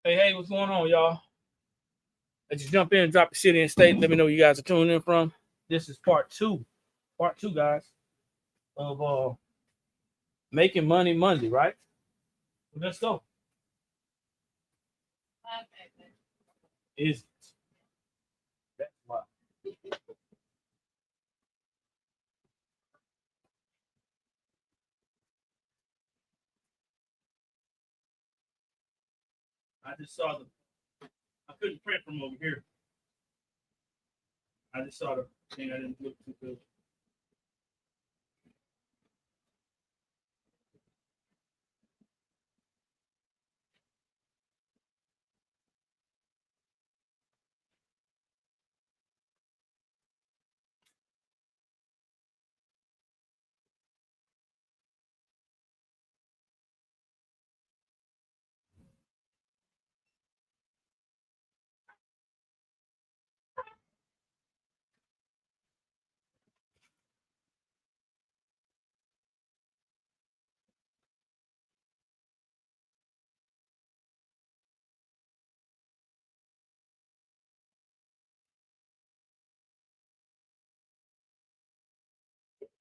Hey, what's going on, y'all? Let's just jump in and drop the city and state. Let me know where you guys are tuning in from. This is part two, guys, of making money Monday, right? Let's go. Is that's why I just saw the. I couldn't print from over here. I just saw the thing. I didn't look too good.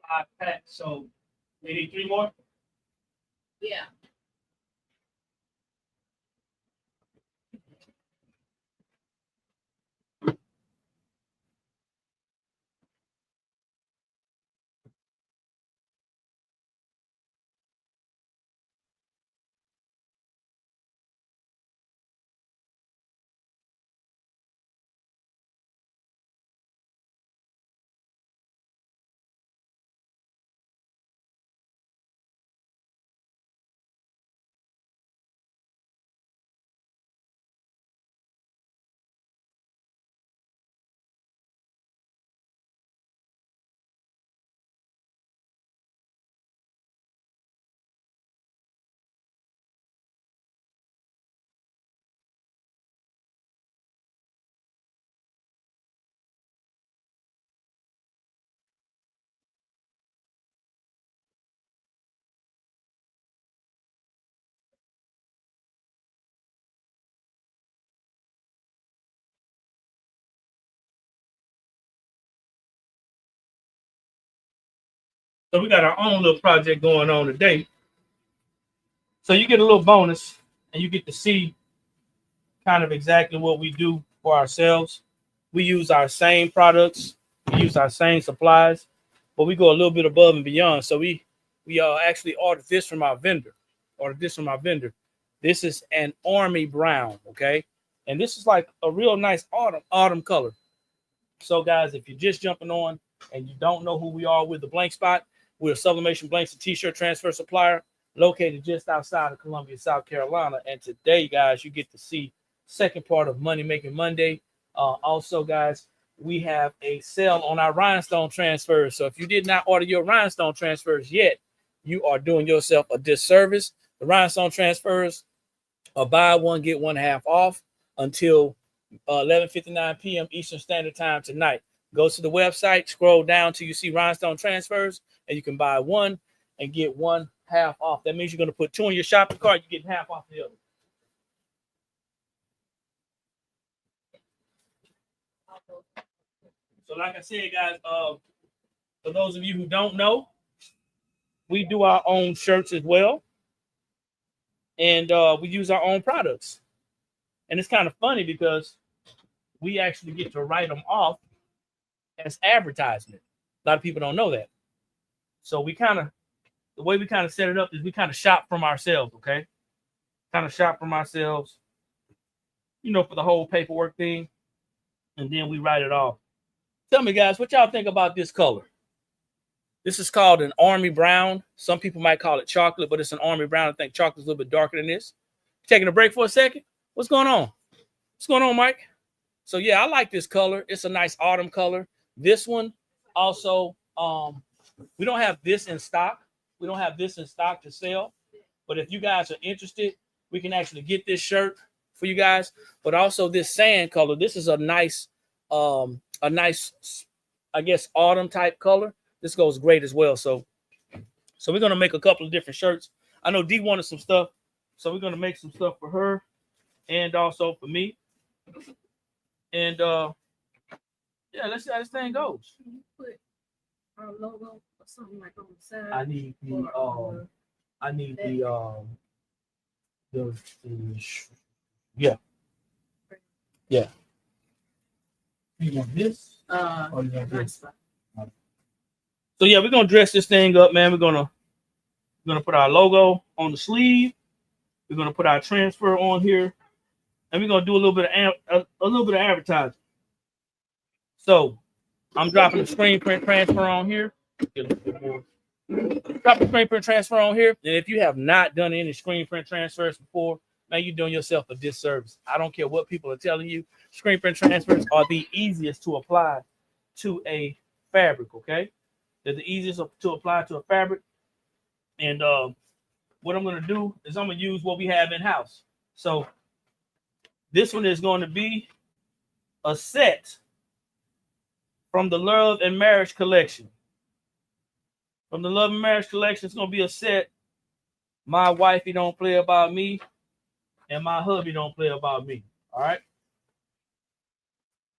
5 packs. So we need 3 more. Yeah. So we got our own little project going on today. So you get a little bonus, and you get to see kind of exactly what we do for ourselves. We use our same products, we use our same supplies, but we go a little bit above and beyond. So we actually ordered this from our vendor. Ordered this from our vendor. This is an army brown, okay, and this is like a real nice autumn color. So guys, if you're just jumping on and you don't know who we are with the Blank Spot, we're a sublimation blanks and t-shirt transfer supplier located just outside of Columbia, South Carolina. And today, guys, you get to see second part of Money Making Monday. Also, guys, we have a sale on our Rhinestone Transfers. So if you did not order your Rhinestone Transfers yet, you are doing yourself a disservice. The Rhinestone Transfers are buy one, get one half off until 11:59 p.m. Eastern Standard Time tonight. Go to the website, scroll down till you see Rhinestone Transfers, and you can buy one and get one half off. That means you're going to put 2 in your shopping cart, you get half off the other. So, like I said, guys, for those of you who don't know, we do our own shirts as well, and we use our own products. And it's kind of funny because we actually get to write them off as advertisement. A lot of people don't know that. So the way we kind of set it up is we kind of shop from ourselves, okay? Kind of shop from ourselves, for the whole paperwork thing, and then we write it off. Tell me, guys, what y'all think about this color? This is called an army brown. Some people might call it chocolate, but it's an army brown. I think chocolate's a little bit darker than this. Taking a break for a second. What's going on? What's going on, Mike? So yeah, I like this color. It's a nice autumn color. This one also, we don't have this in stock. We don't have this in stock to sell. But if you guys are interested, we can actually get this shirt for you guys. But also this sand color. This is a nice, I guess, autumn type color. This goes great as well. So we're gonna make a couple of different shirts. I know D wanted some stuff, so we're gonna make some stuff for her. and also for me. And yeah, let's see how this thing goes. Can you put our logo or something like on the side? I need the yeah. Yeah. You want this? Or you want this? So yeah, we're gonna dress this thing up, man. We're gonna put our logo on the sleeve. We're gonna put our transfer on here, and we're gonna do a little bit of advertising. So I'm dropping the screen print transfer on here. Drop the screen print transfer on here. And if you have not done any screen print transfers before, man, you're doing yourself a disservice. I don't care what people are telling you. Screen print transfers are the easiest to apply to a fabric, okay? They're the easiest to apply to a fabric. And what I'm going to do is I'm going to use what we have in-house. So this one is going to be a set from the Love and Marriage collection. From the Love and Marriage collection, it's going to be a set. My wifey don't play about me, and my hubby don't play about me. All right?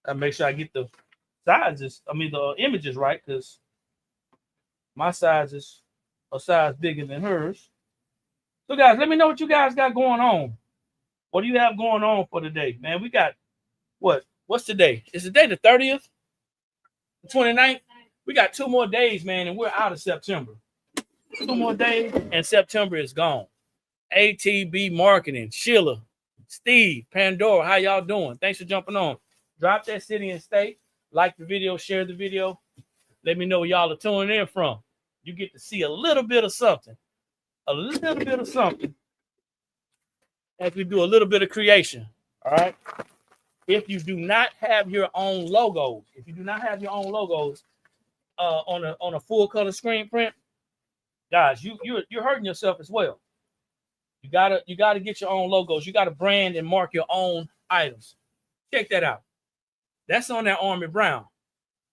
I make sure I get the sizes, the images right, because my size is a size bigger than hers. So, guys, let me know what you guys got going on. What do you have going on for today, man? We got what? What's today? Is today the 30th? The 29th? We got 2 more days, man, and we're out of September. 2 more days, and September is gone. ATB Marketing, Sheila, Steve, Pandora, how y'all doing? Thanks for jumping on. Drop that city and state. Like the video, share the video. Let me know where y'all are tuning in from. You get to see a little bit of something. A little bit of something as we do a little bit of creation. All right. If you do not have your own logos, on a full color screen print, guys, you're hurting yourself as well. You gotta get your own logos. You gotta brand and mark your own items. Check that out. That's on that Army Brown.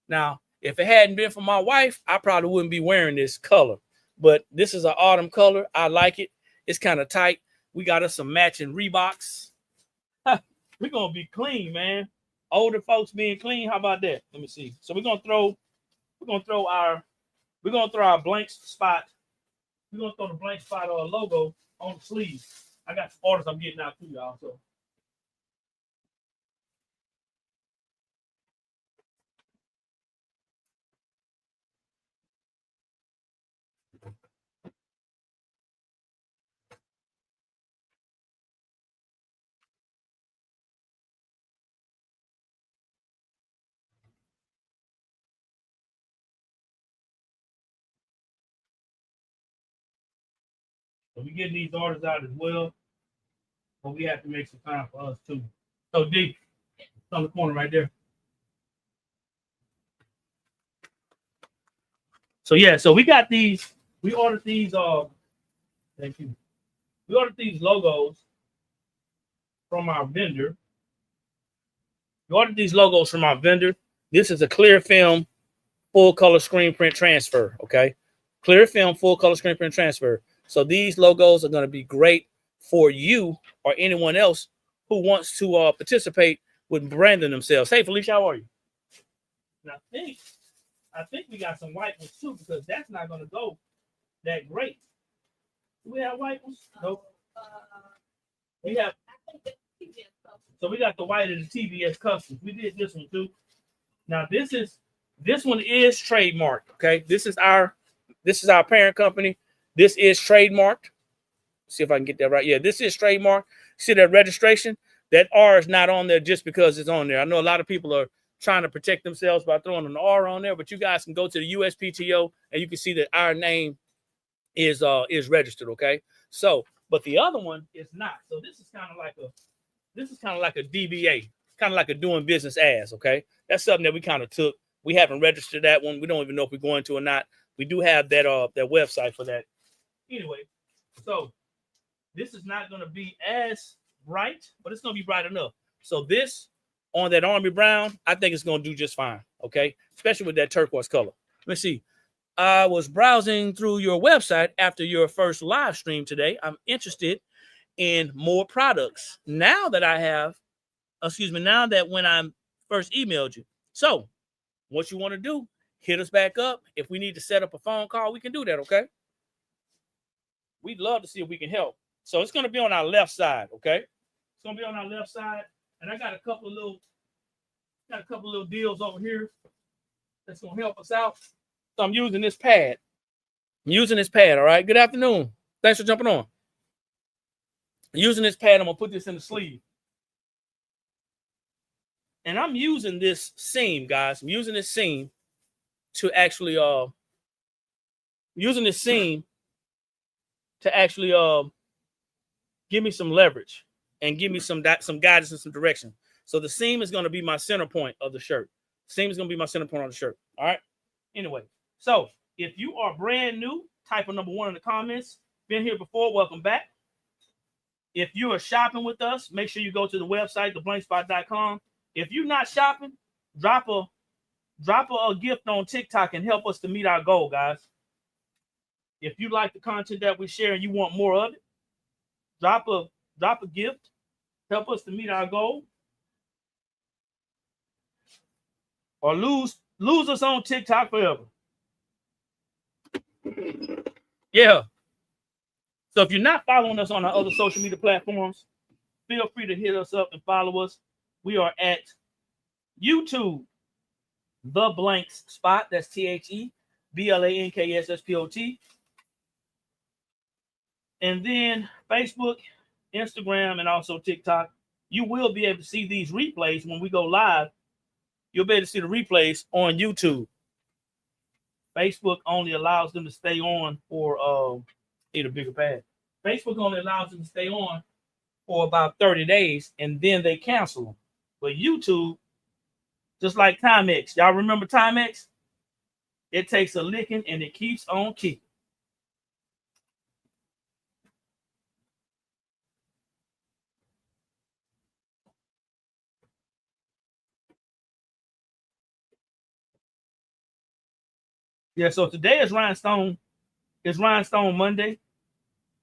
Now, if it hadn't been for my wife, I probably wouldn't be wearing this color. But this is an autumn color. I like it. It's kind of tight. We got us some matching Reeboks. We're gonna be clean, man. Older folks being clean. How about that? Let me see. So we're gonna throw our blank spot. We're gonna throw the blank spot or logo on the sleeve. I got some orders I'm getting out to y'all. So we getting these orders out as well, but we have to make some time for us too. So D, it's on the corner right there. So yeah, so we got these. We ordered these. Thank you. We ordered these logos from our vendor. This is a clear film, full color screen print transfer. Okay, clear film, full color screen print transfer. So these logos are going to be great for you or anyone else who wants to participate with branding themselves. Hey, Felicia, how are you? And I think we got some white ones too, because that's not going to go that great. Do we have white ones? Nope. We have. So we got the white of the TBS Customs. We did this one too. Now this one is trademarked. Okay, this is our parent company. This is trademarked. See if I can get that right. Yeah, this is trademarked. See that registration? That R is not on there just because it's on there. I know a lot of people are trying to protect themselves by throwing an R on there, but you guys can go to the USPTO and you can see that our name is registered. Okay. So, but the other one is not. So this is kind of like a DBA, kind of like a doing business as. Okay. That's something that we kind of took. We haven't registered that one. We don't even know if we're going to or not. We do have that website for that. Anyway, so this is not going to be as bright, but it's going to be bright enough. So this on that Army Brown, I think it's going to do just fine. Okay. Especially with that turquoise color. Let's see. I was browsing through your website after your first live stream today. I'm interested in more products now that I have, now that when I first emailed you. So what you want to do, hit us back up. If we need to set up a phone call, we can do that, okay? We'd love to see if we can help. So it's going to be on our left side, okay? It's going to be on our left side. And I got a couple of little deals over here that's going to help us out. So I'm using this pad. All right? Good afternoon. Thanks for jumping on. Using this pad, I'm going to put this in the sleeve. And I'm using this seam, guys. I'm using this seam to actually give me some leverage and give me some guidance and some direction. So the seam is going to be my center point of the shirt. Seam is going to be my center point on the shirt. All right. Anyway, so if you are brand new, type a number 1 in the comments. Been here before, welcome back. If you are shopping with us, make sure you go to the website, theblankspot.com. If you're not shopping, drop a gift on TikTok and help us to meet our goal, guys. If you like the content that we share and you want more of it, drop a gift, help us to meet our goal. Or lose us on TikTok forever. Yeah. So if you're not following us on our other social media platforms, feel free to hit us up and follow us. We are at YouTube, The Blank Spot. That's TheBlankSspot. And then Facebook, Instagram, and also TikTok. You will be able to see these replays when we go live. You'll be able to see the replays on YouTube. Facebook only allows them to stay on for need a bigger pad. Facebook only allows them to stay on for about 30 days and then they cancel them. But YouTube, just like Timex, y'all remember Timex? It takes a licking and it keeps on keeping. Yeah, so today is Rhinestone. It's Rhinestone Monday.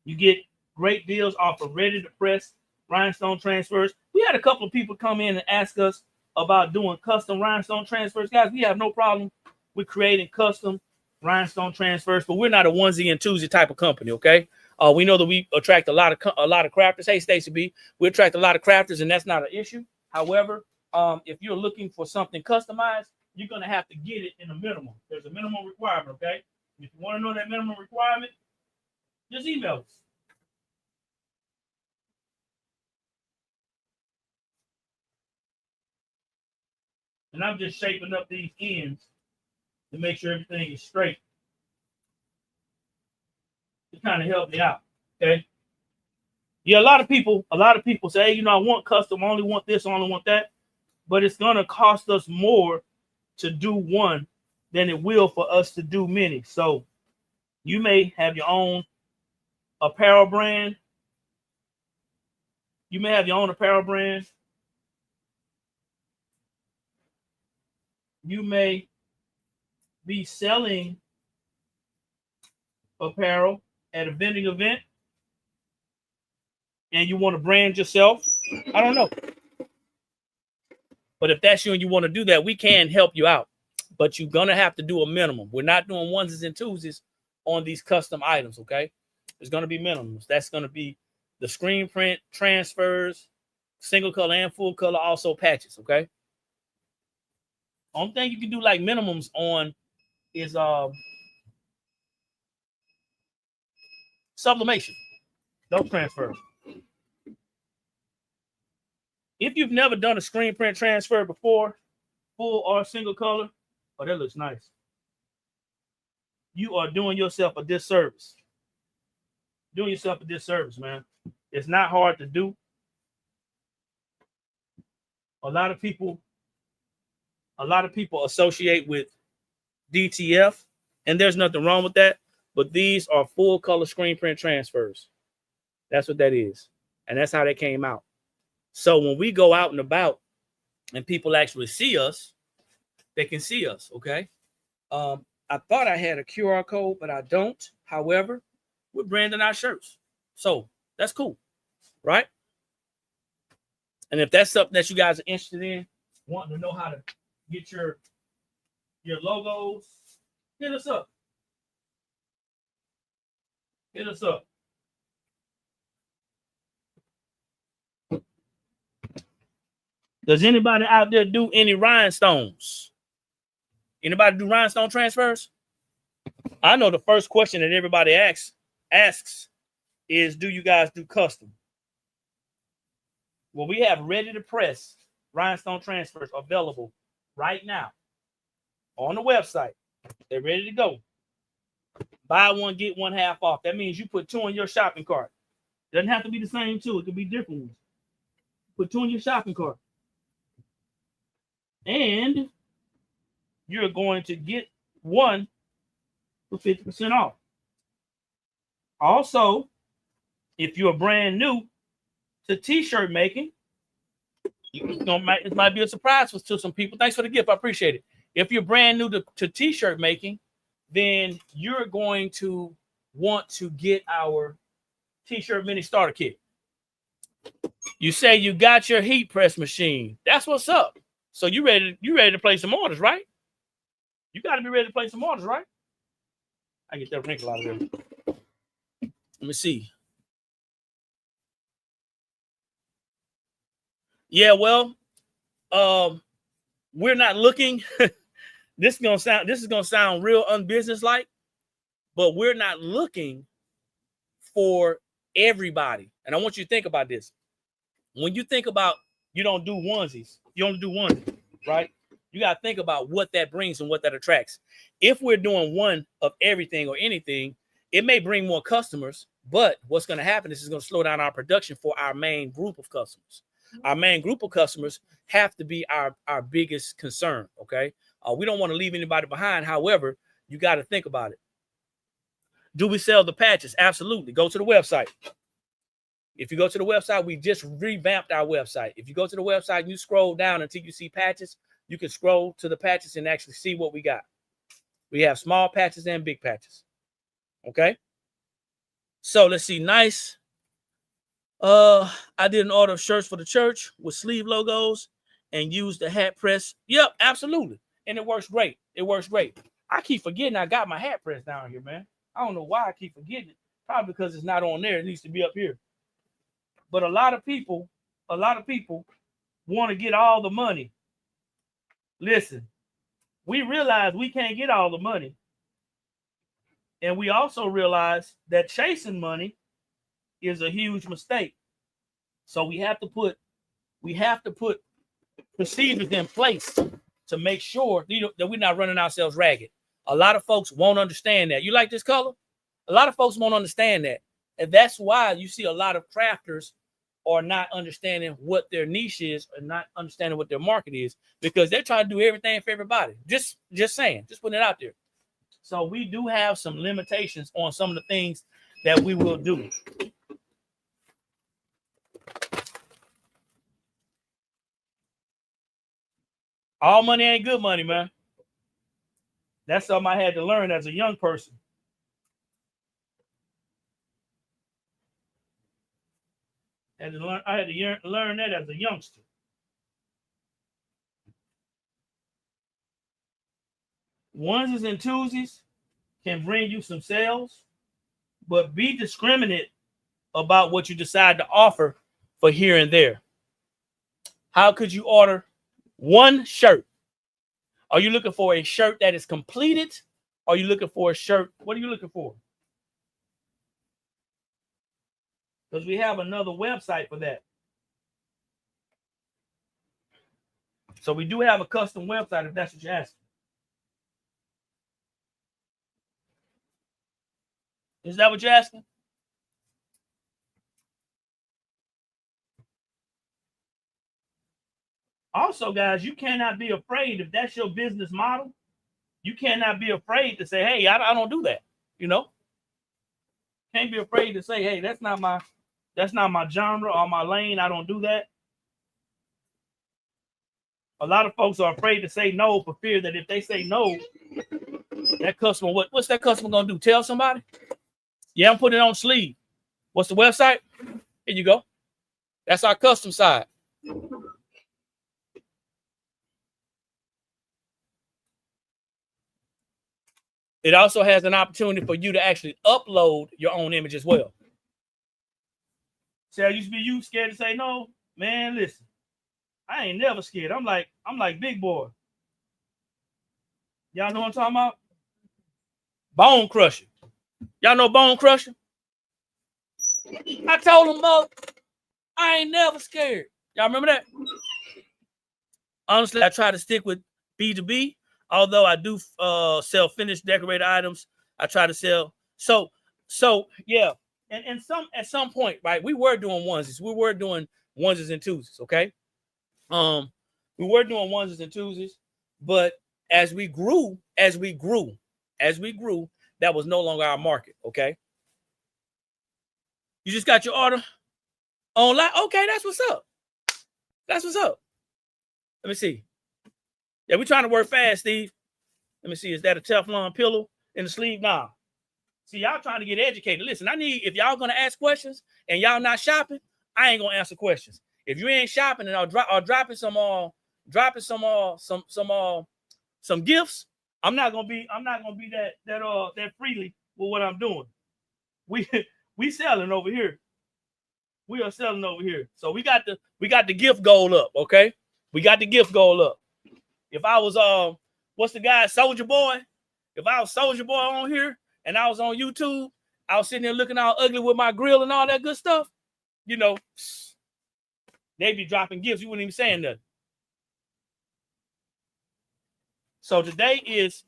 You get great deals off of ready to press Rhinestone Transfers. We had a couple of people come in and ask us about doing custom Rhinestone Transfers. Guys, we have no problem with creating custom Rhinestone Transfers, but we're not a onesie and twosie type of company, okay? We know that we attract a lot of crafters. Hey, Stacey B, we attract a lot of crafters, and that's not an issue. However, if you're looking for something customized, you're going to have to get it in a minimum. There's a minimum requirement, okay? If you want to know that minimum requirement, just email us. And I'm just shaping up these ends to make sure everything is straight. To kind of help me out, okay? Yeah, a lot of people say, hey, you know, I want custom, I only want this, I only want that. But it's going to cost us more to do one than it will for us to do many. So you may have your own apparel brand. You may have your own apparel brand. You may be selling apparel at a vending event and you want to brand yourself. I don't know. But if that's you and you want to do that, we can help you out. But you're going to have to do a minimum. We're not doing onesies and twosies on these custom items, okay? There's going to be minimums. That's going to be the screen print, transfers, single color and full color, also patches, okay? Only thing you can do like minimums on is sublimation. Those transfers. If you've never done a screen print transfer before, full or single color, oh, that looks nice. You are doing yourself a disservice. Doing yourself a disservice, man. It's not hard to do. A lot of people associate with DTF, and there's nothing wrong with that. But these are full color screen print transfers. That's what that is. And that's how they came out. So when we go out and about and people actually see us, they can see us, okay? I thought I had a QR code, but I don't. However, we're branding our shirts. So that's cool. right? And if that's something that you guys are interested in, wanting to know how to get your logos, hit us up. Hit us up. Does anybody out there do any rhinestones? Anybody do rhinestone transfers? I know the first question that everybody asks is, do you guys do custom? Well, we have ready to press rhinestone transfers available right now on the website. They're ready to go. Buy one, get one half off. That means you put 2 in your shopping cart. Doesn't have to be the same 2. It could be different ones. Put 2 in your shopping cart. And you're going to get one for 50% off. Also, if you're brand new to t-shirt making, it might be a surprise to some people. Thanks for the gift. I appreciate it. If you're brand new to t-shirt making, then you're going to want to get our t-shirt mini starter kit. You say you got your heat press machine. That's what's up. So you ready to place some orders, right? You got to be ready to place some orders, right? I get that wrinkle out of there. Let me see. Yeah, well, we're not looking. This is gonna sound real unbusinesslike, but we're not looking for everybody. And I want you to think about this. When you think about you don't do onesies, you only do onesies, right? You got to think about what that brings and what that attracts. If we're doing one of everything or anything, it may bring more customers, but what's going to happen is it's going to slow down our production for our main group of customers. Our main group of customers have to be our biggest concern, okay? We don't want to leave anybody behind. However, you got to think about it. Do we sell the patches? Absolutely. Go to the website. If you go to the website, we just revamped our website. If you go to the website and you scroll down until you see patches, you can scroll to the patches and actually see what we got. We have small patches and big patches. Okay. So let's see. Nice. I did an order of shirts for the church with sleeve logos and used the hat press. Yep, absolutely. And it works great. It works great. I keep forgetting I got my hat press down here, man. I don't know why I keep forgetting it. Probably because it's not on there. It needs to be up here. But a lot of people want to get all the money. Listen, we realize we can't get all the money. And we also realize that chasing money is a huge mistake. So we have to put procedures in place to make sure that we're not running ourselves ragged. A lot of folks won't understand that. You like this color? A lot of folks won't understand that. And that's why you see a lot of crafters are not understanding what their niche is or not understanding what their market is, because they're trying to do everything for everybody. Just saying, just putting it out there. So we do have some limitations on some of the things that we will do. All money ain't good money, man. That's something I had to learn as a young person. I had to learn that as a youngster. Onesies and twosies can bring you some sales, but be discriminate about what you decide to offer for here and there. How could you order one shirt? Are you looking for a shirt that is completed? Or are you looking for a shirt? What are you looking for? Because we have another website for that. So we do have a custom website if that's what you're asking. Is that what you're asking? Also, guys, you cannot be afraid if that's your business model. You cannot be afraid to say, hey, I don't do that. You know? Can't be afraid to say, hey, that's not my genre or my lane. I don't do that. A lot of folks are afraid to say no for fear that if they say no, that customer, what's that customer gonna do? Tell somebody? Yeah, I'm putting it on sleeve. What's the website? Here you go. That's our custom side. It also has an opportunity for you to actually upload your own image as well. See, I used to be you scared to say no, man. Listen, I ain't never scared. I'm like big boy. Y'all know what I'm talking about? Bone Crusher. Y'all know Bone Crusher? I told him, Mo, I ain't never scared. Y'all remember that? Honestly, I try to stick with B2B. Although I do sell finished decorated items, I try to sell. So yeah. And at some point, right, we were doing onesies. We were doing onesies and twosies, okay? We were doing onesies and twosies, but as we grew, that was no longer our market, okay? You just got your order online? Okay, that's what's up. That's what's up. Let me see. Yeah, we're trying to work fast, Steve. Let me see. Is that a Teflon pillow in the sleeve? Nah. See, y'all trying to get educated. Listen, I need, if y'all gonna ask questions and y'all not shopping, I ain't gonna answer questions. If you ain't shopping and dropping some gifts, I'm not gonna be that freely with what I'm doing. We selling over here. We are selling over here. So we got the gift goal up, okay? We got the gift goal up. If I was what's the guy, Soldier Boy? If I was Soldier Boy on here and I was on YouTube, I was sitting there looking all ugly with my grill and all that good stuff, you know, they'd be dropping gifts. You wouldn't even saying nothing. So today is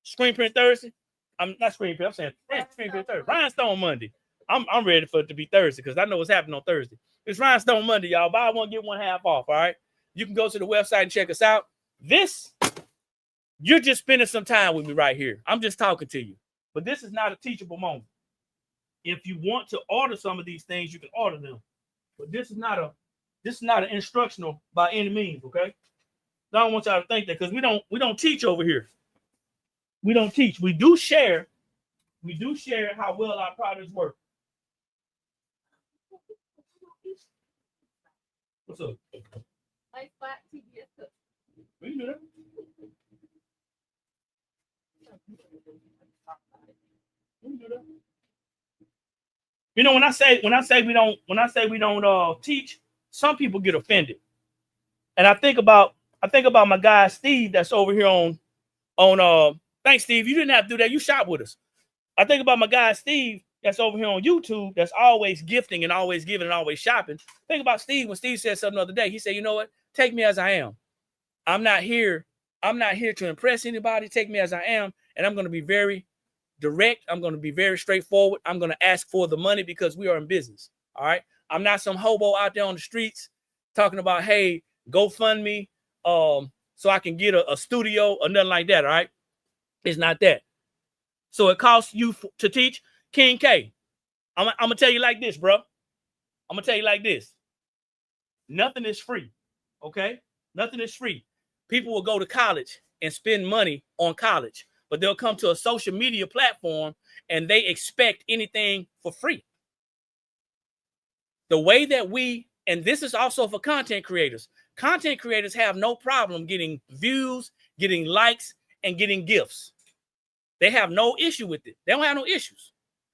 Screen Print Thursday. I'm not Screen Print, I'm saying Screen Print Thursday. Rhinestone Monday. I'm ready for it to be Thursday because I know what's happening on Thursday. It's Rhinestone Monday, y'all. Buy one, get one half off, all right? You can go to the website and check us out. You're just spending some time with me right here. I'm just talking to you. But this is not a teachable moment. If you want to order some of these things, you can order them. But this is not an instructional by any means, okay? I don't want y'all to think that because we don't teach over here. We don't teach. We do share how well our products work. What's up? Like flat TBS. We can do that. You know, when I say we don't teach, some people get offended. And I think about my guy Steve that's over here on thanks, Steve. You didn't have to do that. You shop with us. I think about my guy Steve that's over here on YouTube that's always gifting and always giving and always shopping. Think about Steve when Steve said something the other day. He said, you know what? Take me as I am. I'm not here to impress anybody. Take me as I am. And I'm going to be very direct. I'm going to be very straightforward. I'm going to ask for the money because we are in business. All right. I'm not some hobo out there on the streets talking about, hey, go fund me so I can get a studio or nothing like that. All right. It's not that. So it costs you to teach. King K, I'm going to tell you like this, bro. I'm going to tell you like this. Nothing is free. Okay. Nothing is free. People will go to college and spend money on college, but they'll come to a social media platform and they expect anything for free. The way that and this is also for content creators have no problem getting views, getting likes, and getting gifts. They have no issue with it. They don't have no issues.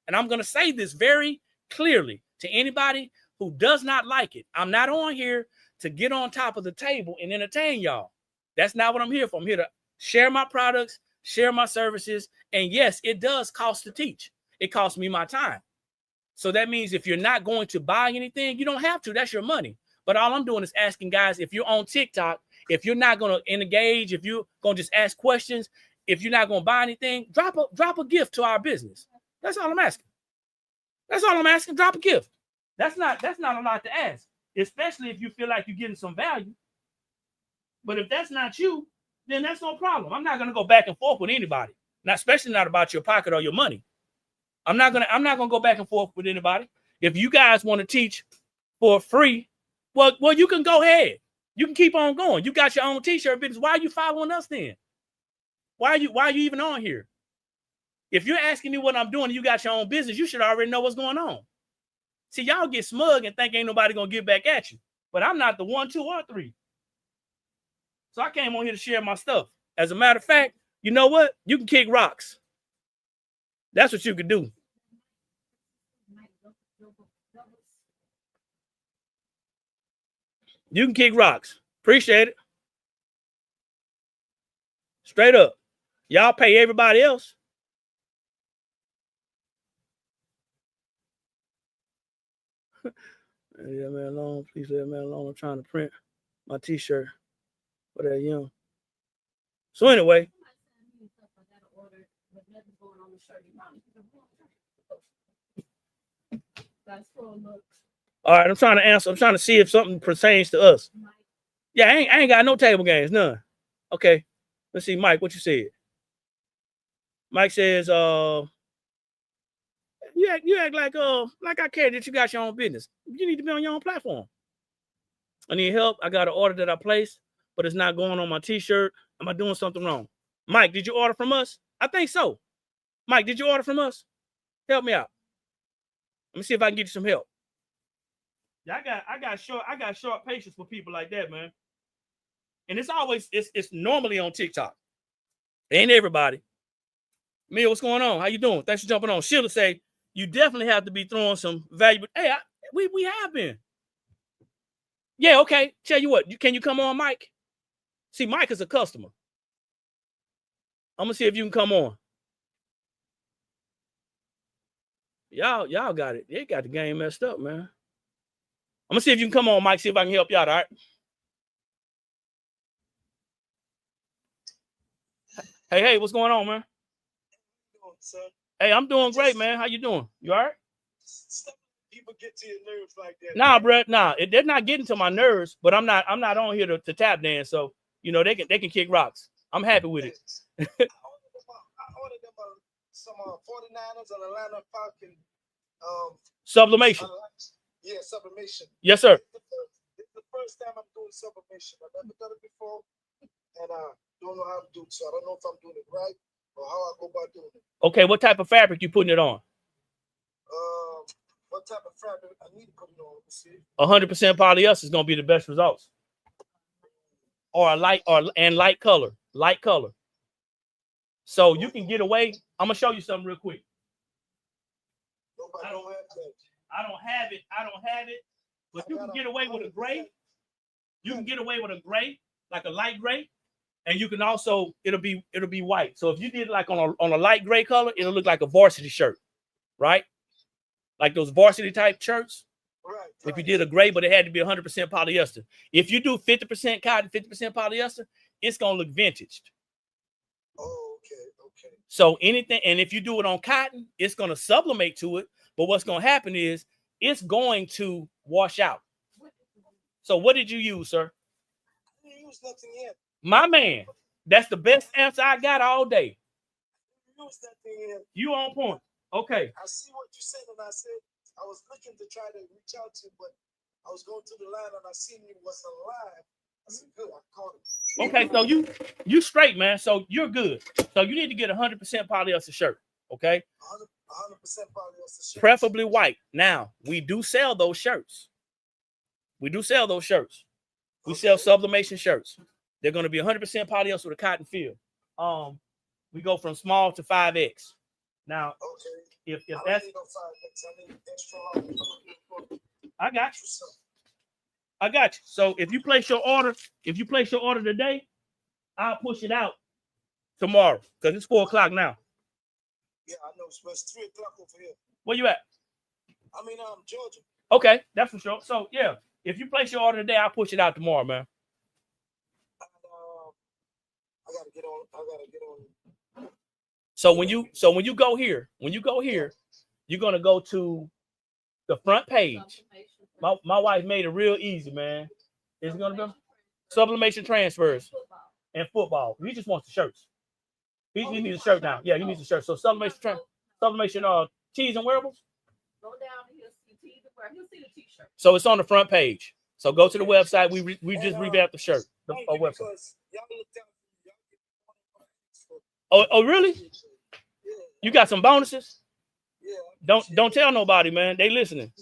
And I'm going to say this very clearly to anybody who does not like it. I'm not on here to get on top of the table and entertain y'all. That's not what I'm here for. I'm here to share my products, share my services. And yes, it does cost to teach. It costs me my time. So that means if you're not going to buy anything, you don't have to. That's your money. But all I'm doing is asking guys, if you're on TikTok, if you're not going to engage, if you're going to just ask questions, if you're not going to buy anything, drop a gift to our business. That's all I'm asking. That's all I'm asking. Drop a gift. That's not a lot to ask, especially if you feel like you're getting some value. But if that's not you, then that's no problem. I'm not going to go back and forth with anybody. Not especially not about your pocket or your money. I'm not gonna go back and forth with anybody. If you guys want to teach for free, well, you can go ahead. You can keep on going. You got your own t-shirt business. Why are you following us then? Why are you even on here? If you're asking me what I'm doing and you got your own business, you should already know what's going on. See, y'all get smug and think ain't nobody gonna get back at you. But I'm not the 1, 2, or 3. So I came on here to share my stuff. As a matter of fact, you know what? You can kick rocks. That's what you can do. You can kick rocks. Appreciate it. Straight up. Y'all pay everybody else. Yeah, man, alone. Please leave man alone. I'm trying to print my t-shirt for that young. So anyway. All right, I'm trying to answer. I'm trying to see if something pertains to us. Yeah, I ain't got no table games, none. Okay. Let's see, Mike, what you said. Mike says, you act like I care that you got your own business. You need to be on your own platform. I need help. I got an order that I placed, but it's not going on my t-shirt. Am I doing something wrong? Mike, did you order from us? I think so. Mike, did you order from us? Help me out. Let me see if I can get you some help. Yeah, I got short patience for people like that, man. And it's normally on TikTok. Ain't everybody. Mia, what's going on? How you doing? Thanks for jumping on. She'll say you definitely have to be throwing some valuable. Hey, we have been. Yeah, okay. Tell you what, can you come on, Mike? See, Mike is a customer. I'm gonna see if you can come on. Y'all got it. They got the game messed up, man. I'm gonna see if you can come on, Mike. See if I can help you out. All right. Hey, what's going on, man? Hey, I'm doing great, man. How you doing? You all right? People get to your nerves like that. Nah, bro. Nah, they're not getting to my nerves, but I'm not on here to tap dance. So you know they can kick rocks. I'm happy with it. I ordered them some 49ers and Atlanta Falcon. Sublimation. Yeah, sublimation. Yes, sir. It's the first time I'm doing sublimation. I've never done it before, and I don't know how to do it. So I don't know if I'm doing it right or how I go about doing it. Okay, what type of fabric you putting it on? What type of fabric I need to put it on? See. 100% polyester is gonna be the best results. Or a light color. Light color. So you can get away. I'm gonna show you something real quick. I don't have it. But you can get away with a gray. You can get away with a gray, like a light gray, and you can also it'll be white. So if you did like on a light gray color, it'll look like a varsity shirt, right? Like those varsity type shirts. Right. If you did a gray, but it had to be 100% polyester. If you do 50% cotton, 50% polyester, it's gonna look vintaged. Oh, okay. So anything, and if you do it on cotton, it's gonna sublimate to it. But what's gonna happen is it's going to wash out. So what did you use, sir? I didn't use nothing yet. My man, that's the best answer I got all day. I didn't use nothing yet. You on point. Okay. I see what you said, and I said I was looking to try to reach out to you, but I was going through the line and I seen you was alive. I said, good, I caught it. Okay, so you straight, man. So you're good. So you need to get 100% polyester shirt. Okay. 100% polyester shirt. Preferably white. Now we do sell those shirts. We sell sublimation shirts. They're going to be 100% polyester with a cotton feel. We go from small to 5X. Now, okay. If that's, I need extra long. I got you. So if you place your order today, I'll push it out tomorrow because it's 4:00 now. Yeah, I know. It's 3 o'clock over here. Where you at? I'm in Georgia. Okay, that's for sure. So yeah, if you place your order today, I'll push it out tomorrow, man. I gotta get on. So when you go here, you're gonna go to the front page. My wife made it real easy, man. It's gonna be Sublimation Transfers and football. He just wants the shirts. He needs a shirt now. Yeah, he needs a shirt. So sublimation tees and wearables. Go down and he'll see tees and wearables. He'll see the t-shirt. So it's on the front page. So go to the website. We just revamped the shirt. The website. Oh, really? You got some bonuses? Yeah. Don't tell nobody, man. They listening.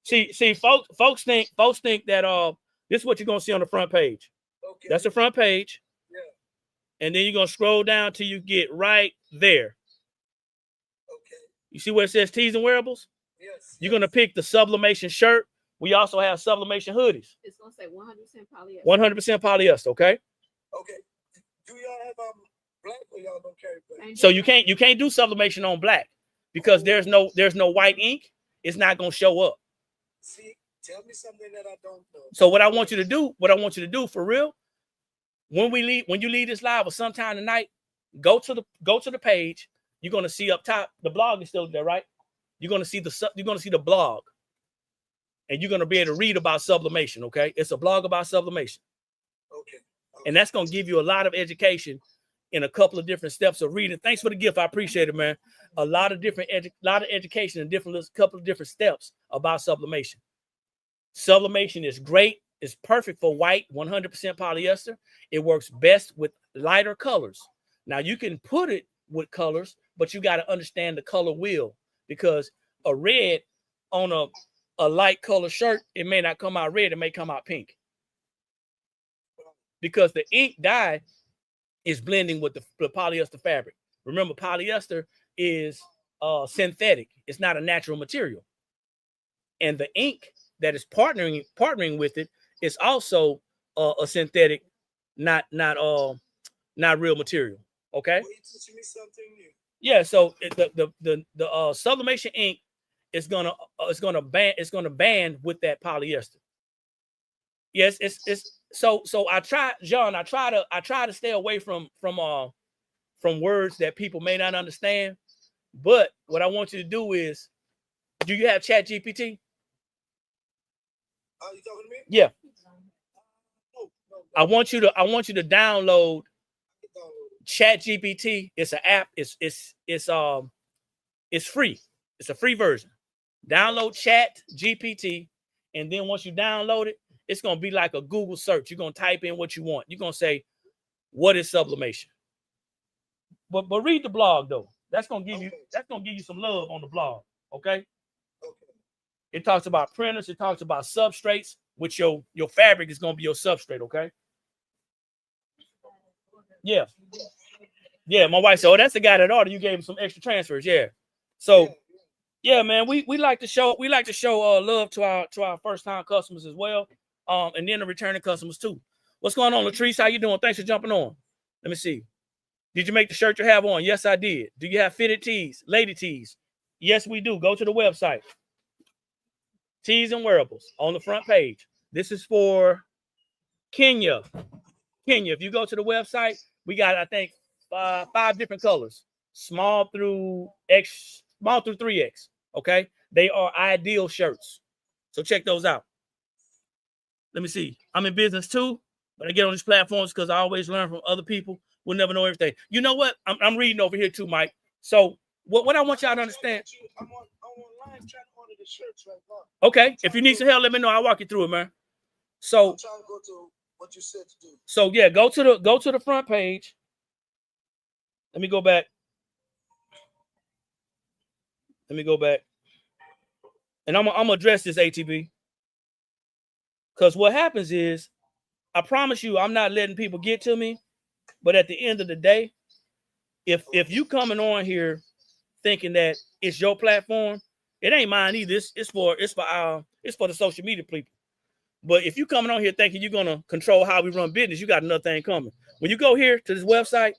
See, folks think that this is what you're gonna see on the front page. Okay. That's the front page. Yeah. And then you're gonna scroll down till you get right there. Okay. You see where it says tees and wearables? Yes. You're gonna pick the sublimation shirt. We also have sublimation hoodies. It's gonna say 100% polyester. 100% polyester, okay? Okay. Do y'all have black or y'all don't carry black? So you can't do sublimation on black because there's no white ink. It's not gonna show up. See, tell me something that I don't know. So what I want you to do for real, when you leave this live or sometime tonight, go to the page. You're gonna see up top, the blog is still there, right? You're gonna see the blog, and you're gonna be able to read about sublimation. Okay, it's a blog about sublimation. Okay. And that's gonna give you a lot of education in a couple of different steps of reading. Thanks for the gift, I appreciate it, man. A lot of education and couple of different steps about sublimation. Sublimation is great. It's perfect for white, 100% polyester. It works best with lighter colors. Now you can put it with colors, but you got to understand the color wheel, because a red on a light color shirt, it may not come out red, it may come out pink. Because the ink dye is blending with the polyester fabric. Remember, polyester is synthetic. It's not a natural material. And the ink that is partnering with it is also a synthetic, not real material. Okay. Well, you teaching me something new. Yeah. So the sublimation ink is gonna band with that polyester. Yes, it's so I try to stay away from words that people may not understand. But what I want you to do is, do you have Chat GPT? You talking to me? Yeah. No. I want you to download Chat GPT. It's an app. It's free. It's a free version. Download Chat GPT, and then once you download it, it's gonna be like a Google search. You're gonna type in what you want. You're gonna say, "What is sublimation?" But read the blog though. That's gonna give you some love on the blog. Okay. Okay. It talks about printers. It talks about substrates, which your fabric is gonna be your substrate. Okay. Yeah. Yeah. My wife said, "Oh, that's the guy that ordered. You gave him some extra transfers." Yeah. So. Yeah, man, we like to show love to our first time customers as well, and then the returning customers too. What's going on, Latrice? How you doing? Thanks for jumping on. Let me see. Did you make the shirt you have on? Yes, I did. Do you have fitted tees, lady tees? Yes, we do. Go to the website. Tees and wearables on the front page. This is for Kenya. If you go to the website, we got, I think, 5 different colors, small through 3X. Okay, they are ideal shirts, so check those out. Let me see. I'm in business too, but I get on these platforms because I always learn from other people. We'll never know everything. You know what? I'm reading over here too, Mike. So what I want y'all to understand. I'm online trying to order the shirts right now. Okay, if you need some help, let me know. I'll walk you through it, man. So I'm trying to go to what you said to do. So yeah, go to the front page. Let me go back. And I'm gonna address this, ATB. Because what happens is, I promise you, I'm not letting people get to me. But at the end of the day, if you coming on here thinking that it's your platform, it ain't mine either. It's for the social media people. But if you coming on here thinking you're gonna control how we run business, you got another thing coming. When you go here to this website,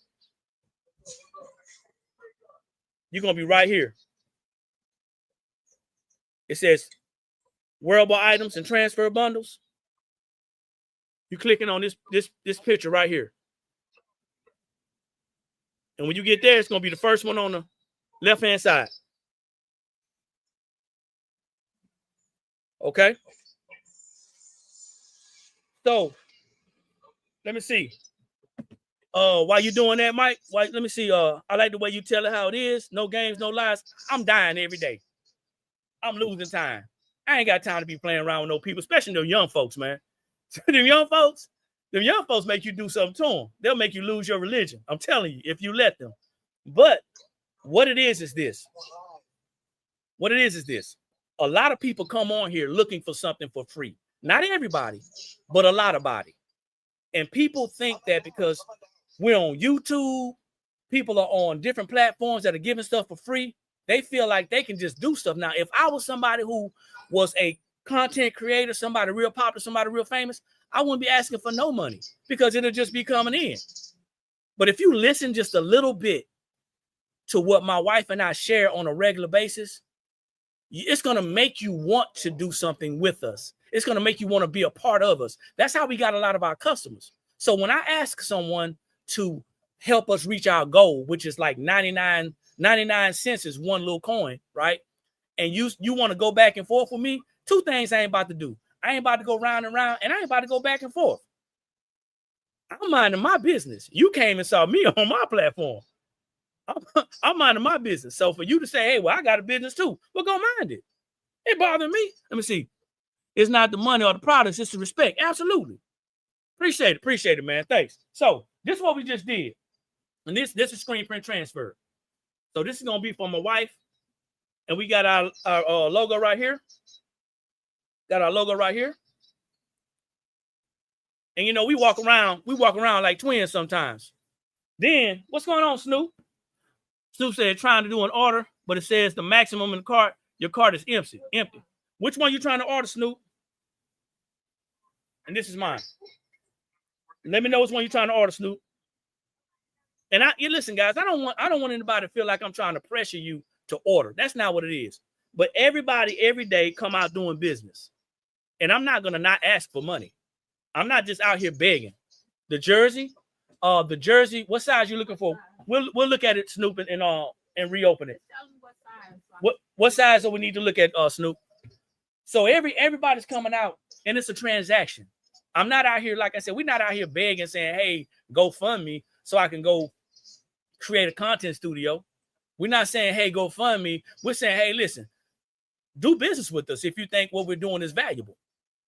you're gonna be right here. It says wearable items and transfer bundles. You're clicking on this picture right here. And when you get there, it's gonna be the first one on the left-hand side. Okay. So let me see. While you doing that, Mike, let me see. I like the way you tell it how it is. No games, no lies. I'm dying every day. I'm losing time. I ain't got time to be playing around with no people, especially them young folks, man. them young folks make you do something to them. They'll make you lose your religion. I'm telling you, if you let them. But what it is this. What it is this. A lot of people come on here looking for something for free. Not everybody, but a lot of body. And people think that because we're on YouTube, people are on different platforms that are giving stuff for free, they feel like they can just do stuff. Now, if I was somebody who was a content creator, somebody real popular, somebody real famous, I wouldn't be asking for no money because it'll just be coming in. But if you listen just a little bit to what my wife and I share on a regular basis, it's going to make you want to do something with us. It's going to make you want to be a part of us. That's how we got a lot of our customers. So when I ask someone to help us reach our goal, which is like 99 cents is one little coin, right? And you want to go back and forth with me, two things I ain't about to do. I ain't about to go round and round, and I ain't about to go back and forth. I'm minding my business. You came and saw me on my platform. I'm minding my business. So for you to say, hey, well, I got a business too, well, go mind it. It bothering me. Let me see. It's not the money or the products, it's the respect. Absolutely. Appreciate it, man. Thanks. So this is what we just did. And this is screen print transfer. So this is going to be for my wife. And we got our logo right here. Got our logo right here. And, you know, we walk around like twins sometimes. Then, what's going on, Snoop? Snoop said trying to do an order, but it says the maximum in the cart. Your cart is empty. Which one you trying to order, Snoop? And this is mine. Let me know which one you're trying to order, Snoop. And you listen, guys, I don't want anybody to feel like I'm trying to pressure you to order. That's not what it is. But everybody every day come out doing business. And I'm not gonna not ask for money. I'm not just out here begging. The jersey, what size you looking for? We'll look at it, Snoop, and reopen it. What size do we need to look at, Snoop? So everybody's coming out, and it's a transaction. I'm not out here, like I said, we're not out here begging, saying, hey, go fund me so I can go create a content studio. We're not saying, hey, go fund me. We're saying, hey, listen, do business with us if you think what we're doing is valuable.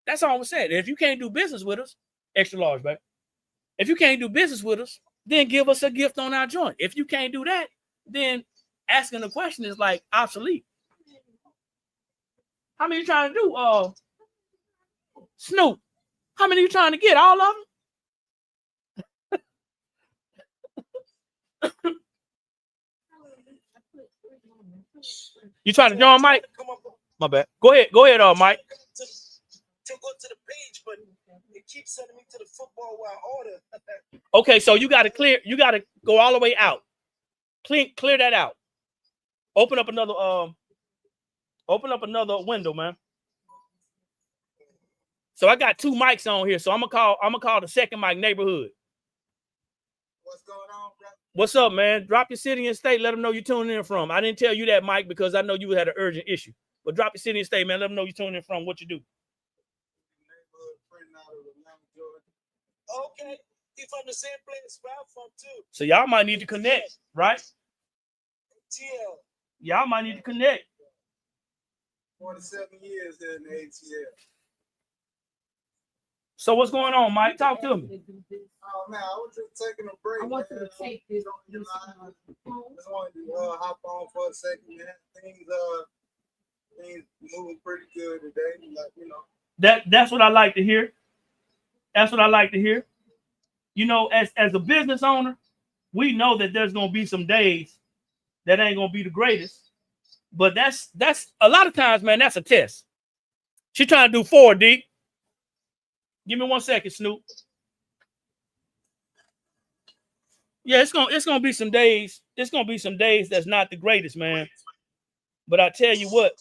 That's all we're saying. If you can't do business with us, extra large, baby. If you can't do business with us, then give us a gift on our joint. If you can't do that, then asking the question is like obsolete. How many you trying to do, Snoop? How many you trying to get? All of them? You trying to join, Mike? My bad. Go ahead, Mike. To go to the page, but it keeps sending me to the football while I order. Okay, so you got to go all the way out. Clear that out. Open up another window, man. So I got two mics on here, so I'm gonna call the second mic neighborhood. What's going on, bro? What's up, man? Drop your city and state. Let them know you're tuning in from. I didn't tell you that, Mike, because I know you had an urgent issue. But drop your city and state, man. Let them know you're tuning in from. What you do? Okay, if I'm the same place where I'm from too. So y'all might need to connect, right? ATL. Y'all might need to connect. 47 years in the ATL. So what's going on, Mike? Talk to me. Oh man, I was just taking a break. I want you to take this. Just wanted to hop on for a second, man. Things moving pretty good today. Like, you know. That's what I like to hear. That's what I like to hear. You know, as a business owner, we know that there's gonna be some days that ain't gonna be the greatest. But that's a lot of times, man, that's a test. She trying to do 4D. Give me 1 second, Snoop. Yeah, it's gonna be some days. It's gonna be some days that's not the greatest, man. But I tell you what,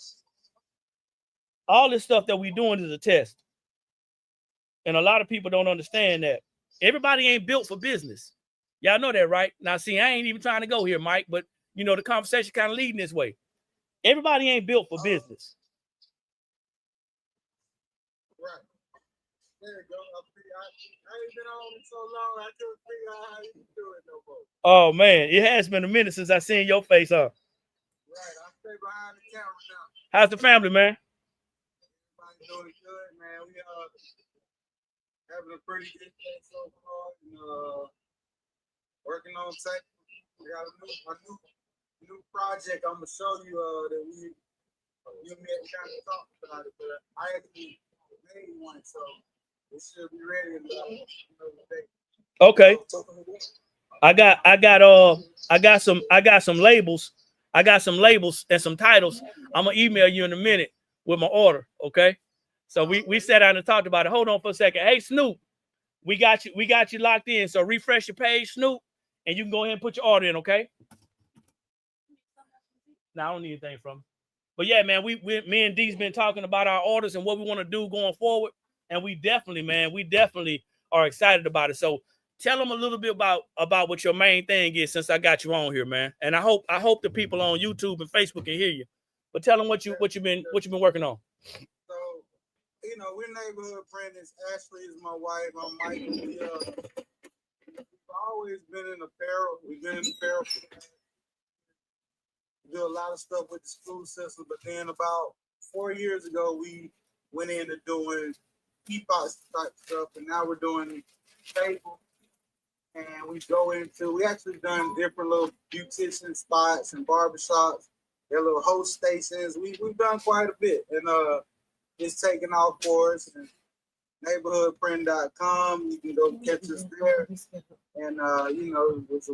all this stuff that we doing is a test. And a lot of people don't understand that. Everybody ain't built for business. Y'all know that, right? Now, see, I ain't even trying to go here, Mike, but you know, the conversation kind of leading this way. Everybody ain't built for business. Right. There you go. I ain't been on it so long, I couldn't figure out how you do it no more. Oh man, it has been a minute since I seen your face, huh? Right, I stay behind the camera now. How's the family, man? Everybody's doing good, man. We having a pretty good day so far. And, working on tech. We got a new project I'm gonna show you that You and me had kind of talked about it, but I actually made one, so it should be ready in another day. Okay. I got some labels. I got some labels and some titles. I'm gonna email you in a minute with my order. Okay. So we sat down and talked about it. Hold on for a second. Hey Snoop, we got you locked in. So refresh your page, Snoop, and you can go ahead and put your order in, okay? No, I don't need anything from him. But yeah, man, me and D's been talking about our orders and what we want to do going forward. And we definitely are excited about it. So tell them a little bit about what your main thing is since I got you on here, man. And I hope the people on YouTube and Facebook can hear you. But tell them what you've been working on. So, you know, we're neighborhood friends. Ashley is my wife. I'm Michael. We've always been in apparel. We've been in apparel. We do a lot of stuff with the school system, but then about 4 years ago, we went into doing teapots type stuff, and now we're doing table. And we actually done different little beautician spots and barbershops, their little host stations. We've done quite a bit, and it's taking off for us. And neighborhoodprint.com, you can go catch us there. And you know, it's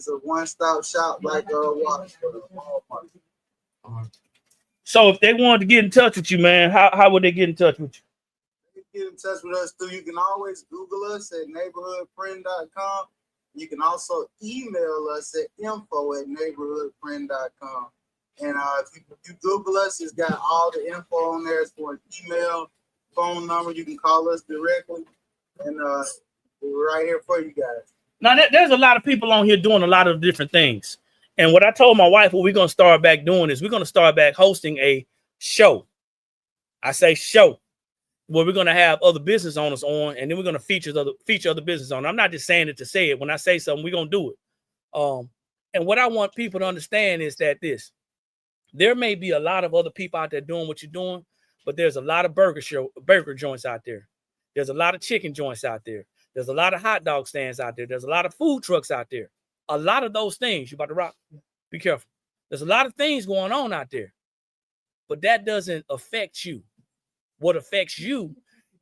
a one-stop shop like Walmart. So if they wanted to get in touch with you, man, how would they get in touch with you? Get in touch with us too. You can always Google us at neighborhoodfriend.com. You can also email us at info@neighborhoodfriend.com. And if you Google us, it's got all the info on there. It's for an email, phone number. You can call us directly, and we're right here for you guys. Now, there's a lot of people on here doing a lot of different things. And what I told my wife, what we're going to start back doing is we're going to start back hosting a show. I say show, where we're going to have other business owners on, and then we're going to feature other business owners. I'm not just saying it to say it. When I say something, we're going to do it. And what I want people to understand is that there may be a lot of other people out there doing what you're doing, but there's a lot of burger joints out there. There's a lot of chicken joints out there. There's a lot of hot dog stands out there. There's a lot of food trucks out there. A lot of those things. You about to rock? Be careful. There's a lot of things going on out there, but that doesn't affect you. What affects you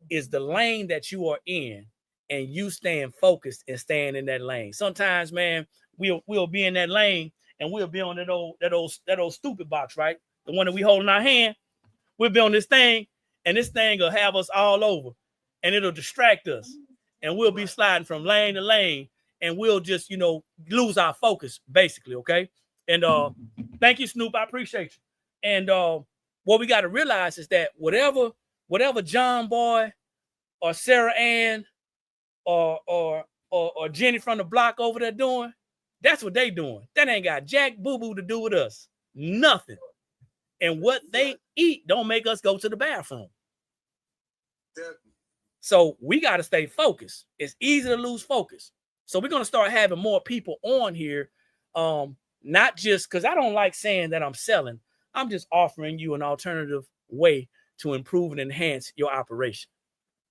is the lane that you are in, and you staying focused and staying in that lane. Sometimes, man, we'll be in that lane and we'll be on that old stupid box, right? The one that we hold in our hand. We'll be on this thing, and this thing will have us all over, and it'll distract us. And we'll be sliding from lane to lane, and we'll just, lose our focus, basically, okay? And thank you, Snoop. I appreciate you. And what we got to realize is that whatever John Boy or Sarah Ann or Jenny from the block over there doing, that's what they doing. That ain't got jack boo-boo to do with us. Nothing. And what they eat don't make us go to the bathroom. So we got to stay focused. It's easy to lose focus. So we're going to start having more people on here. Not just because I don't like saying that I'm selling. I'm just offering you an alternative way to improve and enhance your operation.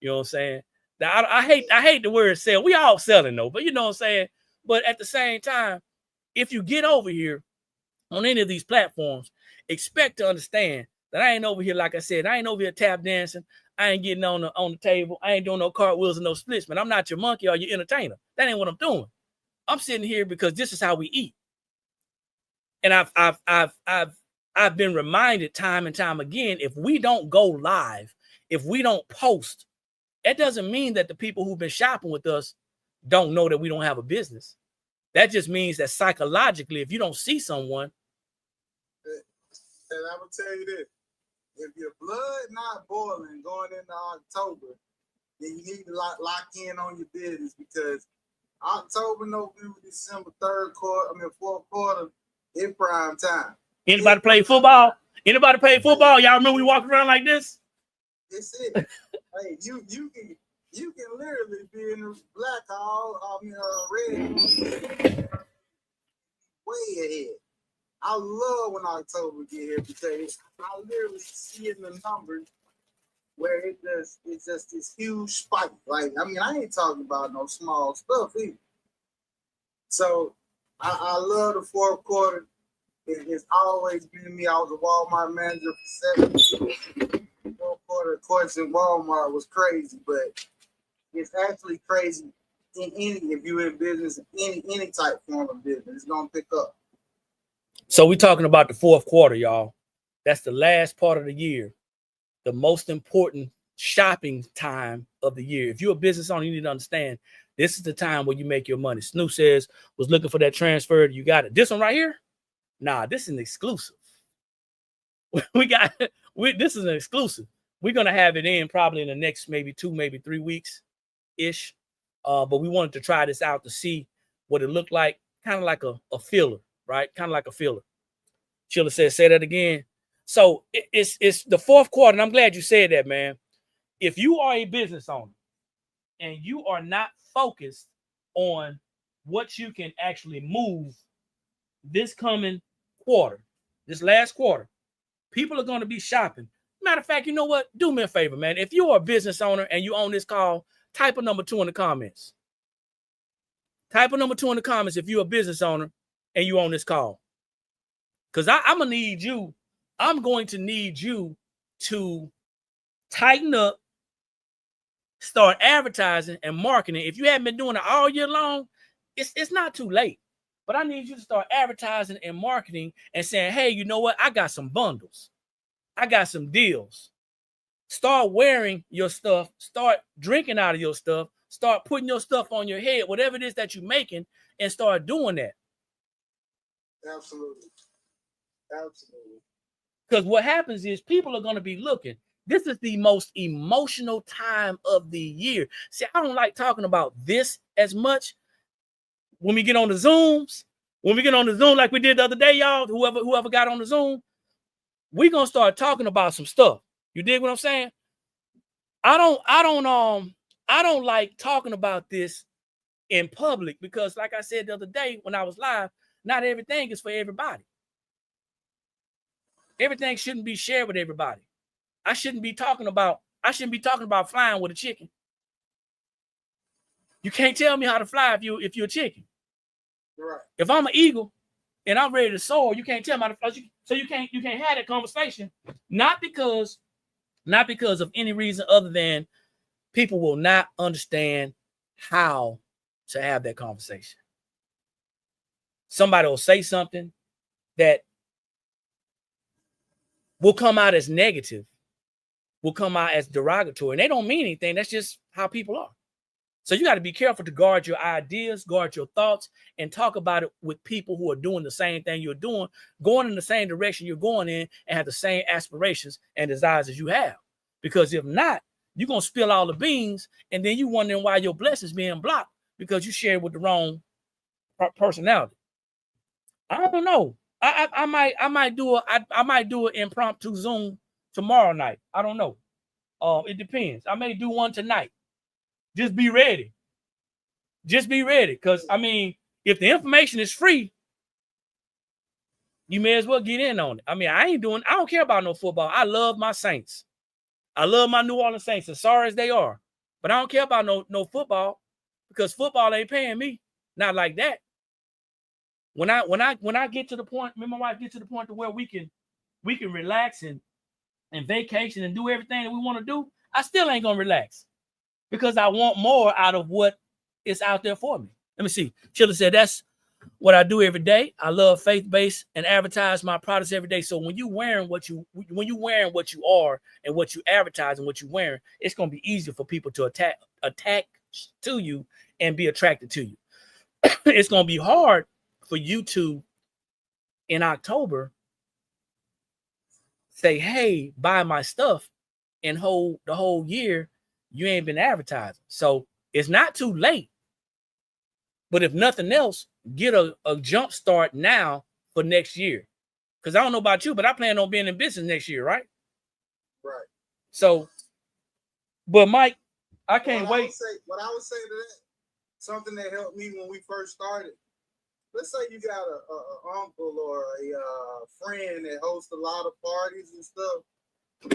You know what I'm saying? Now, I hate the word sell. We all selling though, but you know what I'm saying? But at the same time, if you get over here on any of these platforms, expect to understand that I ain't over here, like I said, I ain't over here tap dancing. I ain't getting on the table. I ain't doing no cartwheels and no splits, man. I'm not your monkey or your entertainer. That ain't what I'm doing. I'm sitting here because this is how we eat. And I've been reminded time and time again, if we don't go live, if we don't post, that doesn't mean that the people who've been shopping with us don't know that we don't have a business. That just means that psychologically, if you don't see someone. And I will tell you this, if your blood not boiling going into October, then you need to lock in on your business, because October, November, December, fourth quarter, it's prime time. Anybody play football? Anybody play football? Y'all remember we walked around like this? It's it. Hey, you can literally be in the red way ahead. I love when October get here, because I literally see in the numbers where it's just this huge spike. Like, I ain't talking about no small stuff either. So I love the fourth quarter. It's always been me. I was a Walmart manager for 7 years. Fourth quarter course in Walmart was crazy, but it's actually crazy if you're in business, any type form of business, it's gonna pick up. So we're talking about the fourth quarter, y'all. That's the last part of the year, the most important shopping time of the year. If you're a business owner, you need to understand this is the time where you make your money. Snoop says was looking for that transfer. You got it. This one right here, nah, this is an exclusive. This is an exclusive. We're gonna have it in probably in the next maybe 2, maybe 3 weeks ish. But we wanted to try this out to see what it looked like, kind of like a filler, right? Kind of like a filler. Sheila said, say that again. So it's the fourth quarter, and I'm glad you said that, man. If you are a business owner and you are not focused on what you can actually move this coming quarter, this last quarter, people are going to be shopping. Matter of fact, you know what? Do me a favor, man. If you are a business owner and you own this call, type a number 2 in the comments. Type a number 2 in the comments if you're a business owner and you own this call. Because I'm going to need you to tighten up, start advertising and marketing. If you haven't been doing it all year long, it's not too late. But I need you to start advertising and marketing and saying, hey, you know what? I got some bundles. I got some deals. Start wearing your stuff. Start drinking out of your stuff. Start putting your stuff on your head, whatever it is that you're making, and start doing that. Absolutely. Absolutely. Because what happens is people are going to be looking. This is the most emotional time of the year. See, I don't like talking about this as much when we get on the Zooms. When we get on the Zoom like we did the other day, y'all, whoever got on the Zoom, we're going to start talking about some stuff. You dig what I'm saying? I don't like talking about this in public because, like I said the other day when I was live, not everything is for everybody. Everything shouldn't be shared with everybody. I shouldn't be talking about flying with a chicken. You can't tell me how to fly if you're a chicken. Right. If I'm an eagle and I'm ready to soar, you can't tell me how to fly. So you can't have that conversation. Not because of any reason other than people will not understand how to have that conversation. Somebody will say something that will come out as negative, will come out as derogatory, and they don't mean anything. That's just how people are. So you got to be careful to guard your ideas, guard your thoughts, and talk about it with people who are doing the same thing you're doing, going in the same direction you're going in, and have the same aspirations and desires as you have. Because if not, you're going to spill all the beans, and then you wondering why your blessings being blocked because you shared with the wrong personality. I don't know. I might do an impromptu Zoom tomorrow night. I don't know. It depends. I may do one tonight. Just be ready. Just be ready. Because, I mean, if the information is free, you may as well get in on it. I mean, I don't care about no football. I love my Saints. I love my New Orleans Saints, as sorry as they are. But I don't care about no football because football ain't paying me. Not like that. When I get to the point, me and my wife get to the point to where we can relax and vacation and do everything that we want to do, I still ain't gonna relax. Because I want more out of what is out there for me. Let me see. Chilla said, that's what I do every day. I love faith-based and advertise my products every day. So when you wearing what you are and what you advertise and what you're wearing, it's going to be easier for people to attack to you and be attracted to you. It's going to be hard for you to, in October, say, hey, buy my stuff, and the whole year you ain't been advertising. So it's not too late. But if nothing else, get a jump start now for next year. Because I don't know about you, but I plan on being in business next year, right? Right. So, but Mike, I can't wait. What I would say to that, something that helped me when we first started. Let's say you got a uncle or a friend that hosts a lot of parties and stuff.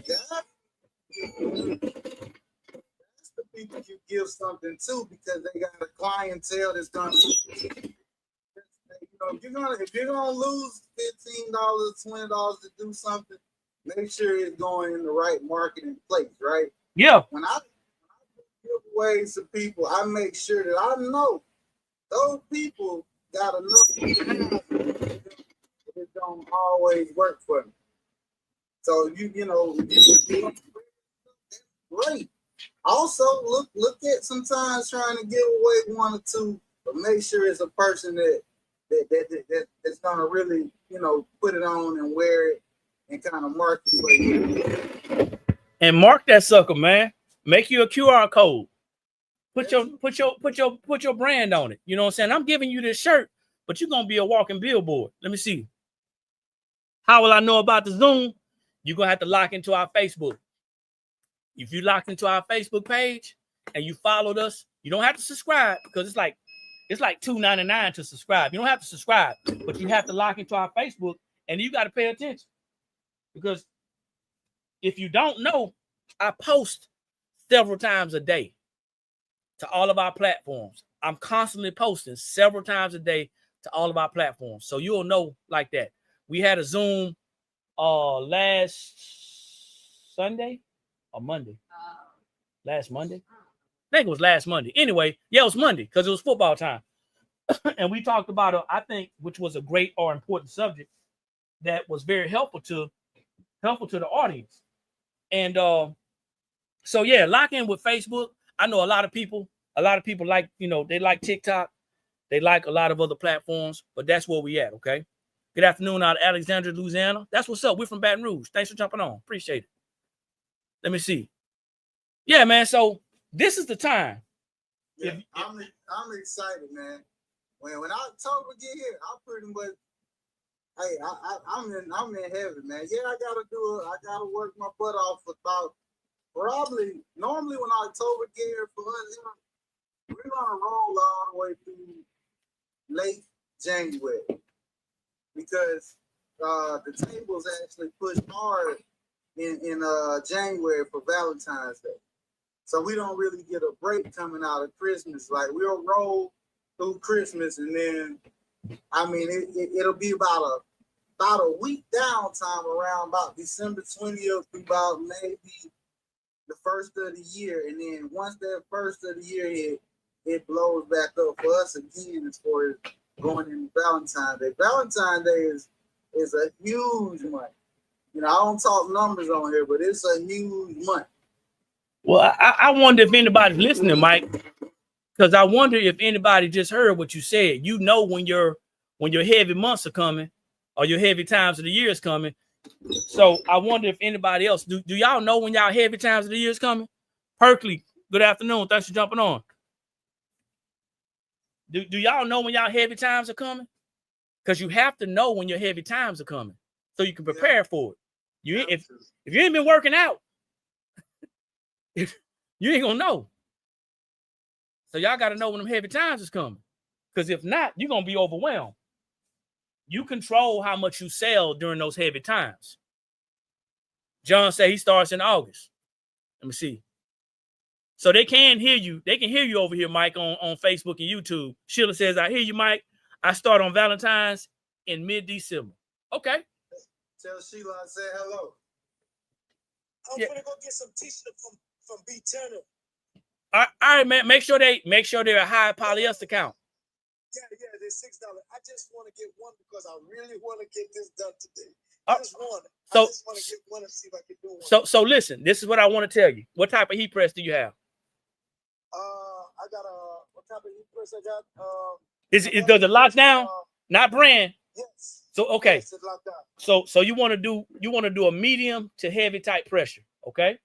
That's the people you give something to because they got a clientele that's gonna, if you're gonna lose $15, $20 to do something, make sure it's going in the right marketing place, right? Yeah. When I give away to people, I make sure that I know those people got enough time. It don't always work for them. So great. Also, look at sometimes trying to give away one or two, but make sure it's a person that's gonna really, put it on and wear it and kind of market for you. And mark that sucker, man. Make you a QR code. Put your brand on it. You know what I'm saying? I'm giving you this shirt, but you're gonna be a walking billboard. Let me see. How will I know about the Zoom? You're gonna have to lock into our Facebook. If you locked into our Facebook page and you followed us, you don't have to subscribe because it's like $2.99 to subscribe. You don't have to subscribe, but you have to lock into our Facebook and you got to pay attention. Because if you don't know, I post several times a day to all of our platforms. I'm constantly posting several times a day to all of our platforms. So you'll know like that. We had a Zoom last Sunday or Monday. Last Monday. I think it was last Monday. Anyway, yeah, it was Monday because it was football time. And we talked about, I think, which was a great or important subject that was very helpful to the audience. And so yeah, lock in with Facebook. I know a lot of people like, they like TikTok. They like a lot of other platforms, but that's where we at, okay? Good afternoon out of Alexandria, Louisiana. That's what's up. We're from Baton Rouge. Thanks for jumping on. Appreciate it. Let me see. Yeah, man. So this is the time. Yeah, I'm excited, man. When October get here, I pretty much, hey, I'm in heaven, man. Yeah, I gotta work my butt off about probably normally when October get here for us, we're gonna roll all the way through late January because the tables actually push hard in January for Valentine's Day. So we don't really get a break coming out of Christmas. Like we'll roll through Christmas and then, it'll be about a week downtime around about December 20th through about maybe the first of the year. And then once that first of the year hit, it blows back up for us again as far as going into Valentine's Day. Valentine's Day is a huge month. I don't talk numbers on here, but it's a huge month. Well, I wonder if anybody's listening, Mike, because I wonder if anybody just heard what you said. When your heavy months are coming or your heavy times of the year is coming. So I wonder if anybody else, do y'all know when y'all heavy times of the year is coming? Perkley, good afternoon. Thanks for jumping on. Do y'all know when y'all heavy times are coming? Because you have to know when your heavy times are coming so you can prepare for it. If you ain't been working out, you ain't gonna know. So y'all got to know when them heavy times is coming. Because if not, you're gonna be overwhelmed. You control how much you sell during those heavy times. John said he starts in August. Let me see. So they can hear you. They can hear you over here, Mike, on Facebook and YouTube. Sheila says, I hear you, Mike. I start on Valentine's in mid-December. Okay. Tell Sheila I said hello. I'm gonna go get some t-shirts from B Turner. All right, man. Make sure they're a high polyester count. Yeah, they're $6. I just want to get one because I really want to get this done today. Just one. So, I just want to get one and see if I can do one. So listen, this is what I want to tell you. What type of heat press do you have? I got what type of heat press I got? Does it lock down? Not brand. Yes. So okay. Yes, it's locked down. So you want to do a medium to heavy type pressure, okay?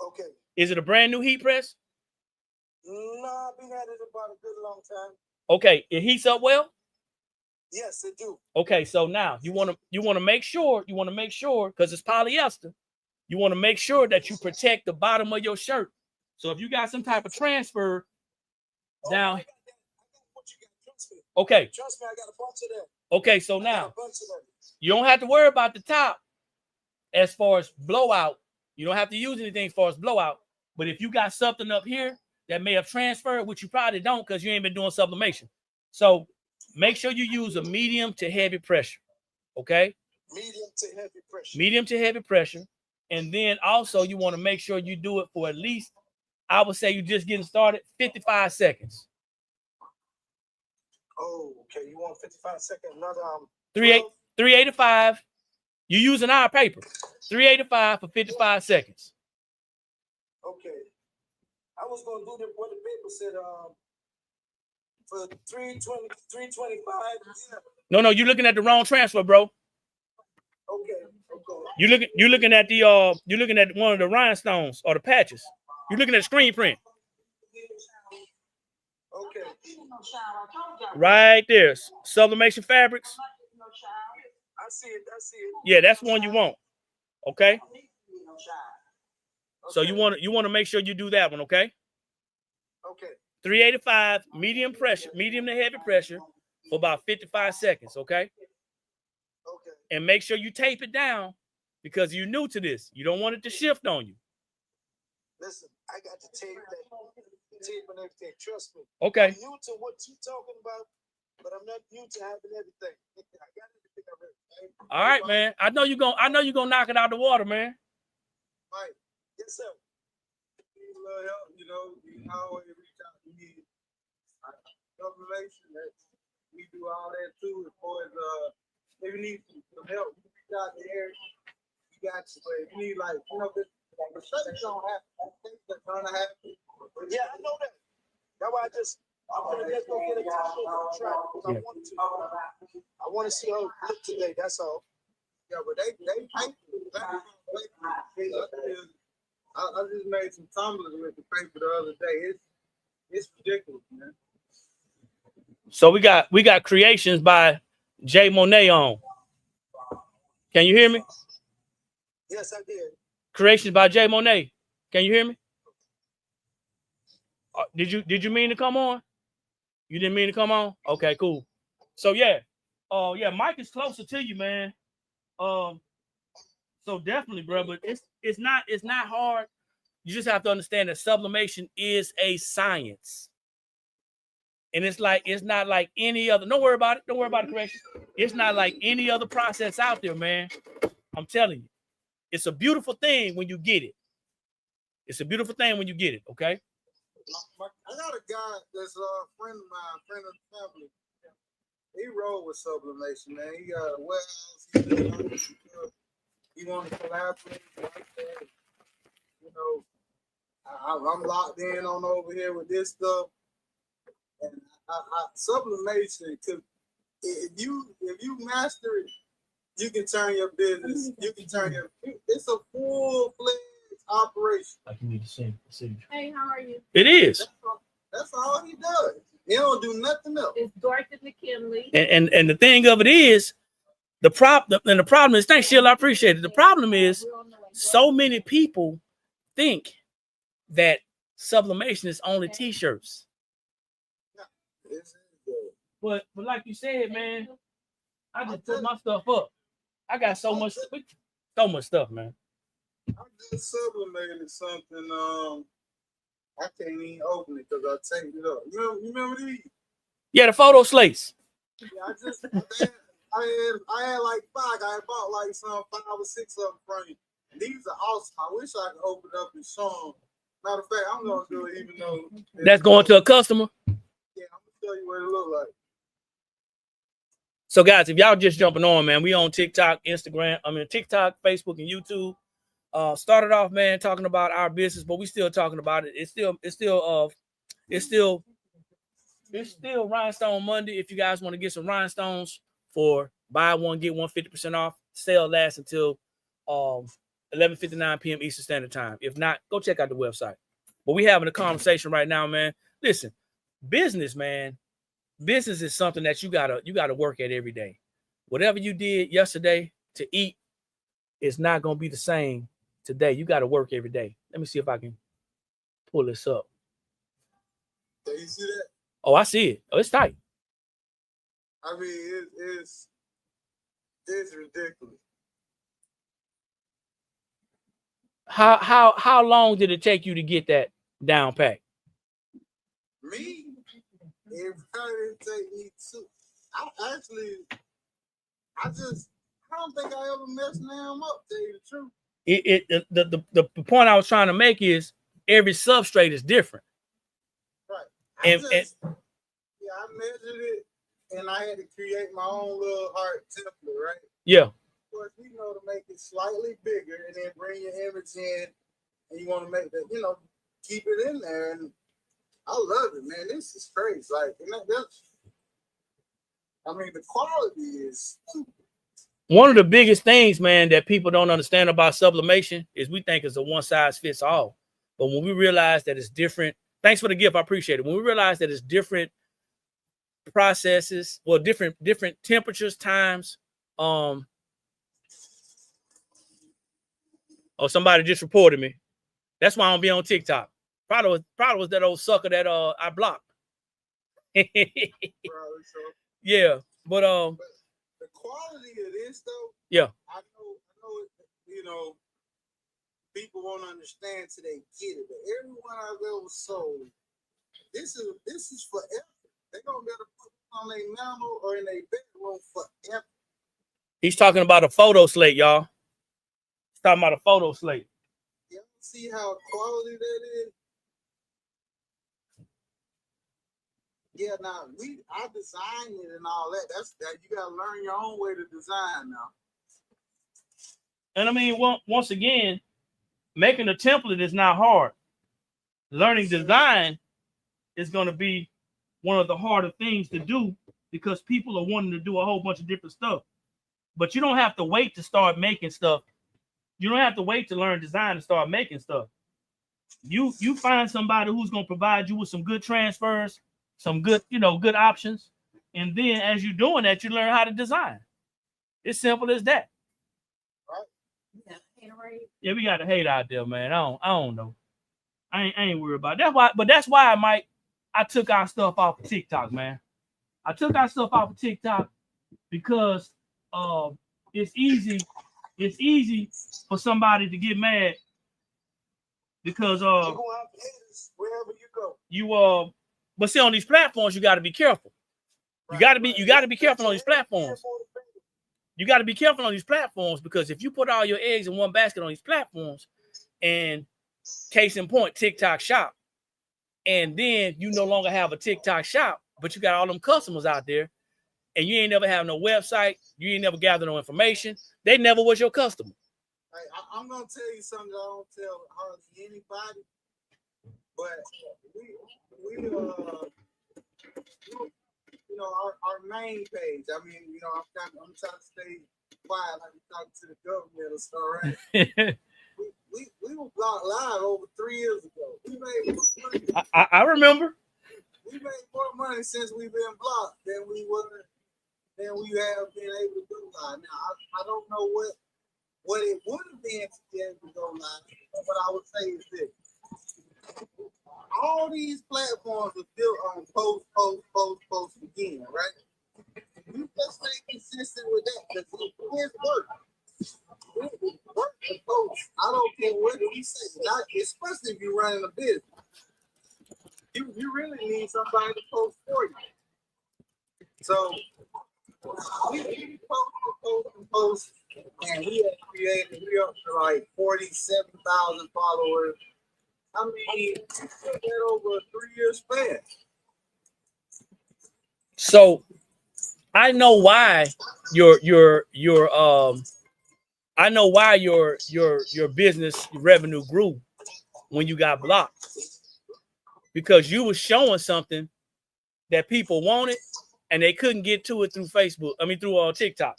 Okay. Is it a brand new heat press? No, I've been at it about a good long time. Okay, it heats up well? Yes, it do. Okay, so now you want to make sure because it's polyester, you want to make sure that you protect the bottom of your shirt. So if you got some type of transfer down, okay. Trust me, I got a bunch of that. Okay, so now you don't have to worry about the top as far as blowout. You don't have to use anything as far as blowout. But if you got something up here that may have transferred, which you probably don't because you ain't been doing sublimation. So make sure you use a medium to heavy pressure. Okay. Medium to heavy pressure. Medium to heavy pressure. And then also you want to make sure you do it for at least, I would say you're just getting started, 55 seconds. Oh, okay. You want 55 seconds, another 385. You're using our paper. 385 for 55 seconds. Okay. I was gonna do what the paper said, for 320, 325. Yeah. No, you're looking at the wrong transfer, bro. Okay. Okay. You're looking at the you're looking at one of the rhinestones or the patches. You're looking at the screen print. Okay. Right there. Sublimation fabrics. I see it. I see it. Yeah, that's one you want. Okay. So Okay. you want to make sure you do that one, okay? Okay. 385, medium pressure, medium to heavy pressure for about 55 seconds, okay? Okay. And make sure you tape it down because you're new to this. You don't want it to shift on you. Listen, I got the tape and everything. Trust me. Okay. I'm new to what you're talking about, but I'm not new to having everything. I got everything already. All right, man. I know you're gonna knock it out the water, man. Mike. Yes, sir. Need a little help, you know, you can always reach out to me. Sublimation, we do all that too. As far as if you need some help, you reach out to Eric. You got you. But if you need like, you know, the mistakes don't happen. Things that gonna happen. Yeah, I know that. That's why I'm gonna just go get a top track because I want to see how it look today. That's all. Yeah, but they I just made some tumblers with the paper the other day. It's ridiculous, man. So we got creations by Jay Monet on. Can you hear me? Yes, I did. Creations by Jay Monet. Can you hear me? Did you mean to come on? You didn't mean to come on? Okay, cool. So yeah. Yeah, Mike is closer to you, man. So definitely, bro, but it's not hard. You just have to understand that sublimation is a science. And it's not like any other. Don't worry about it. Don't worry about the correction. It's not like any other process out there, man. I'm telling you. It's a beautiful thing when you get it. It's a beautiful thing when you get it, okay? I got a guy that's a friend of mine, friend of the family. He rolled with sublimation, man. He got a warehouse. He want to collaborate like that. You know, I'm locked in on over here with this stuff. And sublimation, if you master it, you can turn your business. You can turn your. It's a full-fledged operation. Like you need to see. Hey, how are you? It is. That's all he does. He don't do nothing else. It's Dorothy McKinley. And the thing of it is, the problem is, thanks, Sheila, I appreciate it. The problem is, so many people think that sublimation is only t-shirts. But like you said, man, I just put my stuff up. I got so much stuff, man. I just sublimated something. I can't even open it because I taped it up. You remember these? Yeah, the photo slates. Yeah, I had like 5. I bought like some 5 or 6 of them from you. These are awesome. I wish I could open it up and show them. Matter of fact, I'm gonna do it even though that's going to a customer. Yeah, I'm gonna show you what it look like. So guys, if y'all just jumping on, man, we on TikTok, Instagram, TikTok, Facebook, and YouTube. Started off, man, talking about our business, but we still talking about it. It's still Rhinestone Monday. If you guys want to get some rhinestones for buy one, get one 50% off, sale lasts until 11:59 p.m. Eastern Standard Time. If not, go check out the website. But we having a conversation right now, man. Listen, business, man. Business is something that you gotta work at every day. Whatever you did yesterday to eat is not gonna be the same today. You gotta work every day. Let me see if I can pull this up. Do you see that? Oh, I see it. Oh, it's tight. I mean, it's ridiculous. How long did it take you to get that down pat? Me? It probably didn't take me I don't think I ever messed them up, to tell you the truth. The point I was trying to make is every substrate is different. Right. And I measured it and I had to create my own little art template, right? Yeah. Of course, to make it slightly bigger and then bring your image in, and you want to make that, keep it in there. And I love it, man. This is crazy. Like, the quality is stupid. One of the biggest things, man, that people don't understand about sublimation is we think it's a one size fits all. But when we realize that it's different, thanks for the gift, I appreciate it. When we realize that it's different processes, well, different temperatures, times. Oh, somebody just reported me. That's why I don't be on TikTok. Probably was that old sucker that I blocked. Yeah, but the quality of this though, yeah, I know, people won't understand till they get it. But everyone I've ever sold, this is forever. They're gonna be able to put it on their mantle or in their bedroom forever. He's talking about a photo slate, y'all. He's talking about a photo slate. You see how quality that is? Yeah, now I designed it and all that. That's that you gotta learn your own way to design now. And I mean, once again, making a template is not hard. Learning design is going to be one of the harder things to do because people are wanting to do a whole bunch of different stuff. But you don't have to wait to start making stuff. You don't have to wait to learn design to start making stuff. You find somebody who's going to provide you with some good transfers, some good, good options. And then as you're doing that, you learn how to design. It's simple as that. Yeah, we got a hate out there, man. I don't know. I ain't worried about it. That's why I took our stuff off of TikTok, man. I took our stuff off of TikTok because it's easy for somebody to get mad because You're gonna have haters wherever you go. But see, on these platforms you got to be careful. You got to be careful on these platforms. You got to be careful on these platforms because if you put all your eggs in one basket on these platforms, and case in point, TikTok shop, and then you no longer have a TikTok shop, but you got all them customers out there, and you ain't never have no website, you ain't never gathered no information, they never was your customer. Hey, I'm gonna tell you something I don't tell hardly anybody, but we our main page. I mean, I'm trying to stay quiet like we're talking to the government or stuff, right? we were blocked live over 3 years ago. We made more money. I remember. We made more money since we've been blocked than we have been able to do live. Now I don't know what it would have been to be able to go live, but what I would say is this. All these platforms are built on post again, right? You just stay consistent with that because it work. It work to post. I don't care what we say, especially if you're running a business. You really need somebody to post for you. So we post, and we have created. We up to like 47,000 followers. I mean, that over a 3-year span. So I know why your business revenue grew when you got blocked. Because you was showing something that people wanted and they couldn't get to it through Facebook. I mean through TikTok.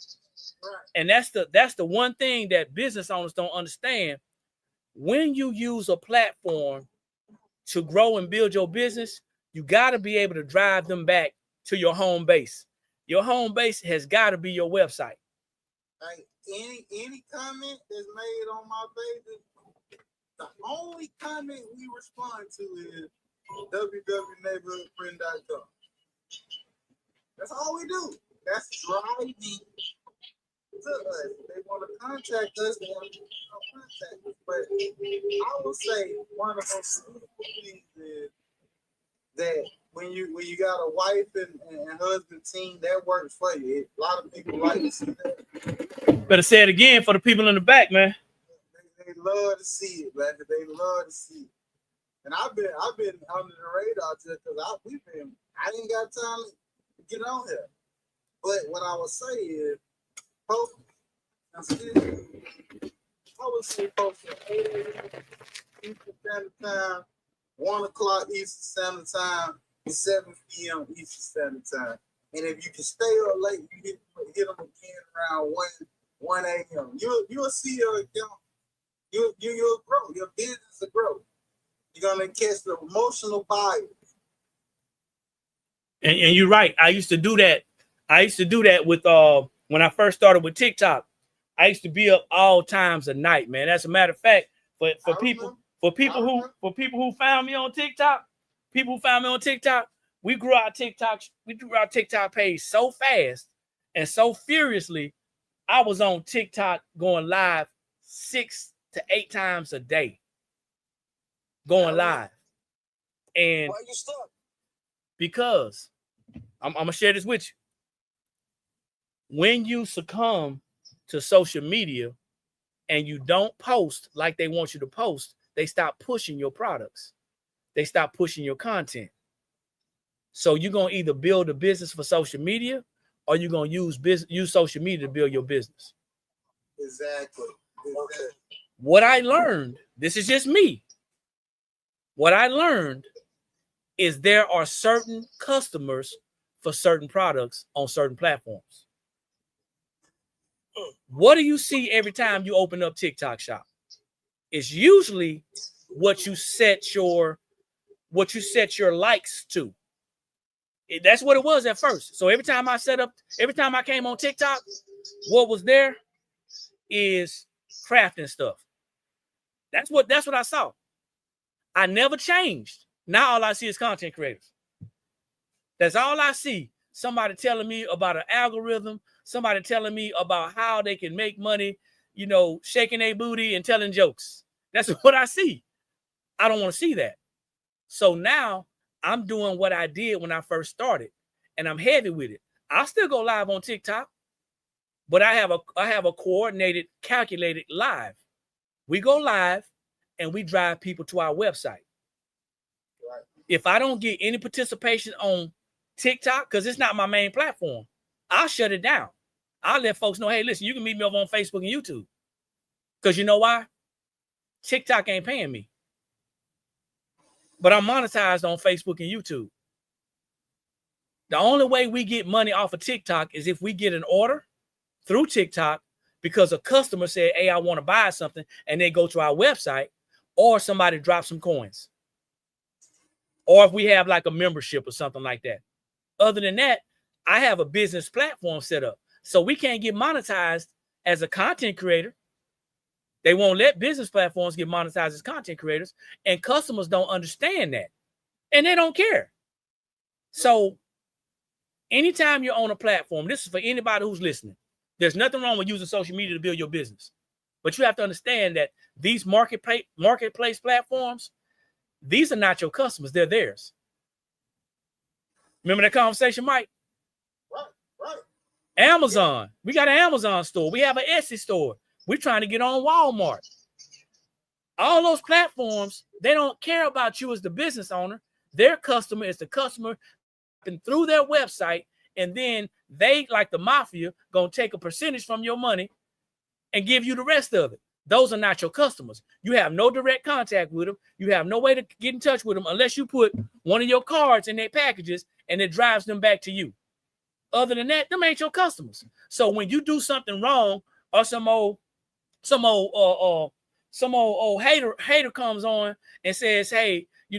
Right. And that's the one thing that business owners don't understand. When you use a platform to grow and build your business, you got to be able to drive them back to your home base. Your home base has got to be your website. Like any comment that's made on my page, the only comment we respond to is www.neighborhoodfriend.com. That's all we do. That's driving to us. They want to contact us, they want to contact us. But I will say one of the most beautiful things is that when you got a wife and husband team, that works for you. A lot of people like to see that. Better say it again for the people in the back, man. They love to see it, man. They love to see it. And I've been under the radar just because I didn't got time to get on here. But what I would say is, post. I would say post at 8 a.m. Eastern Standard Time, 1 o'clock Eastern Standard Time, 7 p.m. Eastern Standard Time. And if you can stay up late, you hit them again around 1 a.m. You'll see your account. You'll grow. Your business will grow. You're gonna catch the emotional buyers. And you're right. I used to do that. With when I first started with TikTok. I used to be up all times of night, man. As a matter of fact, for people who found me on TikTok, we grew our TikTok page so fast and so furiously. I was on TikTok going live 6 to 8 times a day. Going live. And why you stuck? Because I'm gonna share this with you. When you succumb to social media and you don't post like they want you to post, they stop pushing your products. They stop pushing your content. So you're gonna either build a business for social media or you're gonna use social media to build your business. Exactly. What I learned, this is just me. What I learned is there are certain customers for certain products on certain platforms. What do you see every time you open up TikTok Shop? It's usually what you set your likes to. That's what it was at first. So every time I came on TikTok, what was there is crafting stuff. That's what I saw. I never changed. Now all I see is content creators. That's all I see. Somebody telling me about an algorithm, somebody telling me about how they can make money, shaking their booty and telling jokes. That's what I see. I don't want to see that. So now I'm doing what I did when I first started, and I'm heavy with it. I'll still go live on TikTok, but I have a coordinated, calculated live. We go live and we drive people to our website. Right. If I don't get any participation on TikTok, because it's not my main platform, I'll shut it down. I'll let folks know, hey, listen, you can meet me over on Facebook and YouTube. Because you know why? TikTok ain't paying me. But I'm monetized on Facebook and YouTube. The only way we get money off of TikTok is if we get an order through TikTok because a customer said, hey, I want to buy something, and they go to our website, or somebody drops some coins. Or if we have like a membership or something like that. Other than that, I have a business platform set up. So we can't get monetized as a content creator. They won't let business platforms get monetized as content creators. And customers don't understand that. And they don't care. So anytime you're on a platform, this is for anybody who's listening. There's nothing wrong with using social media to build your business. But you have to understand that these marketplace platforms, these are not your customers. They're theirs. Remember that conversation, Mike? Right. Amazon. We got an Amazon store. We have an Etsy store. We're trying to get on Walmart. All those platforms, they don't care about you as the business owner. Their customer is the customer and through their website, and then they, like the mafia, gonna take a percentage from your money and give you the rest of it. Those are not your customers. You have no direct contact with them. You have no way to get in touch with them unless you put one of your cards in their packages and it drives them back to you. Other than that, them ain't your customers. So when you do something wrong, or some old hater comes on and says, hey, I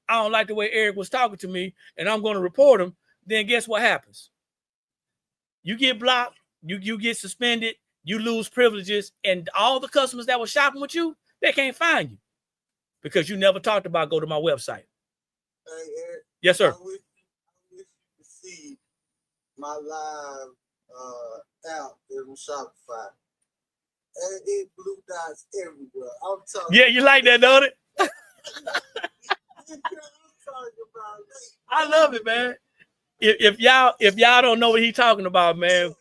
don't like the way Eric was talking to me and I'm going to report him, then guess what happens? You get blocked, you get suspended, you lose privileges, and all the customers that were shopping with you, they can't find you because you never talked about go to my website. Hey, Eric, yes, sir. I wish you could see my live app on Shopify. And it blue dots everywhere. I'm talking. Yeah, you like that, don't it? I'm I love it, man. If y'all don't know what he's talking about, man,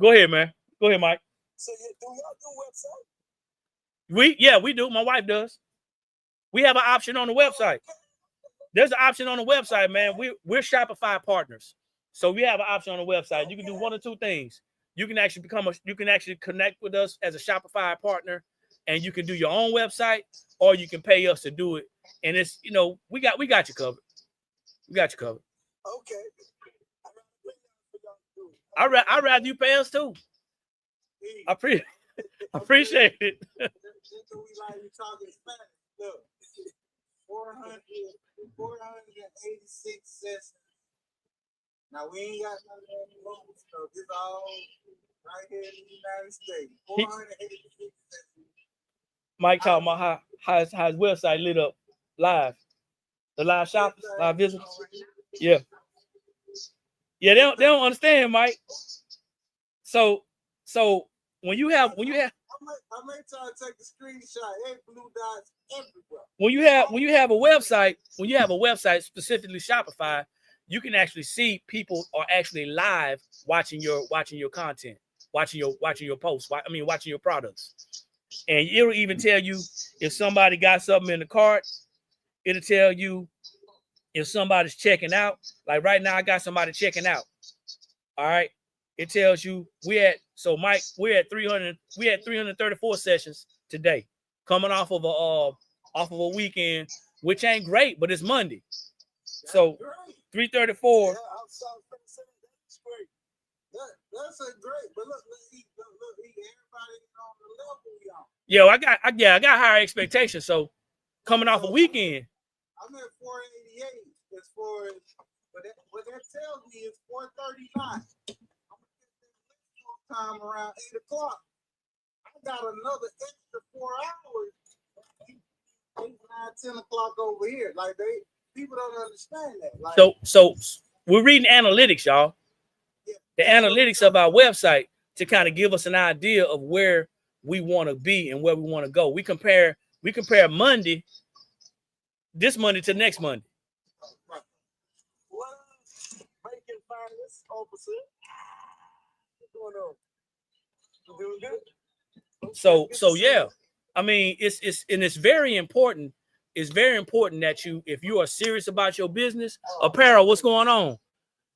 go ahead, man. Go ahead, Mike. So do y'all do website? We do. My wife does. We have an option on the website. There's an option on the website, man. We're Shopify partners, so we have an option on the website. You can do one or two things. You can actually connect with us as a Shopify partner, and you can do your own website, or you can pay us to do it. And it's we got you covered. We got you covered. Okay. I'd rather you pay us too. I appreciate it. We like you talking Spanish. Look, 486 sessions. Now we ain't got none of that local stuff. It's all right here in the United States. 486 sessions. Mike talking about how his website lit up live. The live shoppers, live visitors. Yeah. Yeah, they don't understand, Mike. So when you have I may try to take a screenshot. Hey, blue dots everywhere. When you have a website specifically Shopify, you can actually see people are actually live watching your content, watching your posts, watching your products. And it'll even tell you if somebody got something in the cart. It'll tell you if somebody's checking out. Like right now, I got somebody checking out. All right. It tells you Mike, we're at 334 sessions today, coming off of a weekend, which ain't great, but it's Monday. So 334. Yeah, that's great. That's a great, but look, everybody on the level, y'all. Yo, I got higher expectations. So coming off a weekend. I'm at 488 as far as what that tells me is 439. Time around 8 o'clock. I got another extra 4 hours. 8, 9, 10 o'clock over here. Like people don't understand that. Like, so we're reading analytics, y'all. The analytics of our website to kind of give us an idea of where we want to be and where we want to go. We compare Monday, this Monday to next Monday. Well, making finance officer. What's going on? You doing good? So yeah. I mean, it's very important. It's very important that if you are serious about your business, apparel, what's going on?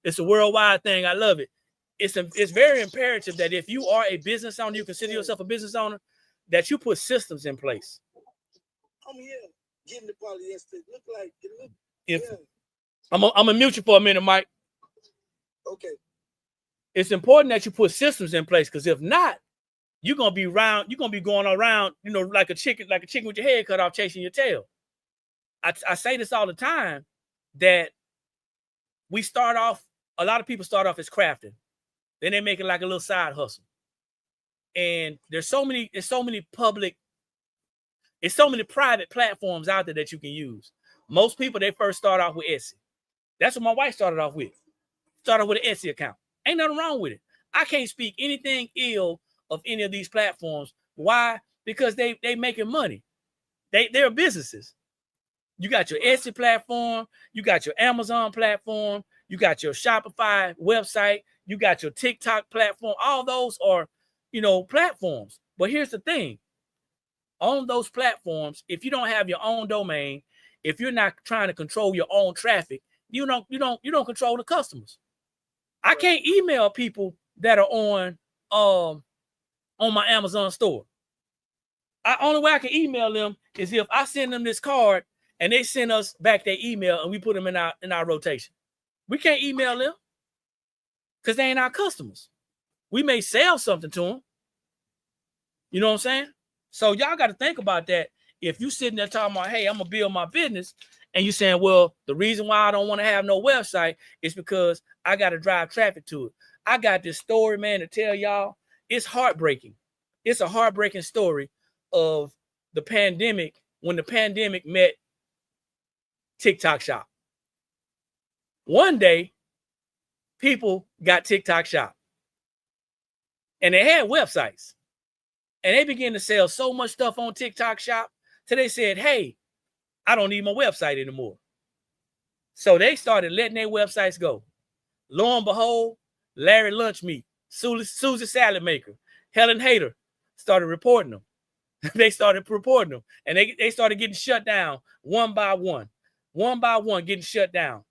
It's a worldwide thing. I love it. It's very imperative that if you are a business owner, you consider yourself a business owner, that you put systems in place. I'm here getting the polyester. I'm gonna mute you for a minute, Mike. Okay. It's important that you put systems in place, because if not, you're gonna be going around, like a chicken with your head cut off, chasing your tail. I say this all the time, that a lot of people start off as crafting, then they make it like a little side hustle. And there's so many private platforms out there that you can use. Most people, they first start off with Etsy. That's what my wife started off with. Started with an Etsy account. Ain't nothing wrong with it. I can't speak anything ill of any of these platforms. Why? Because they making money. They're businesses. You got your Etsy platform, you got your Amazon platform, you got your Shopify website, you got your TikTok platform. All those are, platforms. But here's the thing. On those platforms, if you don't have your own domain, if you're not trying to control your own traffic, you don't control the customers. I can't email people that are on my Amazon store. Only way I can email them is if I send them this card and they send us back their email and we put them in our rotation. We can't email them because they ain't our customers. We may sell something to them. You know what I'm saying? So y'all got to think about that. If you sitting there talking about, hey, I'm gonna build my business, and you saying, well, the reason why I don't want to have no website is because I got to drive traffic to it. I got this story, man, to tell y'all. It's heartbreaking. It's a heartbreaking story of the pandemic, when the pandemic met TikTok Shop. One day, people got TikTok Shop, and they had websites, and they began to sell so much stuff on TikTok Shop till they said, hey, I don't need my website anymore. So they started letting their websites go. Lo and behold, Larry Lunchmeat, Susie Salad Maker, Helen Hader started reporting them. They started reporting them. And they started getting shut down one by one getting shut down.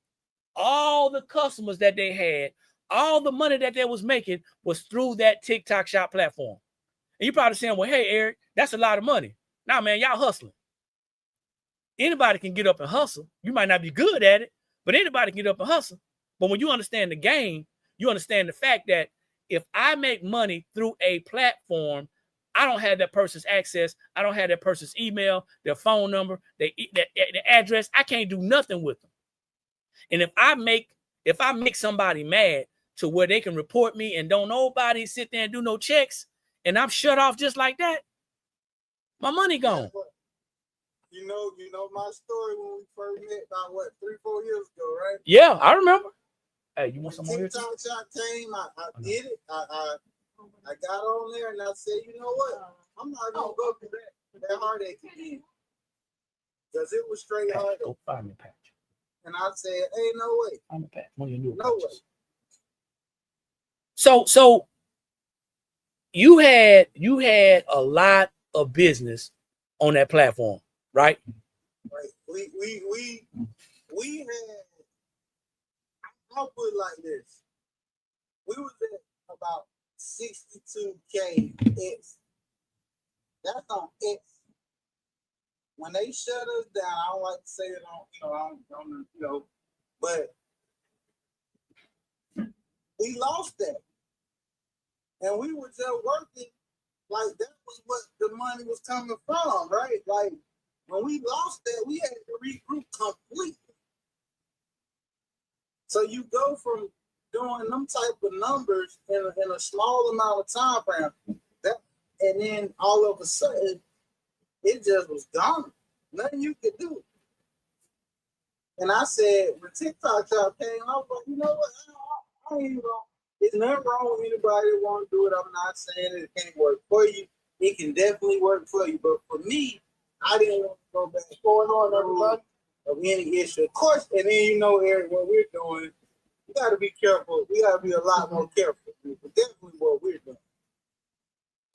All the customers that they had, all the money that they was making was through that TikTok shop platform. And you probably saying, well, hey, Eric, that's a lot of money. Nah, man, y'all hustling. Anybody can get up and hustle. You might not be good at it, but anybody can get up and hustle. But when you understand the game, you understand the fact that if I make money through a platform, I don't have that person's access. I don't have that person's email, their phone number, their address. I can't do nothing with them. And if I make somebody mad to where they can report me and don't nobody sit there and do no checks, and I'm shut off just like that, my money gone. You know my story when we first met about 3-4 years ago, right? Yeah, I remember. Hey, you want some more? TikTok shop came. I did it. I got on there and I said, you know what? I'm not gonna go through that heartache again, because it was straight heartache. Go find me a patch. And I said, hey, no way. Find me a patch. One of your new No patches. way. So you had a lot of business on that platform, right? Right. We had, I'll put it like this. We was at about 62K X. That's on X. When they shut us down, I don't like to say it on, but we lost that. And we were just working like that was what the money was coming from, right? Like when we lost that, we had to regroup completely. So you go from doing them type of numbers in a small amount of time frame, and then all of a sudden, it just was gone. Nothing you could do. And I said, when TikTok shop came, I was like, you know what? I ain't even gonna. There's nothing wrong with anybody that want to do it. I'm not saying it can't work for you. It can definitely work for you. But for me, I didn't want to go back. What's going on, everybody? Of any issue. Of course, and then Eric, what we're doing, we got to be careful. We got to be a lot more careful. But definitely what we're doing.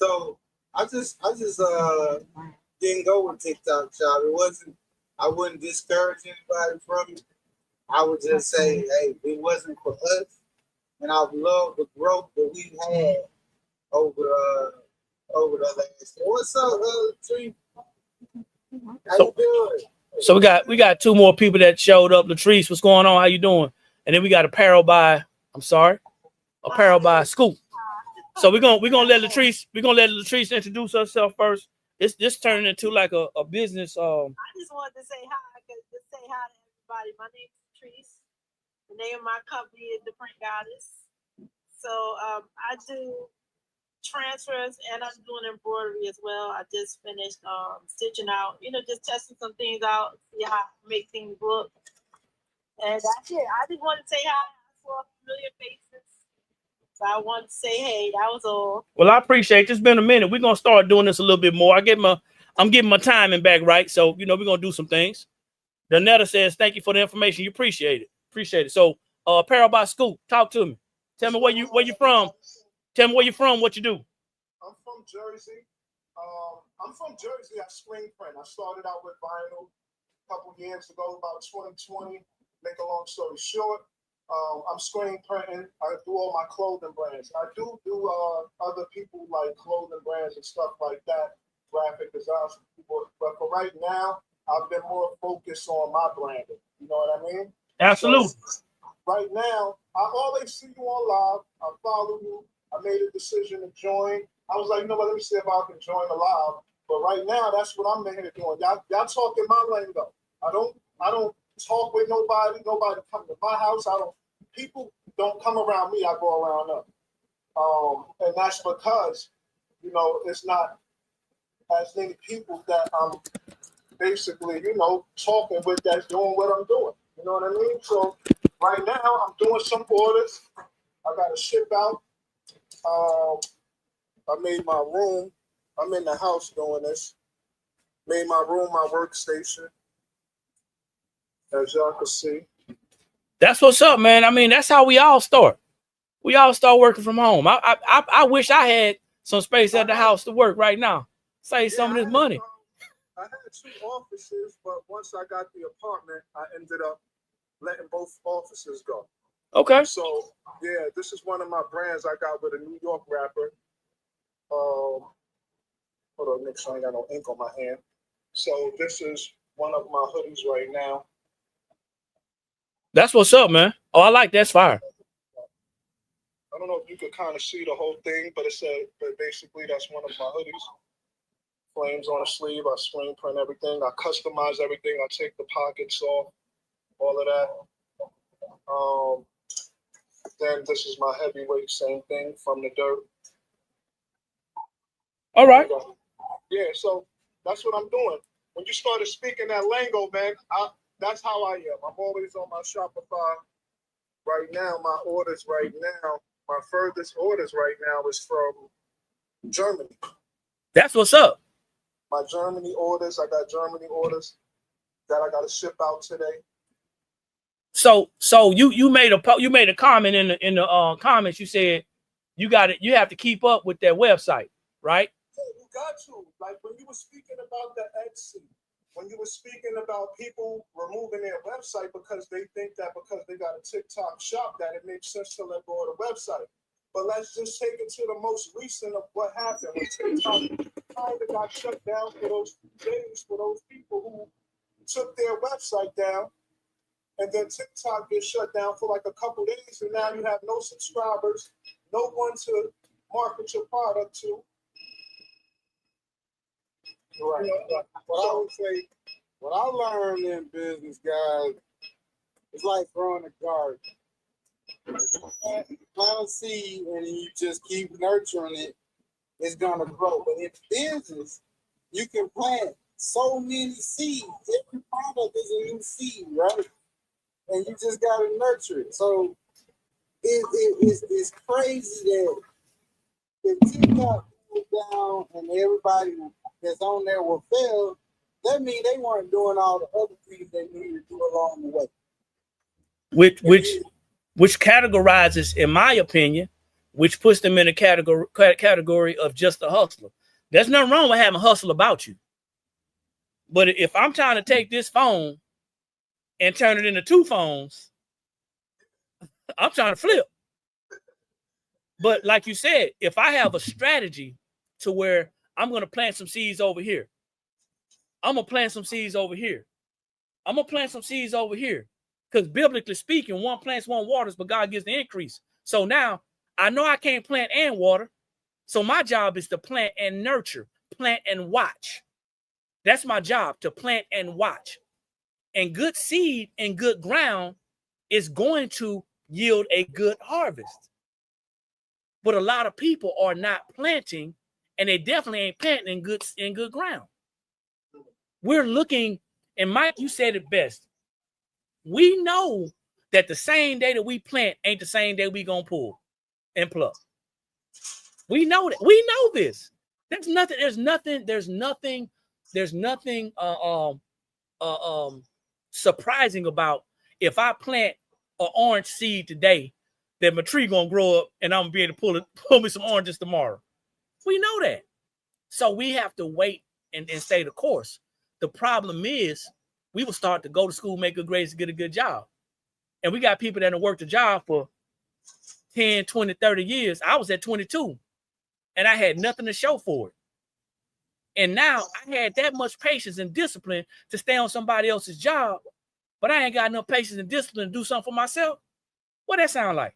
So I just didn't go with TikTok shop. I wouldn't discourage anybody from it. I would just say, hey, it wasn't for us. And I've loved the growth that we've had over the last. What's up, Tree? How you doing? So we got two more people that showed up. Latrice, what's going on? How you doing? And then we got apparel by Scoop. So we're gonna let Latrice introduce herself first. It's just turning into like a business. I just wanted to say hi, to everybody. My name is Latrice. The name of my company is The Print Goddess. So I do transfers and I'm doing embroidery as well. I just finished stitching out, just testing some things out, see how I make things look. And that's it. I just wanted to say hi. I saw familiar faces. So I wanted to say, hey, that was all. Well, I appreciate it. It's been a minute. We're gonna start doing this a little bit more. I'm getting my timing back right. So, we're gonna do some things. Donetta says, thank you for the information. You appreciate it. So apparel by Scoop, talk to me. Tell me where you from. Tell me where you're from, what you do. I'm from Jersey. I screen print. I started out with vinyl a couple years ago, about 2020. Make a long story short, I'm screen printing. I do all my clothing brands. I do other people like clothing brands and stuff like that, graphic designs. But for right now, I've been more focused on my branding. You know what I mean? Absolutely. So, right now, I always see you on live. I follow you. I made a decision to join. I was like, let me see if I can join the live. But right now, that's what I'm in here doing. Y'all talking my lingo. I don't talk with nobody. Nobody come to my house. People don't come around me. I go around them. And that's because, it's not as many people that I'm basically, talking with that's doing what I'm doing. You know what I mean? So right now I'm doing some orders. I got to ship out. I made my room. I'm in the house doing this. Made my room my workstation, as y'all can see. That's what's up, man. I mean, that's how we all start. We all start working from home. I wish I had some space at the house to work right now. Save some of this money. I had 2 offices, but once I got the apartment, I ended up letting both offices go. Okay. So yeah, this is one of my brands I got with a New York rapper. Hold on, Nick, so I ain't got no ink on my hand. So this is one of my hoodies right now. That's what's up, man. Oh, I like that's fire. I don't know if you could kind of see the whole thing, but but basically that's one of my hoodies. Flames on the sleeve, I screen print everything, I customize everything, I take the pockets off, all of that. Then this is my heavyweight, same thing, From the Dirt. All right. Yeah, so that's what I'm doing. When you started speaking that lingo, man, that's how I am. I'm always on my Shopify. Right now, my orders right now, my furthest orders right now is from Germany. That's what's up. My Germany orders, I got Germany orders that I got to ship out today. So you made a comment in the comments. You said you have to keep up with that website, right? Yeah, you got to. Like when you were speaking about the Etsy, when you were speaking about people removing their website because they think that because they got a TikTok shop that it makes sense to let go of the website. But let's just take it to the most recent of what happened when TikTok kind of got shut down for those days for those people who took their website down. And then TikTok gets shut down for like a couple days, and now you have no subscribers, no one to market your product to. Right. What I would say, what I learned in business, guys, it's like growing a garden. You plant a seed and you just keep nurturing it, it's gonna grow. But in business, you can plant so many seeds. Every product is a new seed, right? And you just gotta nurture it. So it's crazy that if TikTok goes down and everybody that's on there will fail, that means they weren't doing all the other things they needed to do along the way. Which categorizes, in my opinion, which puts them in a category of just a hustler. There's nothing wrong with having a hustle about you. But if I'm trying to take this phone and turn it into 2 phones, I'm trying to flip. But like you said, if I have a strategy to where I'm going to plant some seeds over here, I'm going to plant some seeds over here, I'm going to plant some seeds over here. Because biblically speaking, one plants, one waters, but God gives the increase. So now I know I can't plant and water. So my job is to plant and nurture, plant and watch. That's my job, to plant and watch. And good seed and good ground is going to yield a good harvest. But a lot of people are not planting, and they definitely ain't planting in good ground. We're looking, and Mike, you said it best. We know that the same day that we plant ain't the same day we gonna pull and pluck. We know that. We know this. There's nothing surprising about if I plant an orange seed today, that my tree gonna grow up and I'm gonna be able to pull me some oranges tomorrow. We know that. So we have to wait and stay the course. The problem is we will start to go to school, make good grades, get a good job. And we got people that have worked a job for 10, 20, 30 years. I was at 22 and I had nothing to show for it. And now I had that much patience and discipline to stay on somebody else's job, but I ain't got enough patience and discipline to do something for myself. What that sound like?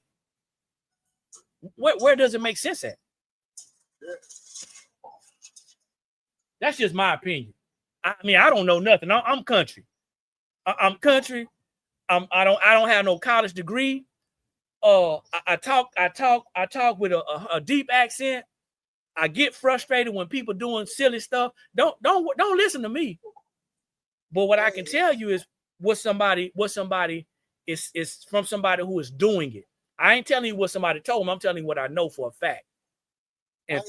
Where does it make sense at? That's just my opinion. I mean, I don't know nothing. I'm country. I'm country. I don't have no college degree. I talk with a deep accent. I get frustrated when people doing silly stuff. Don't listen to me. But what I can tell you is what somebody is from somebody who is doing it. I ain't telling you what somebody told me. I'm telling you what I know for a fact. And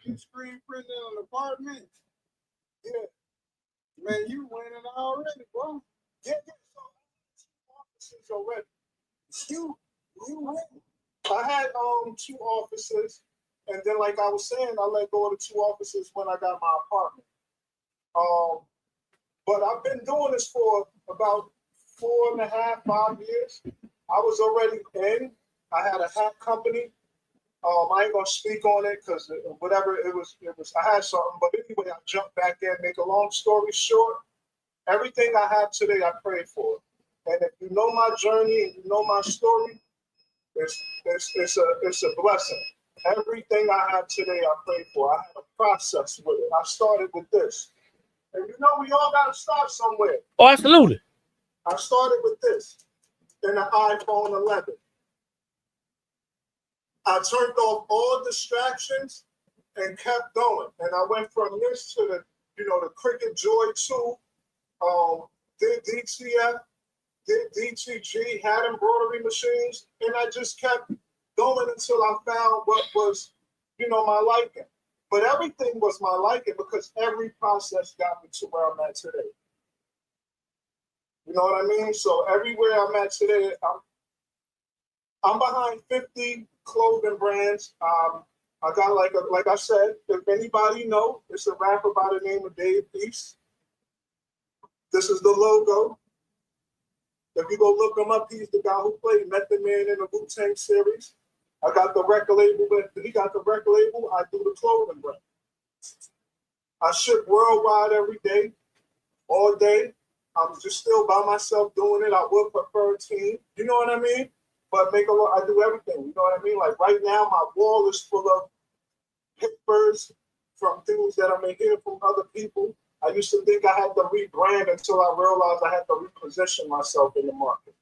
you screen printing an apartment. Yeah, man, you winning already, bro. Yeah. offices already. You went. I had 2 offices, and then like I was saying, I let go of the 2 offices when I got my apartment. But I've been doing this for about 4.5, 5 years. I was already in. I had a hat company. I ain't gonna speak on it because whatever it was, I had something. But anyway, I jumped back in. Make a long story short, everything I have today, I prayed for. And if you know my journey and you know my story, it's a blessing. Everything I have today, I prayed for. I had a process with it. I started with this. And you know, we all got to start somewhere. Oh, absolutely. I started with this in the iPhone 11. I turned off all distractions and kept going. And I went from this to the Cricket Joy 2, DTF, DTG, had embroidery machines, and I just kept going until I found what was, my liking. But everything was my liking because every process got me to where I'm at today. You know what I mean? So everywhere I'm at today, I'm behind 50 clothing brands. I got like I said, if anybody know, it's a rapper by the name of Dave Peace. This is the logo. If you go look him up, he's the guy who played Method Man in the Wu-Tang series. I got the record label, but he got the record label. I do the clothing brand. I ship worldwide every day, all day. I'm just still by myself doing it. I would prefer a team. You know what I mean? But I do everything. You know what I mean? Like right now, my wall is full of papers from things that I may hear from other people. I used to think I had to rebrand until I realized I had to reposition myself in the market.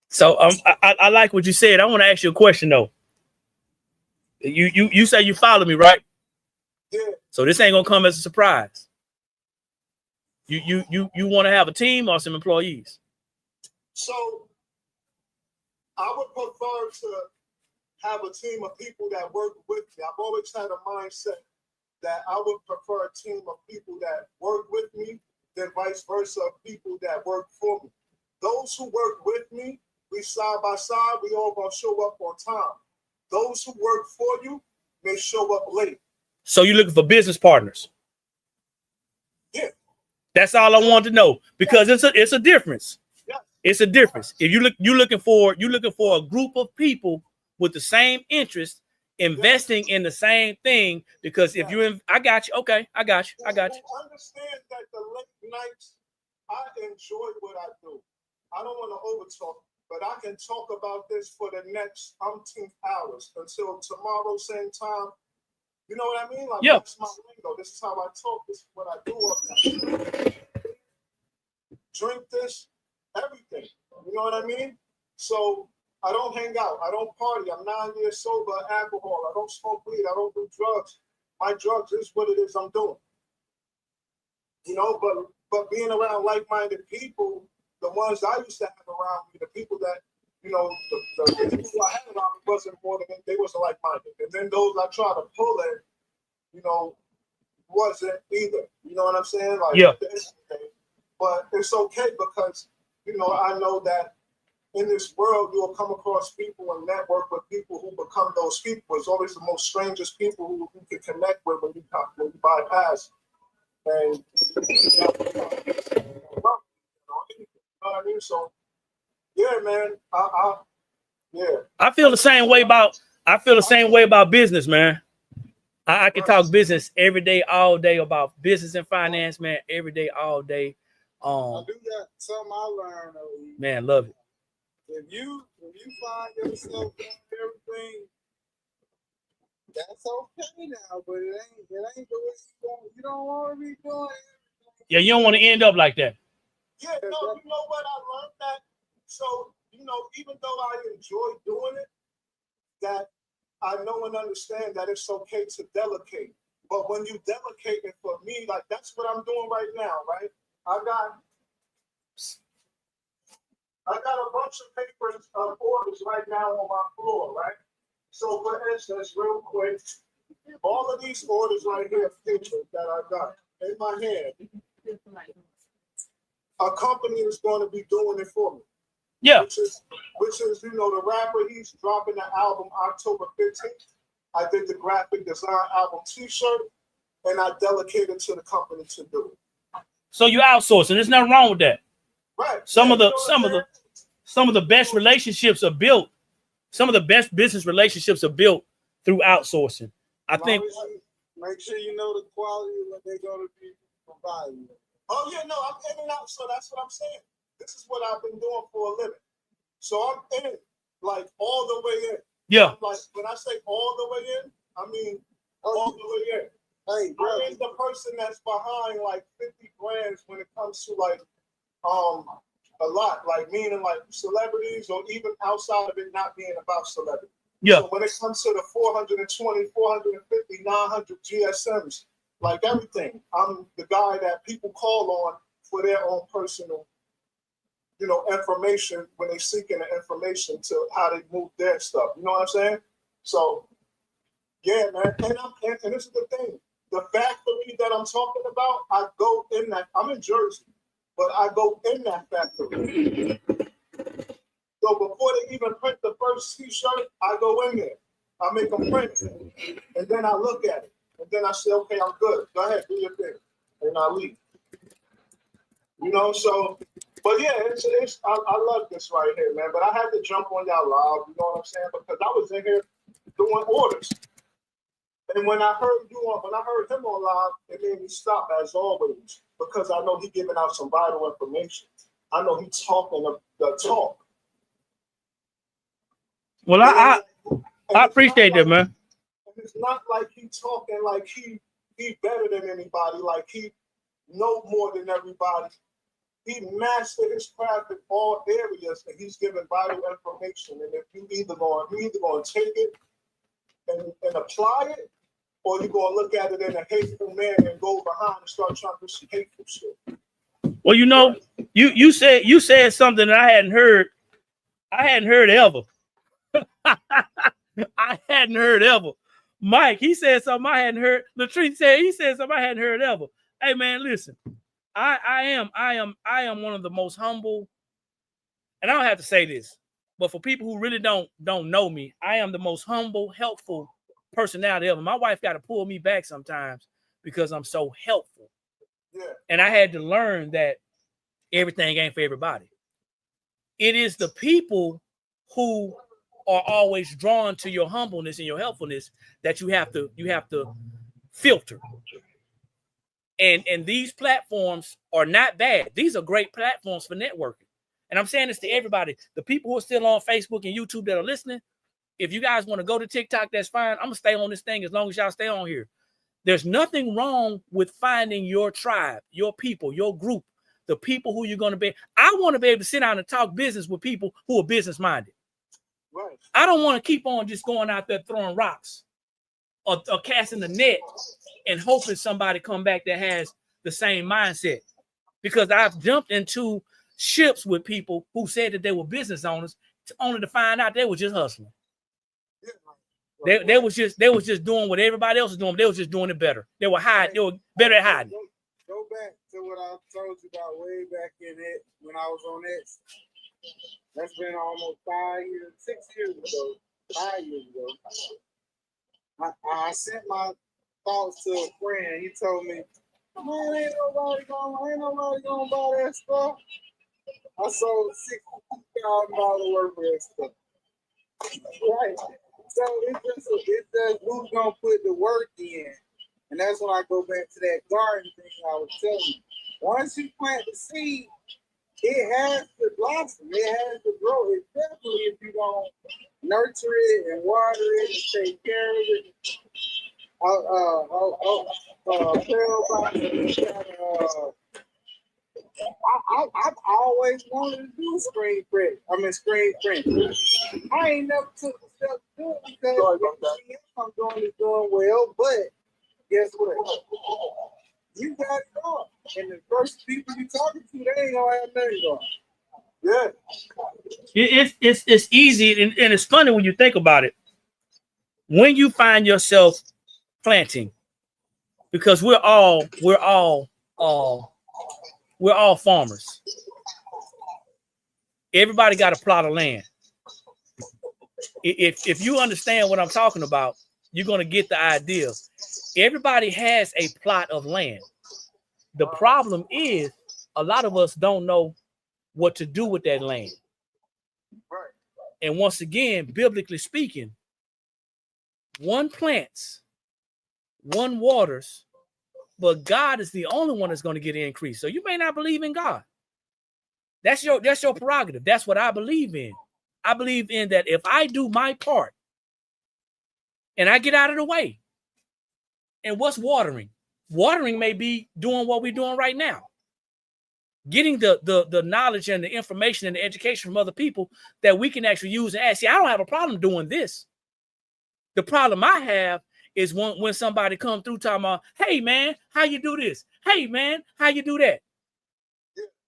So I like what you said. I want to ask you a question though. You say you follow me, right? Yeah. So this ain't gonna come as a surprise. You want to have a team or some employees? So I would prefer to have a team of people that work with me. I've always had a mindset that I would prefer a team of people that work with me than vice versa of people that work for me. Those who work with me, we side by side, we all gonna show up on time. Those who work for you may show up late. So you're looking for business partners? Yeah. That's all I want to know because it's a difference. Yeah. It's a difference. If you're looking for a group of people with the same interest, investing in the same thing. Because if I got you. Okay, I got you. Understand that the late nights, I enjoy what I do. I don't want to overtalk, but I can talk about this for the next umpteenth hours until tomorrow, same time. You know what I mean? Like, that's my lingo. This is how I talk. This is what I do up there. Drink this, everything. You know what I mean? So I don't hang out. I don't party. I'm 9 years sober, alcohol. I don't smoke weed. I don't do drugs. My drugs is what it is I'm doing. You know, but being around like-minded people, the ones I used to have around me, the people that, the people I had around me wasn't more than they wasn't like-minded. And then those I tried to pull in, wasn't either. You know what I'm saying? Like, yeah. But it's okay because, I know that in this world, you'll come across people and network with people who become those people. It's always the most strangest people who you can connect with when you bypass. And you know what I mean? So, yeah, man. I feel the same way about business, man. I can talk business every day, all day about business and finance, man. Every day, all day. I do that. Something I learned. Man, love it. If you find yourself doing everything, that's okay now. But it ain't the way you don't want to be doing everything. Yeah, you don't want to end up like that. Yeah, no, you know what? I learned that. So, even though I enjoy doing it, that I know and understand that it's okay to delegate. But when you delegate it for me, like that's what I'm doing right now, right? I got a bunch of papers of orders right now on my floor, right? So for instance, real quick, all of these orders right here, papers that I got in my hand, a company is going to be doing it for me. Yeah. Which is, you know, the rapper, he's dropping the album October 15th. I did the graphic design album t-shirt, and I delegated to the company to do it. So you outsourcing. There's nothing wrong with that. Right. Some of the best relationships are built. Some of the best business relationships are built through outsourcing. I think. Make sure you know the quality of what they're going to be providing. Oh yeah, no, I'm in and out. So that's what I'm saying. This is what I've been doing for a living. So I'm in, like, all the way in. Yeah. Like, when I say all the way in, I mean all the way in. Hey, bro. I ain't the person that's behind like 50 brands when it comes to like a lot, like meaning like celebrities or even outside of it not being about celebrity. Yeah. So when it comes to the 420, 450, 900 GSMs, like everything, I'm the guy that people call on for their own personal, you know, information when they're seeking the information to how they move their stuff. You know what I'm saying? So, yeah, man. And this is the thing. The factory that I'm talking about, I go in that. I'm in Jersey, but I go in that factory. So before they even print the first t-shirt, I go in there. I make them print it. And then I look at it. And then I say, okay, I'm good. Go ahead, do your thing. And I leave. You know, so, but yeah, I love this right here, man. But I had to jump on y'all live, you know what I'm saying? Because I was in here doing orders. And when I heard him on live, it made me stop as always. Because I know he's giving out some vital information. I know he's talking the talk. Well, I appreciate that, man. It's not like he's talking like he better than anybody, like he know more than everybody. He mastered his craft in all areas, and he's giving vital information. And if you either going to take it and apply it, or you're going to look at it in a hateful manner and go behind and start trying to do some hateful shit. Well, you know, you said something that I hadn't heard. I hadn't heard ever. I hadn't heard ever. Mike, he said something I hadn't heard. Latrice said something I hadn't heard ever. Hey man, listen. I am one of the most humble, and I don't have to say this, but for people who really don't know me, I am the most humble, helpful personality ever. My wife got to pull me back sometimes because I'm so helpful. Yeah. And I had to learn that everything ain't for everybody. It is the people who are always drawn to your humbleness and your helpfulness that you have to filter. And these platforms are not bad. These are great platforms for networking. And I'm saying this to everybody. The people who are still on Facebook and YouTube that are listening, if you guys want to go to TikTok, that's fine. I'm going to stay on this thing as long as y'all stay on here. There's nothing wrong with finding your tribe, your people, your group, the people who you're going to be. I want to be able to sit down and talk business with people who are business-minded. Right. I don't want to keep on just going out there throwing rocks or casting the net and hoping somebody come back that has the same mindset. Because I've jumped into ships with people who said that they were business owners, only to find out they were just hustling. They was just doing what everybody else was doing. They was just doing it better. They were hiding. They were better at hiding. Go back to what I told you about way back in it when I was on it. That's been almost 6 years ago. 5 years ago. I sent my thoughts to a friend. He told me, "Man, ain't nobody gonna buy that stuff." I sold $60,000 worth of that stuff. Right. So it's just who's gonna put the work in, and that's when I go back to that garden thing I was telling you. Once you plant the seed, it has to blossom. It has to grow. Especially if you don't nurture it and water it and take care of it. I've always wanted to do screen print. I ain't never took the step to do it because I'm doing well, but guess what? You got it on. And the first people you talking to, they ain't gonna have nothing on. Yeah. It's easy and it's funny when you think about it. When you find yourself planting, because we're all farmers. Everybody got a plot of land. If you understand what I'm talking about, you're going to get the idea. Everybody has a plot of land. The problem is a lot of us don't know what to do with that land. And once again, biblically speaking, one plants, one waters, but God is the only one that's going to get increase. So you may not believe in God. That's your prerogative. That's what I believe in. I believe in that if I do my part and I get out of the way, and what's watering? Watering may be doing what we're doing right now. Getting the knowledge and the information and the education from other people that we can actually use and ask. See, I don't have a problem doing this. The problem I have is when somebody come through talking about, hey man, how you do this? Hey man, how you do that?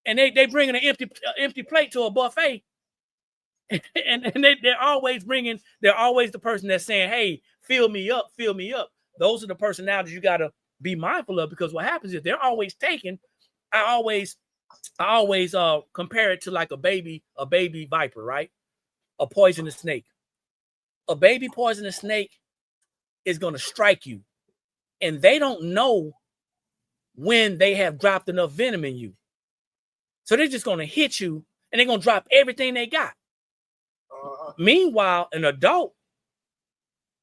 And they bringing an empty plate to a buffet. and they're always the person that's saying, hey, fill me up. Those are the personalities you got to be mindful of, because what happens is they're always taking. I always compare it to like a baby viper, right? A poisonous snake. A baby poisonous snake is going to strike you, and they don't know when they have dropped enough venom in you. So they're just going to hit you, and they're going to drop everything they got. Meanwhile, an adult,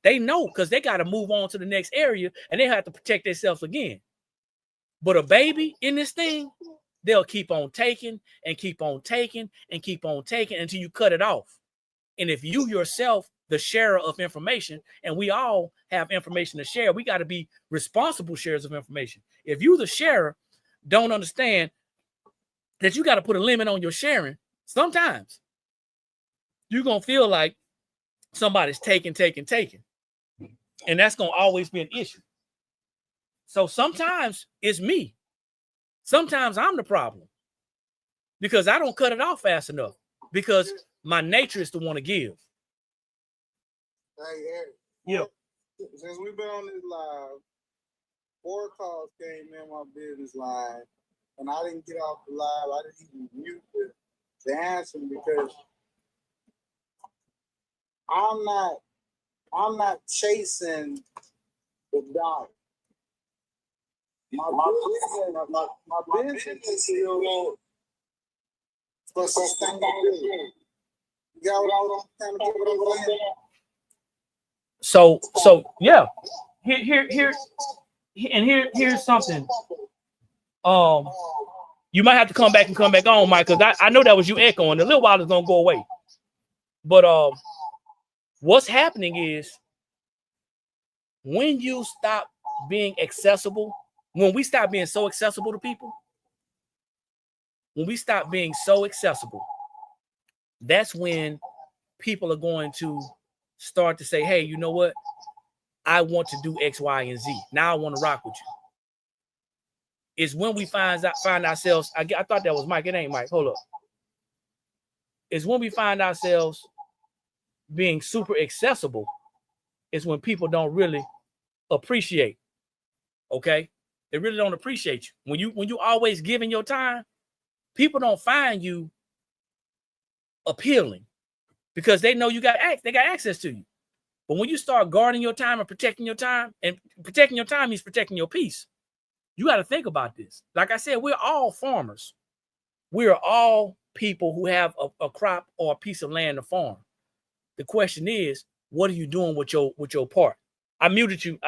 they know, because they got to move on to the next area, and they have to protect themselves again. But a baby in this thing, they'll keep on taking and keep on taking and keep on taking until you cut it off. And if you yourself, the sharer of information, and we all have information to share, we got to be responsible sharers of information. If you, the sharer, don't understand that you got to put a limit on your sharing, sometimes you're going to feel like somebody's taking. And that's going to always be an issue. So sometimes it's me. Sometimes I'm the problem because I don't cut it off fast enough, because my nature is to want to give. Hey, Eric. Yeah. Since we've been on this live, 4 calls came in my business line, and I didn't get off the live. I didn't even mute the answer, because I'm not chasing the dollar. My business is still for sustainability. You got what I'm saying? So yeah. Here's something. You might have to come back on, Mike, because I know that was you echoing. A little while it's gonna go away. But what's happening is when you stop being accessible, when we stop being so accessible to people, that's when people are going to start to say, hey, you know what? I want to do X, Y, and Z. Now I want to rock with you. It's when we find ourselves, I thought that was Mike. It ain't Mike. Hold up. It's when we find ourselves being super accessible. It's when people don't really appreciate. Okay? They really don't appreciate you. When you always giving your time, people don't find you appealing because they know they got access to you. But when you start guarding your time and protecting your time, and protecting your time means protecting your peace, you got to think about this. Like I said, we're all farmers. We are all people who have a crop or a piece of land to farm. The question is, what are you doing with your part? I muted you.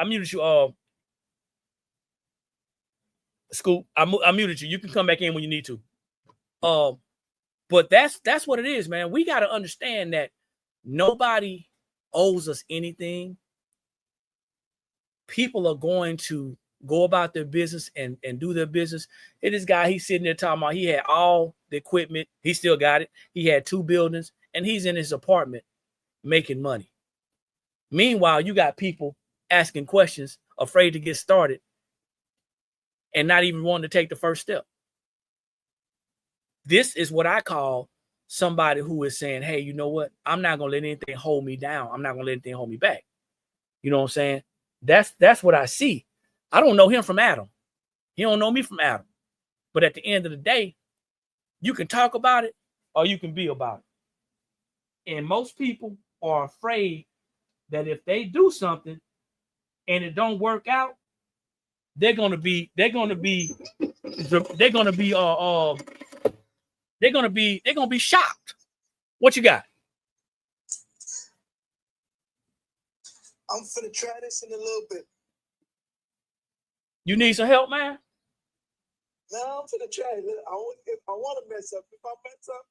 Scoop. I muted you. You can come back in when you need to. But that's what it is, man. We got to understand that nobody owes us anything. People are going to go about their business and do their business. And this guy, he's sitting there talking about he had all the equipment. He still got it. He had 2 buildings, and he's in his apartment making money. Meanwhile, you got people asking questions, afraid to get started, and not even wanting to take the first step. This is what I call somebody who is saying, hey, you know what? I'm not going to let anything hold me down. I'm not going to let anything hold me back. You know what I'm saying? That's what I see. I don't know him from Adam. He don't know me from Adam. But at the end of the day, you can talk about it, or you can be about it. And most people are afraid that if they do something and it don't work out, they're gonna be shocked. What you got? I'm finna try this in a little bit. You need some help, man? No, I'm finna try it. If I want to mess up, if I mess up,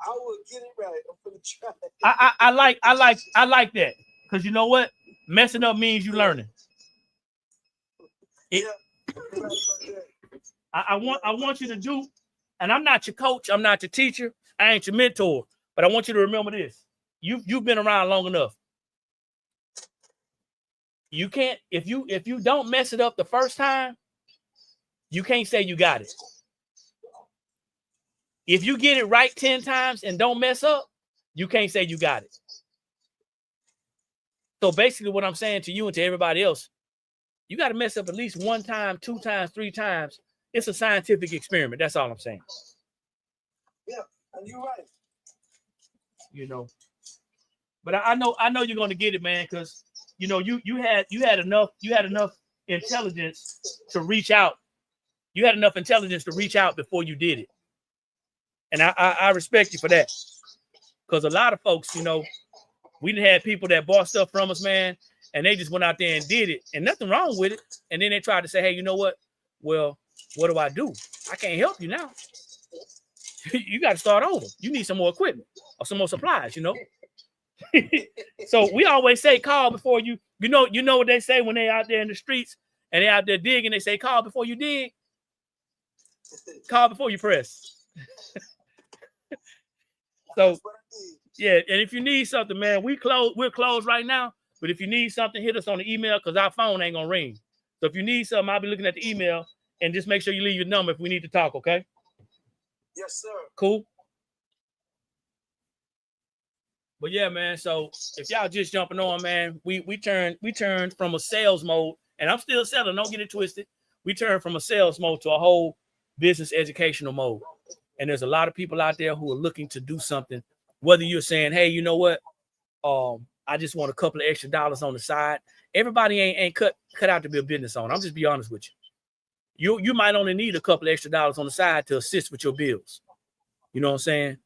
I will get it right. I'm finna try it. I like that, because you know what? Messing up means you learning. I want you to do, and I'm not your coach, I'm not your teacher, I ain't your mentor, but I want you to remember this. You've been around long enough. You can't, if you don't mess it up the first time, you can't say you got it. If you get it right 10 times and don't mess up, you can't say you got it. So basically what I'm saying to you and to everybody else, you got to mess up at least 1 time, 2 times, 3 times. It's a scientific experiment. That's all I'm saying. Yeah, and you're right. You know, but I know you're going to get it, man, because you know you had enough intelligence to reach out. You had enough intelligence to reach out before you did it, and I respect you for that. Because a lot of folks, you know, we done had people that bought stuff from us, man, and they just went out there and did it, and nothing wrong with it. And then they tried to say, hey, you know what? Well, what do? I can't help you now. You got to start over. You need some more equipment or some more supplies, you know. So we always say call before you know what they say when they out there in the streets and they out there digging. They say call before you dig. Call before you press. So yeah, and if you need something, man, we're closed right now. But if you need something, hit us on the email because our phone ain't gonna ring. So if you need something, I'll be looking at the email and just make sure you leave your number if we need to talk, okay? Yes, sir. Cool. But yeah, man. So if y'all just jumping on, man, we turned from a sales mode, and I'm still selling. Don't get it twisted. We turned from a sales mode to a whole business educational mode. And there's a lot of people out there who are looking to do something. Whether you're saying, hey, you know what? I just want a couple of extra dollars on the side. Everybody ain't cut out to be a business owner. I'm just be honest with you. You might only need a couple of extra dollars on the side to assist with your bills. You know what I'm saying?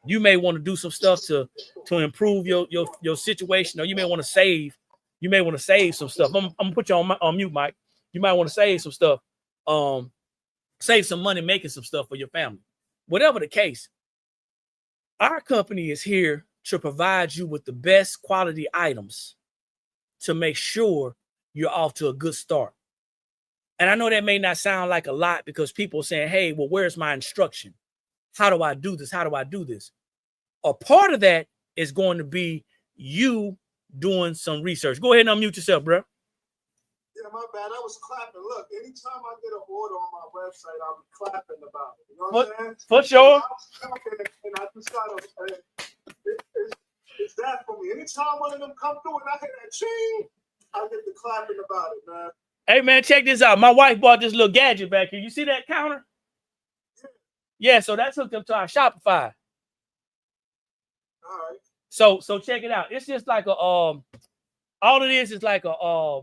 You may want to do some stuff to improve your situation, or you may want to save. You may want to save some stuff. I'm gonna put you on mute, Mike. You might want to save some stuff. Save some money making some stuff for your family. Whatever the case, our company is here to provide you with the best quality items to make sure you're off to a good start. And I know that may not sound like a lot because people are saying, hey, well, where's my instruction? How do I do this? How do I do this? A part of that is going to be you doing some research. Go ahead and unmute yourself, bro. Yeah, my bad. I was clapping. Look, anytime I get an order on my website, I'll be clapping about it. You know what I'm saying? For sure. And I just got it's that for me. Anytime one of them come through and I hear that ching, I get to clapping about it, man. Hey, man, check this out. My wife bought this little gadget back here. You see that counter? Yeah, so that's hooked up to our Shopify. All right. So check it out. It's just like a all it is like a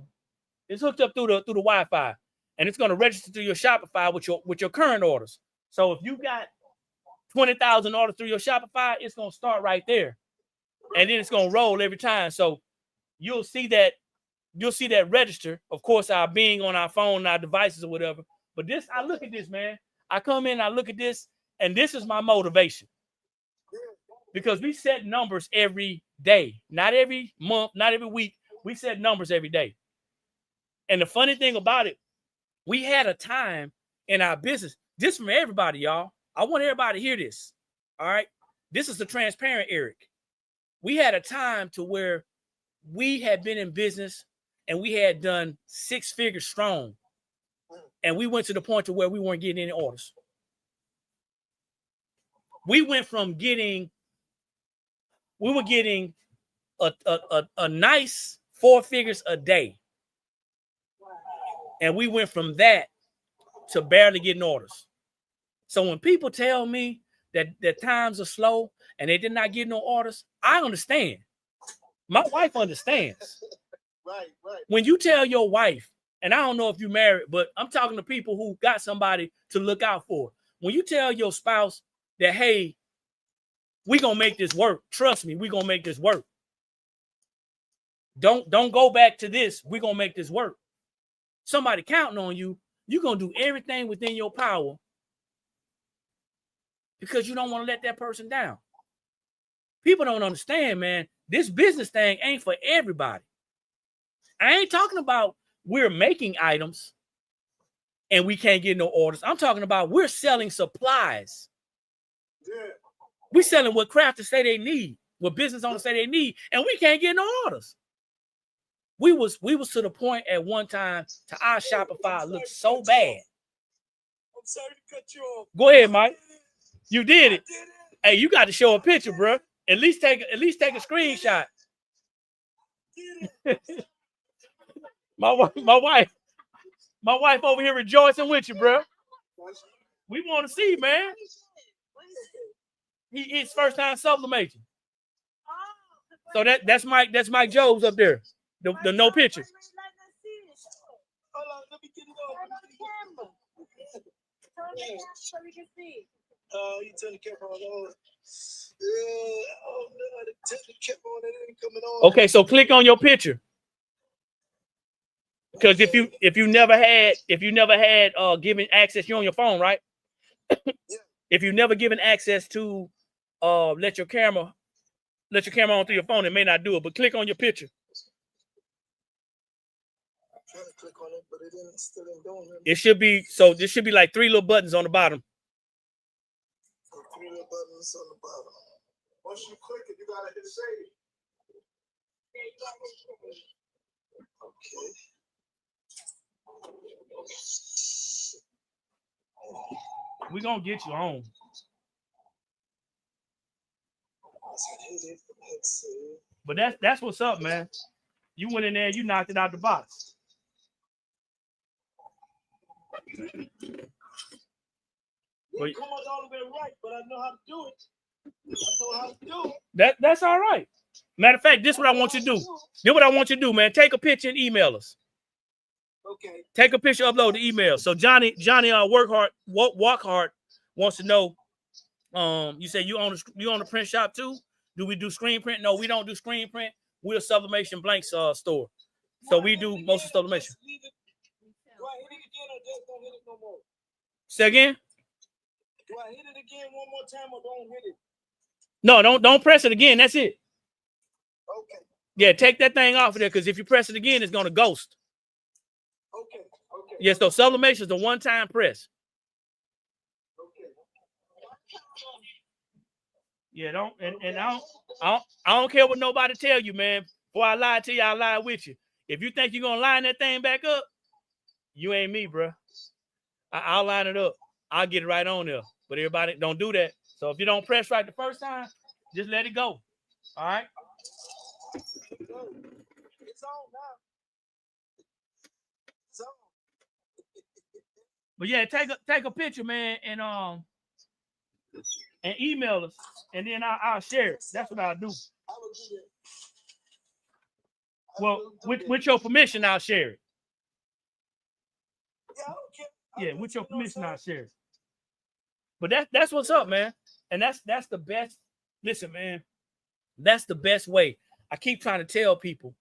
it's hooked up through the Wi-Fi, and it's going to register to your Shopify with your current orders. So if you got 20,000 orders through your Shopify, it's going to start right there, and then it's going to roll every time. So you'll see that register. Of course, our being on our phone, our devices, or whatever. But this, I look at this, man. I come in, I look at this, and this is my motivation. Because we set numbers every day, not every month, not every week. We set numbers every day. And the funny thing about it, we had a time in our business, this from everybody, y'all. I want everybody to hear this. All right. This is the transparent Eric. We had a time to where we had been in business and we had done 6 figures strong. And we went to the point to where we weren't getting any orders. We went from getting a nice 4 figures a day. And we went from that to barely getting orders. So when people tell me that times are slow and they did not get no orders, I understand. My wife understands. Right. When you tell your wife, and I don't know if you're married, but I'm talking to people who got somebody to look out for. When you tell your spouse that, hey, we're going to make this work. Trust me, we're going to make this work. Don't go back to this. We're going to make this work. Somebody counting on you. You're going to do everything within your power because you don't want to let that person down. People don't understand, man. This business thing ain't for everybody. I ain't talking about we're making items and we can't get no orders. I'm talking about we're selling supplies. Yeah. We're selling what crafters say they need, what business owners say they need, and we can't get no orders. We was to the point at one time to our Shopify looked so bad. I'm sorry to cut you off. Go ahead, Mike. You did it. I did it. Hey, you got to show a picture, bro. At least take a screenshot. My wife over here rejoicing with you, bro. We want to see, man. It's first time sublimation. So that's Mike Jobs up there. The no picture. Hold on, let me get it on. So we can see. You turn the camera on. Oh no, turn the camera on. It ain't coming on. Okay, so click on your picture. Because if you never had given access, you're on your phone, right? Yeah. If you never given access to let your camera on through your phone, it may not do it. But click on your picture. I'm trying to click on it, but it still ain't doing it. It should be so. There should be like 3 little buttons on the bottom. So 3 little buttons on the bottom. Once you click it, you gotta hit save. Okay. We're gonna get you home. But that's what's up, man. You went in there, you knocked it out the box. But come on all the way right, but I know how to do it. That's all right. Matter of fact, this is what I want you to do. This is what I want you to do, man. Take a picture and email us. Okay. Take a picture, upload the email. So Johnny, walk hard wants to know. You say you own a print shop too? Do we do screen print? No, we don't do screen print. We're a sublimation blanks store. So we do most of sublimation. Do I hit it again or just don't hit it no more? Say again? Do I hit it again one more time or don't hit it? No, don't press it again. That's it. Okay. Yeah, take that thing off of there because if you press it again, it's gonna ghost. Okay. Yes, so sublimation is a one-time press. Okay. Yeah, I don't care what nobody tell you, man. Before I lie to you, I lie with you. If you think you're gonna line that thing back up, you ain't me, bro. I'll line it up. I'll get it right on there. But everybody don't do that. So if you don't press right the first time, just let it go. All right. It's on now. It's on. But yeah, take a picture, man, and email us, and then I'll share it. That's what I'll do. I will do that. Well, with your permission, I'll share it. Yeah, I don't care. Yeah, with your permission, I'll share it. But that's what's up, man. And that's the best. Listen, man, that's the best way. I keep trying to tell people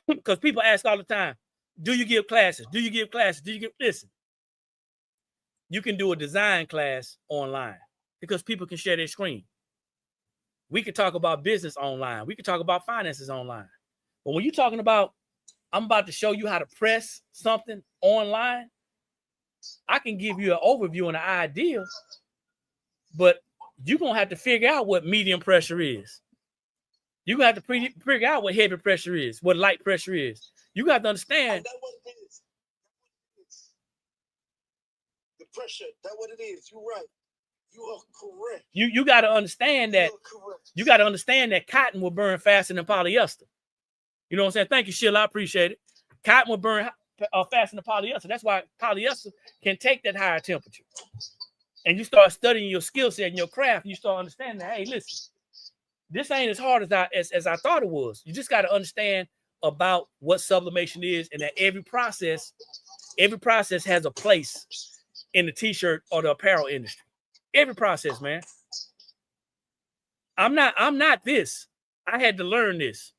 because people ask all the time, do you give classes? Do you give classes? Do you give? Listen, you can do a design class online because people can share their screen. We can talk about business online. We can talk about finances online. But when you're talking about, I'm about to show you how to press something online, I can give you an overview and an idea, but you're going to have to figure out what medium pressure is. You're going to have to figure out what heavy pressure is, what light pressure is. You got to understand. That's what it is. The pressure, that's what it is. You're right. You are correct. You got to understand that. You got to understand that cotton will burn faster than polyester. You know what I'm saying? Thank you, Sheila. I appreciate it. Cotton will burn faster than polyester. That's why polyester can take that higher temperature. and you start studying your skill set and your craft, you start understanding that, hey, listen, this ain't as hard as I thought it was. You just got to understand about what sublimation is, and that every process has a place in the t-shirt or the apparel industry. Every process, man. I'm not this. I had to learn this.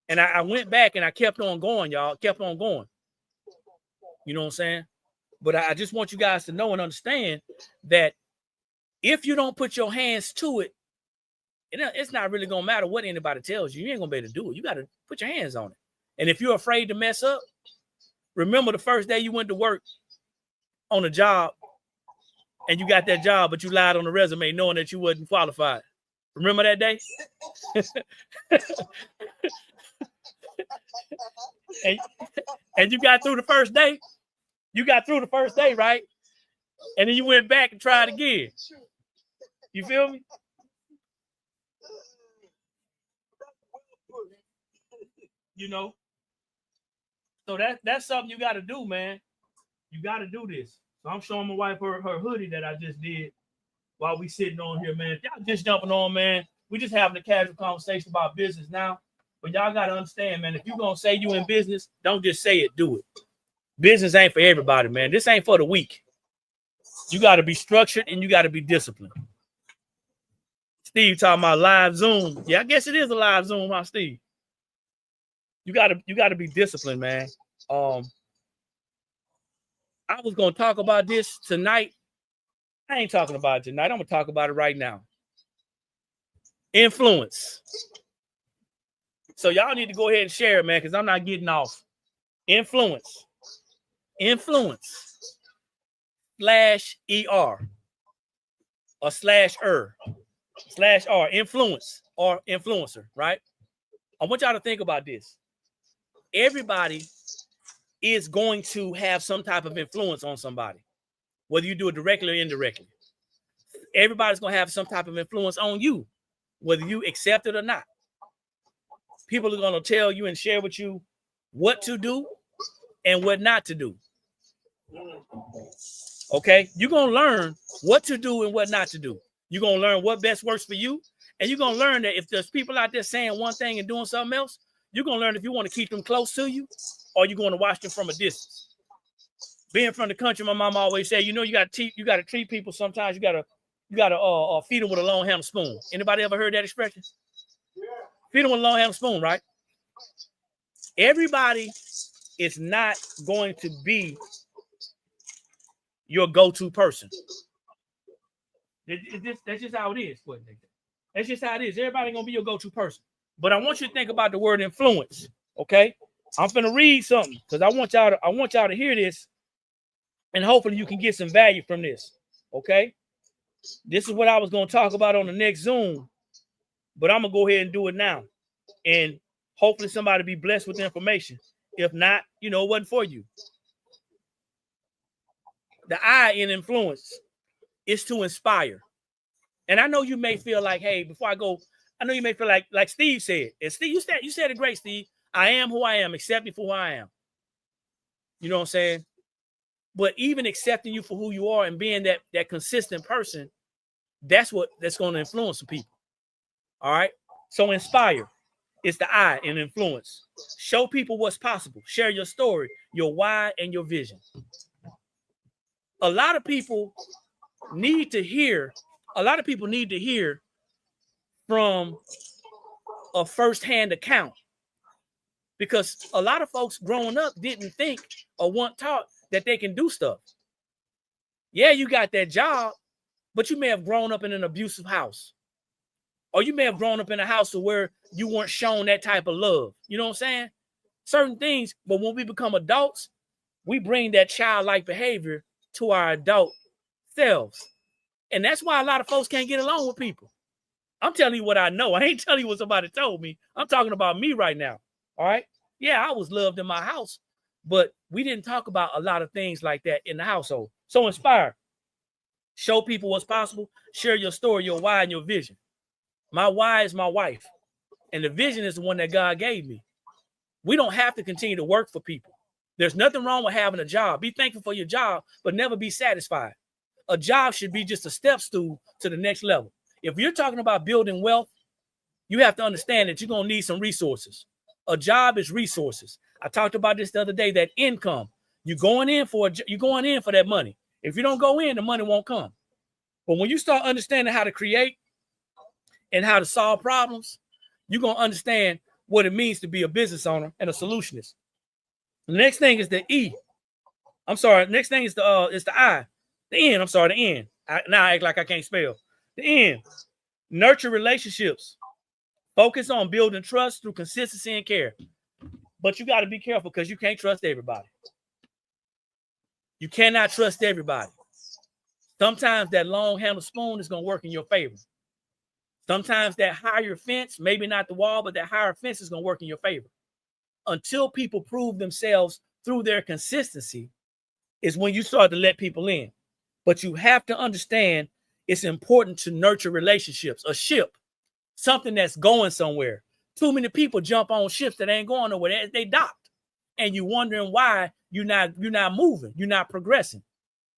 And I went back and I kept on going, y'all. Kept on going. You know what I'm saying? But I just want you guys to know and understand that if you don't put your hands to it, it's not really going to matter what anybody tells you. You ain't going to be able to do it. You got to put your hands on it. And if you're afraid to mess up, remember the first day you went to work on a job and you got that job, but you lied on the resume knowing that you wasn't qualified. Remember that day? and you got through the first day. You got through the first day, right? And then you went back and tried again. You feel me? You know? So that's something you got to do, man. You got to do this. So I'm showing my wife her hoodie that I just did while we sitting on here, man. If y'all just jumping on, man, we just having a casual conversation about business now. But y'all got to understand, man, if you're going to say you in business, don't just say it, do it. Business ain't for everybody, man. This ain't for the weak. You got to be structured and you got to be disciplined. Steve talking about live Zoom. Yeah, I guess it is a live Zoom, huh, Steve? You got to be disciplined, man. I was going to talk about this tonight. I ain't talking about it tonight. I'm going to talk about it right now. Influence. So y'all need to go ahead and share it, man, because I'm not getting off. Influence. Influence. /ER or /R. Influence or influencer, right? I want y'all to think about this. Everybody is going to have some type of influence on somebody, whether you do it directly or indirectly. Everybody's going to have some type of influence on you, whether you accept it or not. People are going to tell you and share with you what to do and what not to do. Okay? You're going to learn what to do and what not to do. You're going to learn what best works for you. And you're going to learn that if there's people out there saying one thing and doing something else, you're going to learn if you want to keep them close to you or you're going to watch them from a distance. Being from the country, my mom always said, you know, you got to treat people sometimes. You got to feed them with a long handled spoon. Anybody ever heard that expression? Yeah. Feed them with a long handled spoon, right? Everybody is not going to be your go-to person. That's just how it is. That's just how it is. Everybody ain't gonna be your go-to person. But I want you to think about the word influence. Okay, I'm finna read something because I want y'all to hear this, and hopefully you can get some value from this. Okay, this is what I was gonna talk about on the next Zoom, but I'm gonna go ahead and do it now, and hopefully somebody be blessed with the information. If not, you know, it wasn't for you. The I in influence is to inspire. And I know you may feel like, hey, before I go, I know you may feel like Steve said. And Steve, you said it great, Steve. I am who I am. Accept me for who I am. You know what I'm saying? But even accepting you for who you are and being that consistent person, that's going to influence some people. All right? So inspire. It's the I in influence. Show people what's possible. Share your story, your why, and your vision. A lot of people need to hear from a firsthand account, because a lot of folks growing up didn't think or weren't taught that they can do stuff. Yeah, you got that job, but you may have grown up in an abusive house, or you may have grown up in a house where you weren't shown that type of love. You know what I'm saying? Certain things, but when we become adults, we bring that childlike behavior to our adult selves. And that's why a lot of folks can't get along with people. I'm telling you what I know. I ain't telling you what somebody told me. I'm talking about me right now. All right? Yeah, I was loved in my house, but we didn't talk about a lot of things like that in the household. So inspire. Show people what's possible. Share your story, your why, and your vision. My why is my wife, and the vision is the one that God gave me. We don't have to continue to work for people. There's nothing wrong with having a job. Be thankful for your job, but never be satisfied. A job should be just a step stool to the next level. If you're talking about building wealth, you have to understand that you're going to need some resources. A job is resources. I talked about this the other day, that income. You're going in for that money. If you don't go in, the money won't come. But when you start understanding how to create and how to solve problems, you're going to understand what it means to be a business owner and a solutionist. The next thing is the E. I'm sorry. Next thing is the I. The N. I'm sorry, the N. Now I act like I can't spell. The N. Nurture relationships. Focus on building trust through consistency and care. But you got to be careful because you can't trust everybody. You cannot trust everybody. Sometimes that long-handled spoon is going to work in your favor. Sometimes that higher fence, maybe not the wall, but that higher fence is going to work in your favor. Until people prove themselves through their consistency is when you start to let people in. But you have to understand it's important to nurture relationships. A ship, something that's going somewhere. Too many people jump on ships that ain't going nowhere. They docked. And you're wondering why you're not moving. You're not progressing.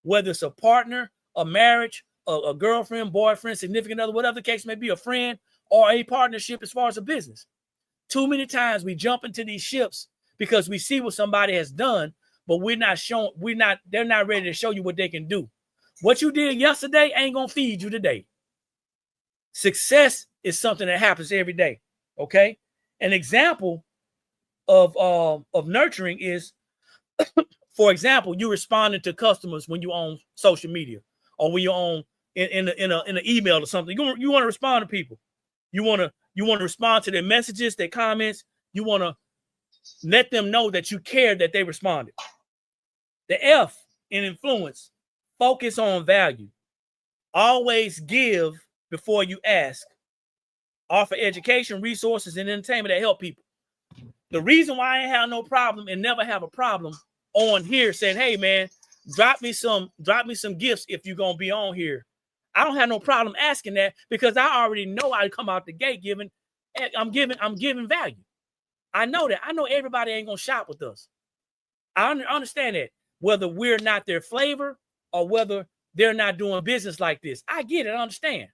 Whether it's a partner, a marriage, a girlfriend, boyfriend, significant other, whatever the case may be, a friend, or a partnership as far as a business. Too many times we jump into these ships because we see what somebody has done, but they're not ready to show you what they can do. What you did yesterday ain't gonna feed you today. Success is something that happens every day. Okay. An example of nurturing is, for example, you responding to customers when you on social media or when you're on in an email or something. You want to respond to people. You want to respond to their messages, their comments. You want to let them know that you care that they responded. The F in influence, focus on value. Always give before you ask. Offer education, resources, and entertainment that help people. The reason why I ain't have no problem and never have a problem on here saying, hey man, drop me some gifts if you're gonna be on here. I don't have no problem asking that because I already know I come out the gate giving. I'm giving value. I know that. I know everybody ain't gonna shop with us. I understand that. Whether we're not their flavor or whether they're not doing business like this. I get it, I understand.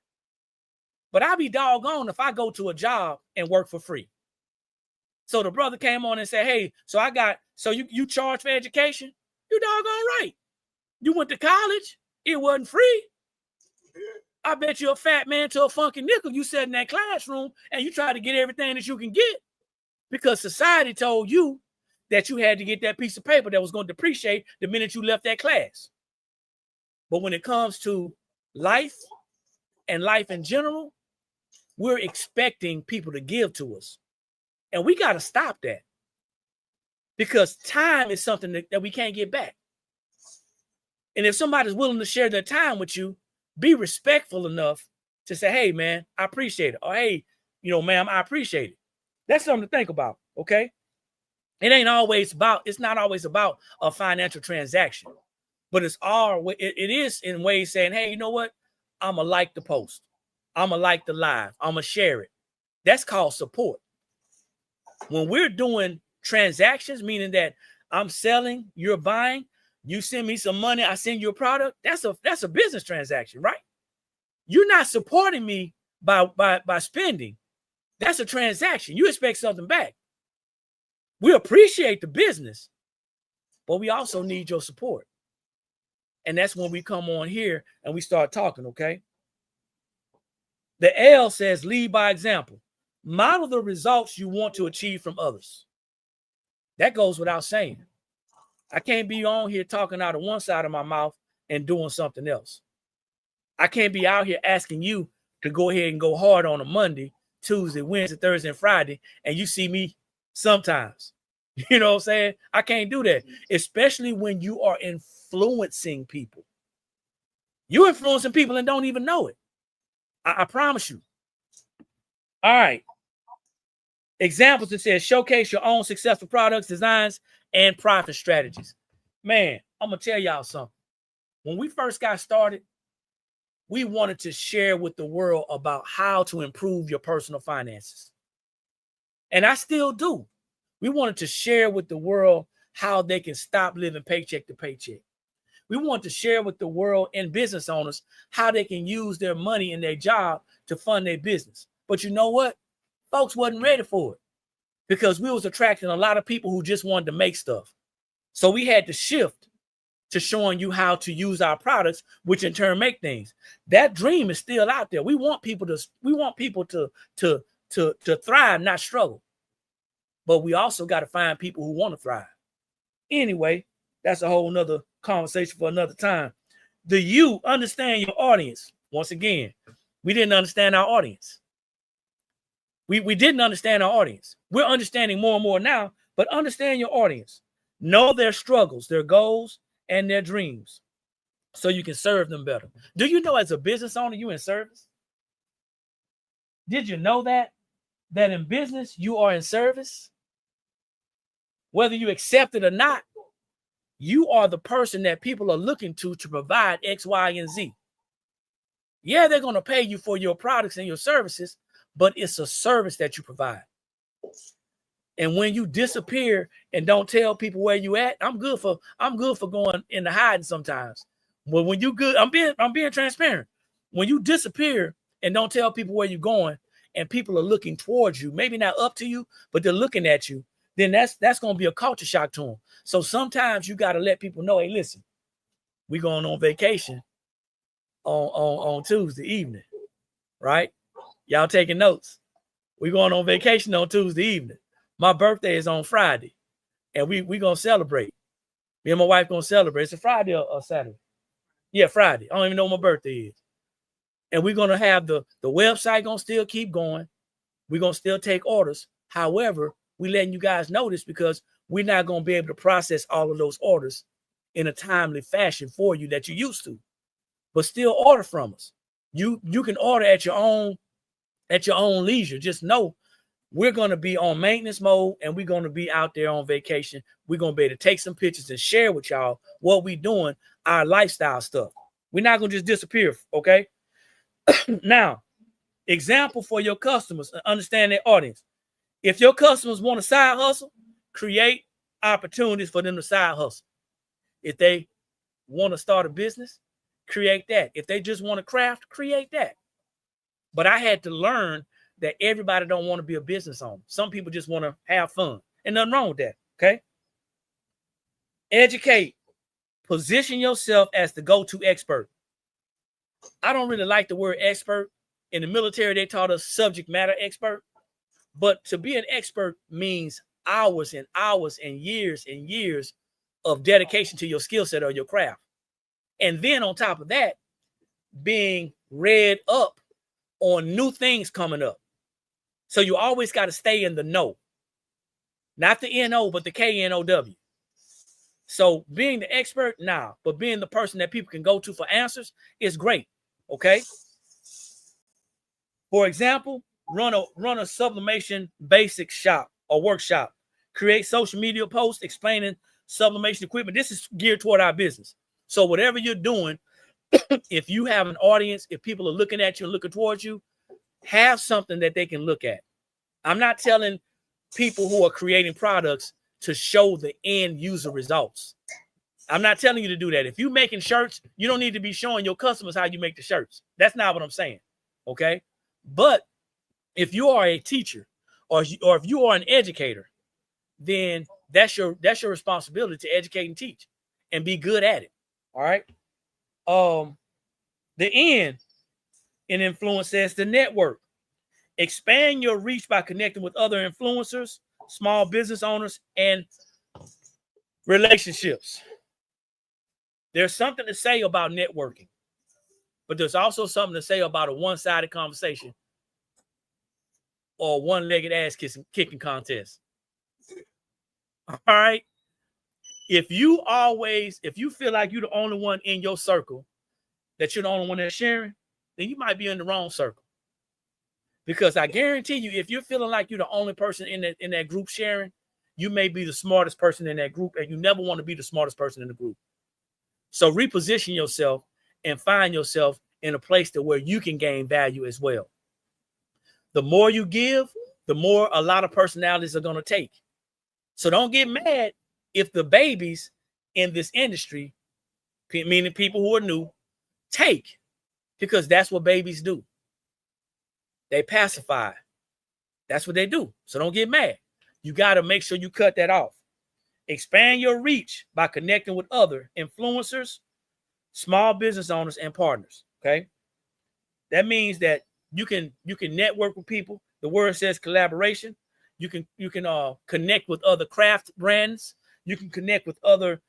But I'll be doggone if I go to a job and work for free. So the brother came on and said, hey, so you charge for education? You doggone right. You went to college, it wasn't free. I bet you a fat man to a funky nickel. You sat in that classroom and you try to get everything that you can get because society told you that you had to get that piece of paper that was going to depreciate the minute you left that class. But when it comes to life and life in general, we're expecting people to give to us. And we got to stop that because time is something that we can't get back. And if somebody's willing to share their time with you, be respectful enough to say, hey, man, I appreciate it. Or, hey, ma'am, I appreciate it. That's something to think about, okay? It's not always about a financial transaction, but it is in ways saying, hey, you know what? I'm going to like the post. I'm going to like the live. I'm going to share it. That's called support. When we're doing transactions, meaning that I'm selling, you're buying, you send me some money, I send you a product, that's a business transaction, right? You're not supporting me by spending. That's a transaction. You expect something back. We appreciate the business, but we also need your support. And that's when we come on here and we start talking, okay? The L says lead by example. Model the results you want to achieve from others. That goes without saying. I can't be on here talking out of one side of my mouth and doing something else. I can't be out here asking you to go ahead and go hard on a Monday, Tuesday, Wednesday, Thursday, and Friday, and you see me sometimes. You know what I'm saying? I can't do that, especially when you are influencing people. You're influencing people and don't even know it. I promise you. All right. Examples, it says showcase your own successful products, designs, and profit strategies. Man, I'm going to tell y'all something. When we first got started, we wanted to share with the world about how to improve your personal finances. And I still do. We wanted to share with the world how they can stop living paycheck to paycheck. We want to share with the world and business owners how they can use their money in their job to fund their business. But you know what? Folks wasn't ready for it because we was attracting a lot of people who just wanted to make stuff. So we had to shift to showing you how to use our products, which in turn make things. That dream is still out there. We want people to thrive, not struggle. But we also got to find people who want to thrive. Anyway, that's a whole nother conversation for another time. Do you understand your audience? Once again, we didn't understand our audience. We didn't understand our audience. We're understanding more and more now, but understand your audience. Know their struggles, their goals, and their dreams so you can serve them better. Do you know as a business owner, you in service? Did you know that in business, you are in service? Whether you accept it or not, you are the person that people are looking to provide X, Y, and Z. Yeah, they're going to pay you for your products and your services, but it's a service that you provide. And when you disappear and don't tell people where you at, I'm good for going into hiding sometimes. But when you good, I'm being transparent. When you disappear and don't tell people where you're going, and people are looking towards you, maybe not up to you, but they're looking at you, then that's going to be a culture shock to them. So sometimes you got to let people know, hey, listen, we going on vacation on Tuesday evening, right? Y'all taking notes. We going on vacation on Tuesday evening. My birthday is on Friday, and we going to celebrate. Me and my wife going to celebrate. It's a Friday or Saturday? Yeah, Friday. I don't even know what my birthday is. And we're going to have the website going to still keep going. We're going to still take orders. However, we letting you guys know this because we're not going to be able to process all of those orders in a timely fashion for you that you used to. But still order from us. You can order at your own leisure. Just know we're going to be on maintenance mode and we're going to be out there on vacation. We're going to be able to take some pictures and share with y'all what we're doing, our lifestyle stuff. We're not going to just disappear, okay? Now, example for your customers, understand their audience. If your customers want a side hustle, create opportunities for them to side hustle. If they want to start a business, create that. If they just want to craft, create that. But I had to learn that everybody don't want to be a business owner. Some people just want to have fun. And nothing wrong with that, okay? Educate. Position yourself as the go-to expert. I don't really like the word expert. In the military, they taught us subject matter expert. But to be an expert means hours and hours and years of dedication to your skill set or your craft. And then on top of that, being read up on new things coming up. So you always got to stay in the know. Not the N-O, but the K-N-O-W. So being the expert, nah. But being the person that people can go to for answers is great, okay? For example, run a sublimation basic shop or workshop. Create social media posts explaining sublimation equipment. This is geared toward our business. So whatever you're doing, if you have an audience, if people are looking at you and looking towards you, have something that they can look at. I'm not telling people who are creating products to show the end user results. I'm not telling you to do that. If you're making shirts, you don't need to be showing your customers how you make the shirts. That's not what I'm saying, okay? But if you are a teacher or if you are an educator, then that's your responsibility to educate and teach and be good at it, all right? The N in influence says the network. Expand your reach by connecting with other influencers, small business owners, and relationships. There's something to say about networking, but there's also something to say about a one-sided conversation or one-legged ass kicking contest. All right. If you feel like you're the only one in your circle, that you're the only one that's sharing, then you might be in the wrong circle. Because I guarantee you, if you're feeling like you're the only person in that group sharing, you may be the smartest person in that group, and you never want to be the smartest person in the group. So reposition yourself and find yourself in a place to where you can gain value as well. The more you give, the more a lot of personalities are going to take. So don't get mad if the babies in this industry meaning people who are new, take, because that's what babies do. They pacify. That's what they do. So don't get mad. You got to make sure you cut that off. Expand your reach by connecting with other influencers, small business owners, and partners. Okay. That means that you can network with people. The word says collaboration. You can connect with other craft brands. You can connect with other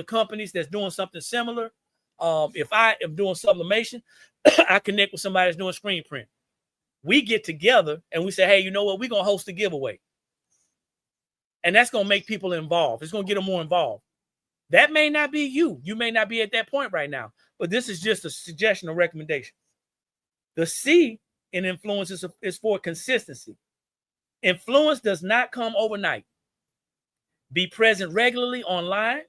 companies that's doing something similar. If I am doing sublimation, I connect with somebody that's doing screen print. We get together and we say, hey, you know what? We're going to host a giveaway. And that's going to make people involved. It's going to get them more involved. That may not be you. You may not be at that point right now. But this is just a suggestion or recommendation. The C in influence is for consistency. Influence does not come overnight. Be present regularly online,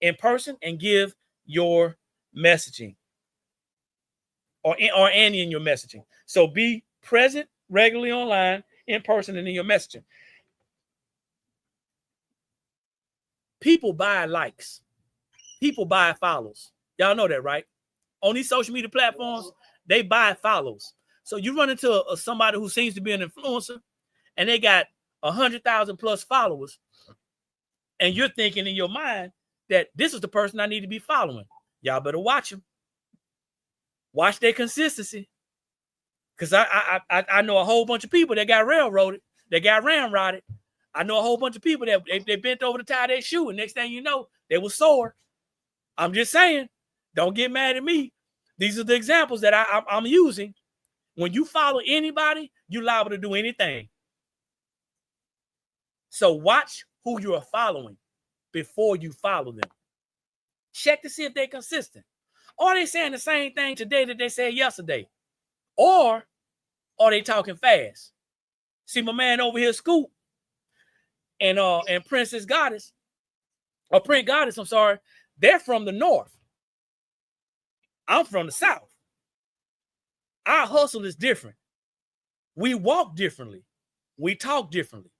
in person, and give your messaging. Or in your messaging. So be present regularly online, in person, and in your messaging. People buy likes. People buy follows. Y'all know that, right? On these social media platforms, they buy follows. So you run into somebody who seems to be an influencer, and they got 100,000 plus followers, and you're thinking in your mind that this is the person I need to be following. Y'all better watch them. Watch their consistency. Because I know a whole bunch of people that got railroaded, that got ramrodded. I know a whole bunch of people that they bent over to tie their shoe, and next thing you know, they were sore. I'm just saying, don't get mad at me. These are the examples that I'm using. When you follow anybody, you're liable to do anything. So watch who you are following before you follow them. Check to see if they're consistent. Are they saying the same thing today that they said yesterday? Or are they talking fast? See my man over here, Scoop, and Princess Goddess, or Print Goddess, I'm sorry, they're from the north. I'm from the south. Our hustle is different. We walk differently. We talk differently.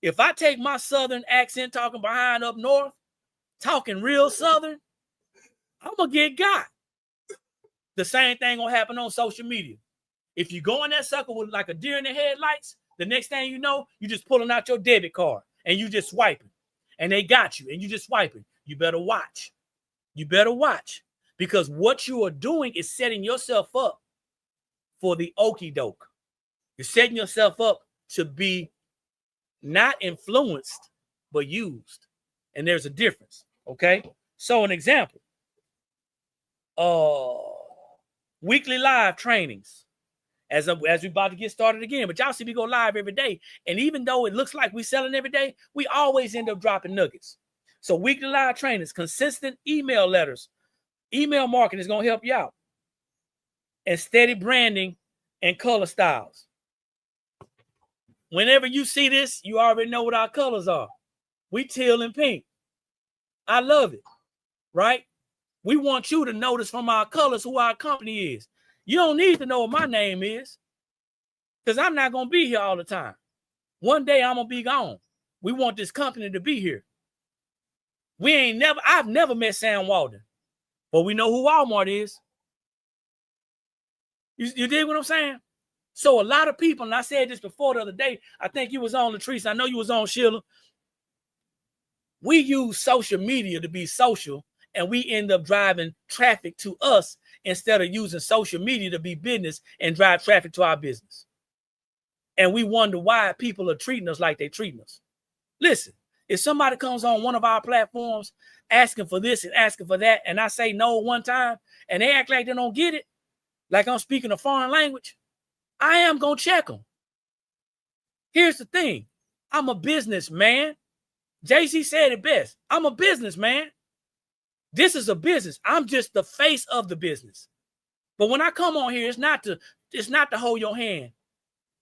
If I take my southern accent talking behind up north, talking real southern, I'm going to get got. The same thing going to happen on social media. If you go in that sucker with like a deer in the headlights, the next thing you know, you just pulling out your debit card and you just swiping. And they got you and you just swiping. You better watch. You better watch. Because what you are doing is setting yourself up for the okie doke. You're setting yourself up to be not influenced, but used. And there's a difference. Okay? So an example. Weekly live trainings. As we about to get started again. But y'all see me go live every day. And even though it looks like we selling every day, we always end up dropping nuggets. So weekly live trainings, consistent email letters, email marketing is going to help you out. And steady branding and color styles. Whenever you see this, you already know what our colors are. We teal and pink. I love it, right? We want you to notice from our colors who our company is. You don't need to know what my name is because I'm not going to be here all the time. One day I'm going to be gone. We want this company to be here. I've never met Sam Walden, but we know who Walmart is. You dig what I'm saying? So a lot of people, and I said this before the other day, I think you was on Latrice, I know you was on Sheila. We use social media to be social, and we end up driving traffic to us instead of using social media to be business and drive traffic to our business. And we wonder why people are treating us like they're treating us. Listen, if somebody comes on one of our platforms asking for this and asking for that, and I say no one time, and they act like they don't get it, like I'm speaking a foreign language, I am going to check them. Here's the thing. I'm a businessman. JC said it best. I'm a businessman. This is a business. I'm just the face of the business. But when I come on here, it's not to hold your hand.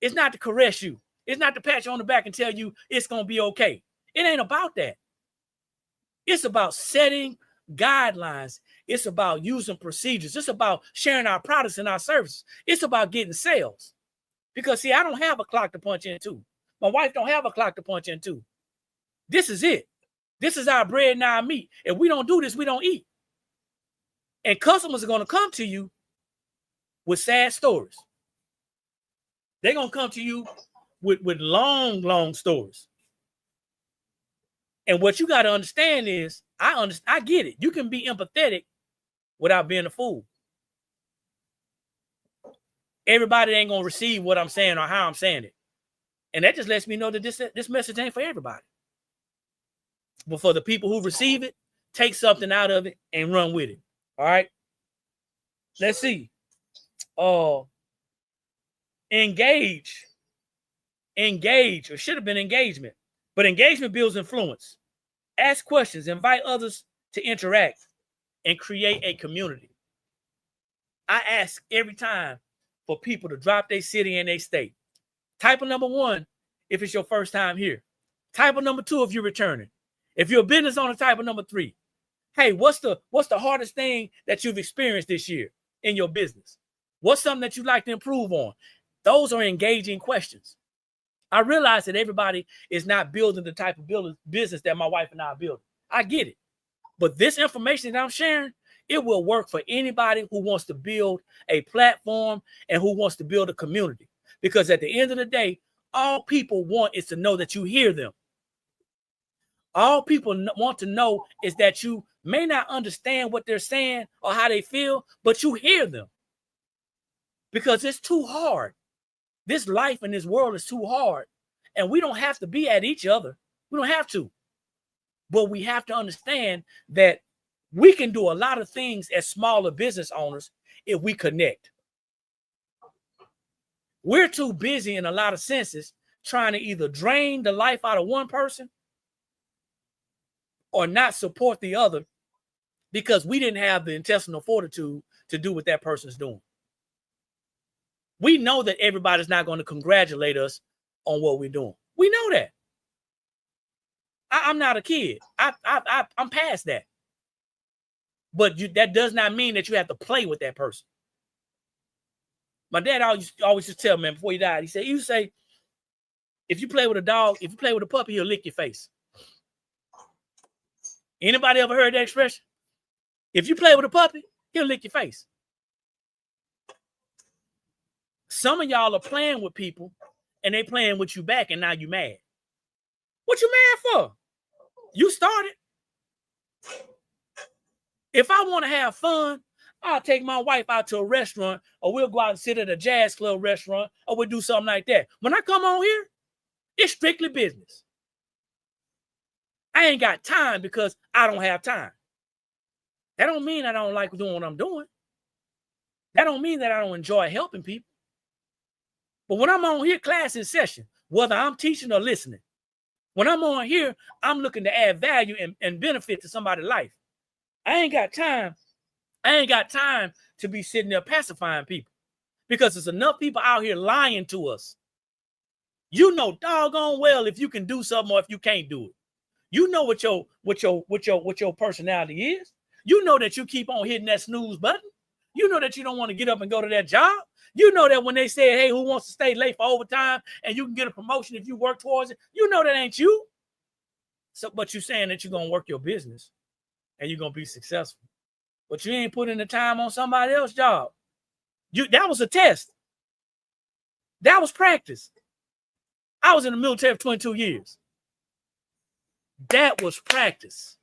It's not to caress you. It's not to pat you on the back and tell you it's going to be okay. It ain't about that. It's about setting guidelines. It's about using procedures. It's about sharing our products and our services. It's about getting sales. Because, see, I don't have a clock to punch into. My wife don't have a clock to punch into. This is it. This is our bread and our meat. If we don't do this, we don't eat. And customers are going to come to you with sad stories. They're going to come to you with long stories. And what you got to understand is, I get it. You can be empathetic without being a fool. Everybody ain't going to receive what I'm saying or how I'm saying it. And that just lets me know that this message ain't for everybody. But for the people who receive it, take something out of it and run with it. All right. Let's see. Engage. Engage, or should have been engagement. But engagement builds influence. Ask questions, invite others to interact, and create a community. I ask every time for people to drop their city and their state. Type of number 1 if it's your first time here. Type of number 2 if you're returning. If you're a business owner, type of number 3. Hey, what's the hardest thing that you've experienced this year in your business? What's something that you'd like to improve on? Those are engaging questions. I realize that everybody is not building the type of business that my wife and I are building. I get it. But this information that I'm sharing, it will work for anybody who wants to build a platform and who wants to build a community. Because at the end of the day, all people want is to know that you hear them. All people want to know is that you may not understand what they're saying or how they feel, but you hear them. Because it's too hard. This life in this world is too hard. And we don't have to be at each other. We don't have to. But we have to understand that we can do a lot of things as smaller business owners if we connect. We're too busy in a lot of senses trying to either drain the life out of one person or not support the other because we didn't have the intestinal fortitude to do what that person's doing. We know that everybody's not going to congratulate us on what we're doing. We know that. I'm not a kid. I'm past that. But that does not mean that you have to play with that person. My dad always used to tell me, man, before he died, he said, you say, if you play with a dog, if you play with a puppy, he'll lick your face. Anybody ever heard that expression? If you play with a puppy, he'll lick your face. Some of y'all are playing with people and they playing with you back and now you mad. What you mad for? You started. If I want to have fun, I'll take my wife out to a restaurant or we'll go out and sit at a jazz club restaurant or we'll do something like that. When I come on here, it's strictly business. I ain't got time because I don't have time. That don't mean I don't like doing what I'm doing. That don't mean that I don't enjoy helping people. But when I'm on here, class in session, whether I'm teaching or listening, when I'm on here, I'm looking to add value and benefit to somebody's life. I ain't got time to be sitting there pacifying people because there's enough people out here lying to us. You know doggone well if you can do something or if you can't do it. You know what your personality is. You know that you keep on hitting that snooze button. You know that you don't want to get up and go to that job. You know that when they say, hey, who wants to stay late for overtime and you can get a promotion if you work towards it, you know that ain't you. So, but you're saying that you're going to work your business and you're going to be successful. But you ain't putting the time on somebody else's job. That was a test. That was practice. I was in the military for 22 years. That was practice.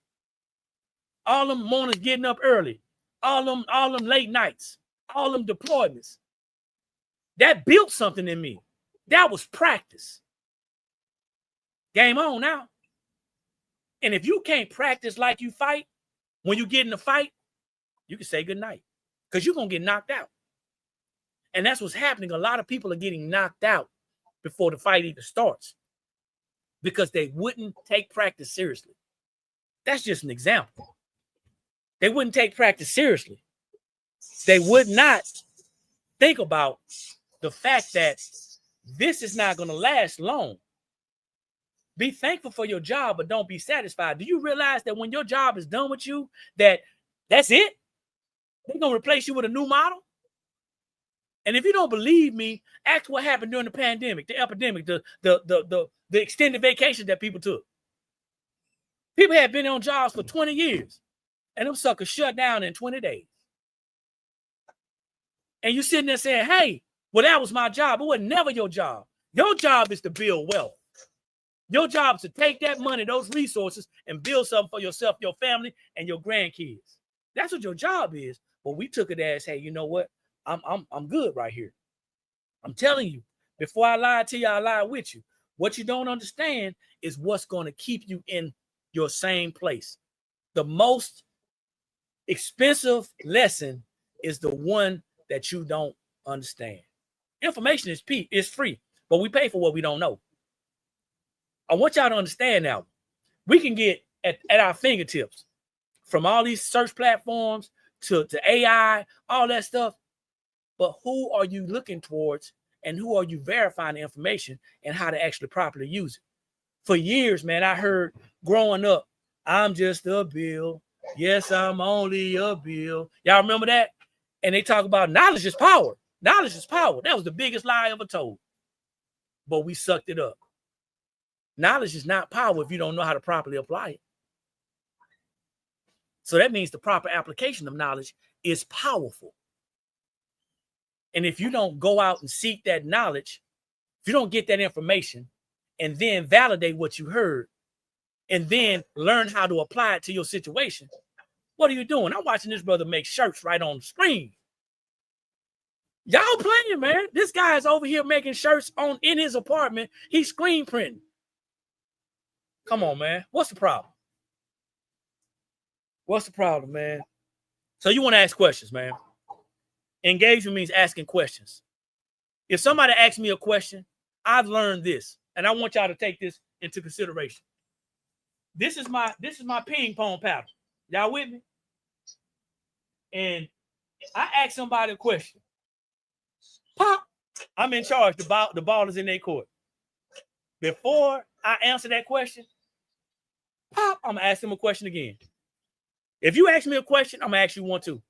All them mornings getting up early. All them late nights. All them deployments. That built something in me. That was practice. Game on now. And if you can't practice like you fight, when you get in a fight, you can say goodnight because you're going to get knocked out. And that's what's happening. A lot of people are getting knocked out before the fight even starts because they wouldn't take practice seriously. That's just an example. They wouldn't take practice seriously. They would not think about the fact that this is not going to last long. Be thankful for your job, but don't be satisfied. Do you realize that when your job is done with you, that's it? They're going to replace you with a new model? And if you don't believe me, ask what happened during the pandemic, the epidemic, the extended vacation that people took. People had been on jobs for 20 years, and them suckers shut down in 20 days. And you sitting there saying, hey, well, that was my job. It was never your job. Your job is to build wealth. Your job is to take that money, those resources, and build something for yourself, your family, and your grandkids. That's what your job is. But we took it as, hey, you know what? I'm good right here. I'm telling you, before I lie to you, I lie with you. What you don't understand is what's going to keep you in your same place. The most expensive lesson is the one that you don't understand. Information is free, but we pay for what we don't know. I want y'all to understand now. We can get at our fingertips from all these search platforms to AI, all that stuff. But who are you looking towards and who are you verifying the information and how to actually properly use it? For years, man, I heard growing up, I'm just a bill. Yes, I'm only a bill. Y'all remember that? And they talk about knowledge is power. Knowledge is power. That was the biggest lie ever told. But we sucked it up. Knowledge is not power if you don't know how to properly apply it. So that means the proper application of knowledge is powerful. And if you don't go out and seek that knowledge, if you don't get that information and then validate what you heard and then learn how to apply it to your situation, what are you doing? I'm watching this brother make shirts right on the screen. Y'all playing, man. This guy is over here making shirts in his apartment. He's screen printing. Come on, man. What's the problem? What's the problem, man? So you want to ask questions, man. Engagement means asking questions. If somebody asks me a question, I've learned this, and I want y'all to take this into consideration. This is my ping pong paddle. Y'all with me? And I ask somebody a question. Pop, I'm in charge. The ball is in their court. Before I answer that question, pop, I'm gonna ask them a question again. If you ask me a question, I'm gonna ask you one too.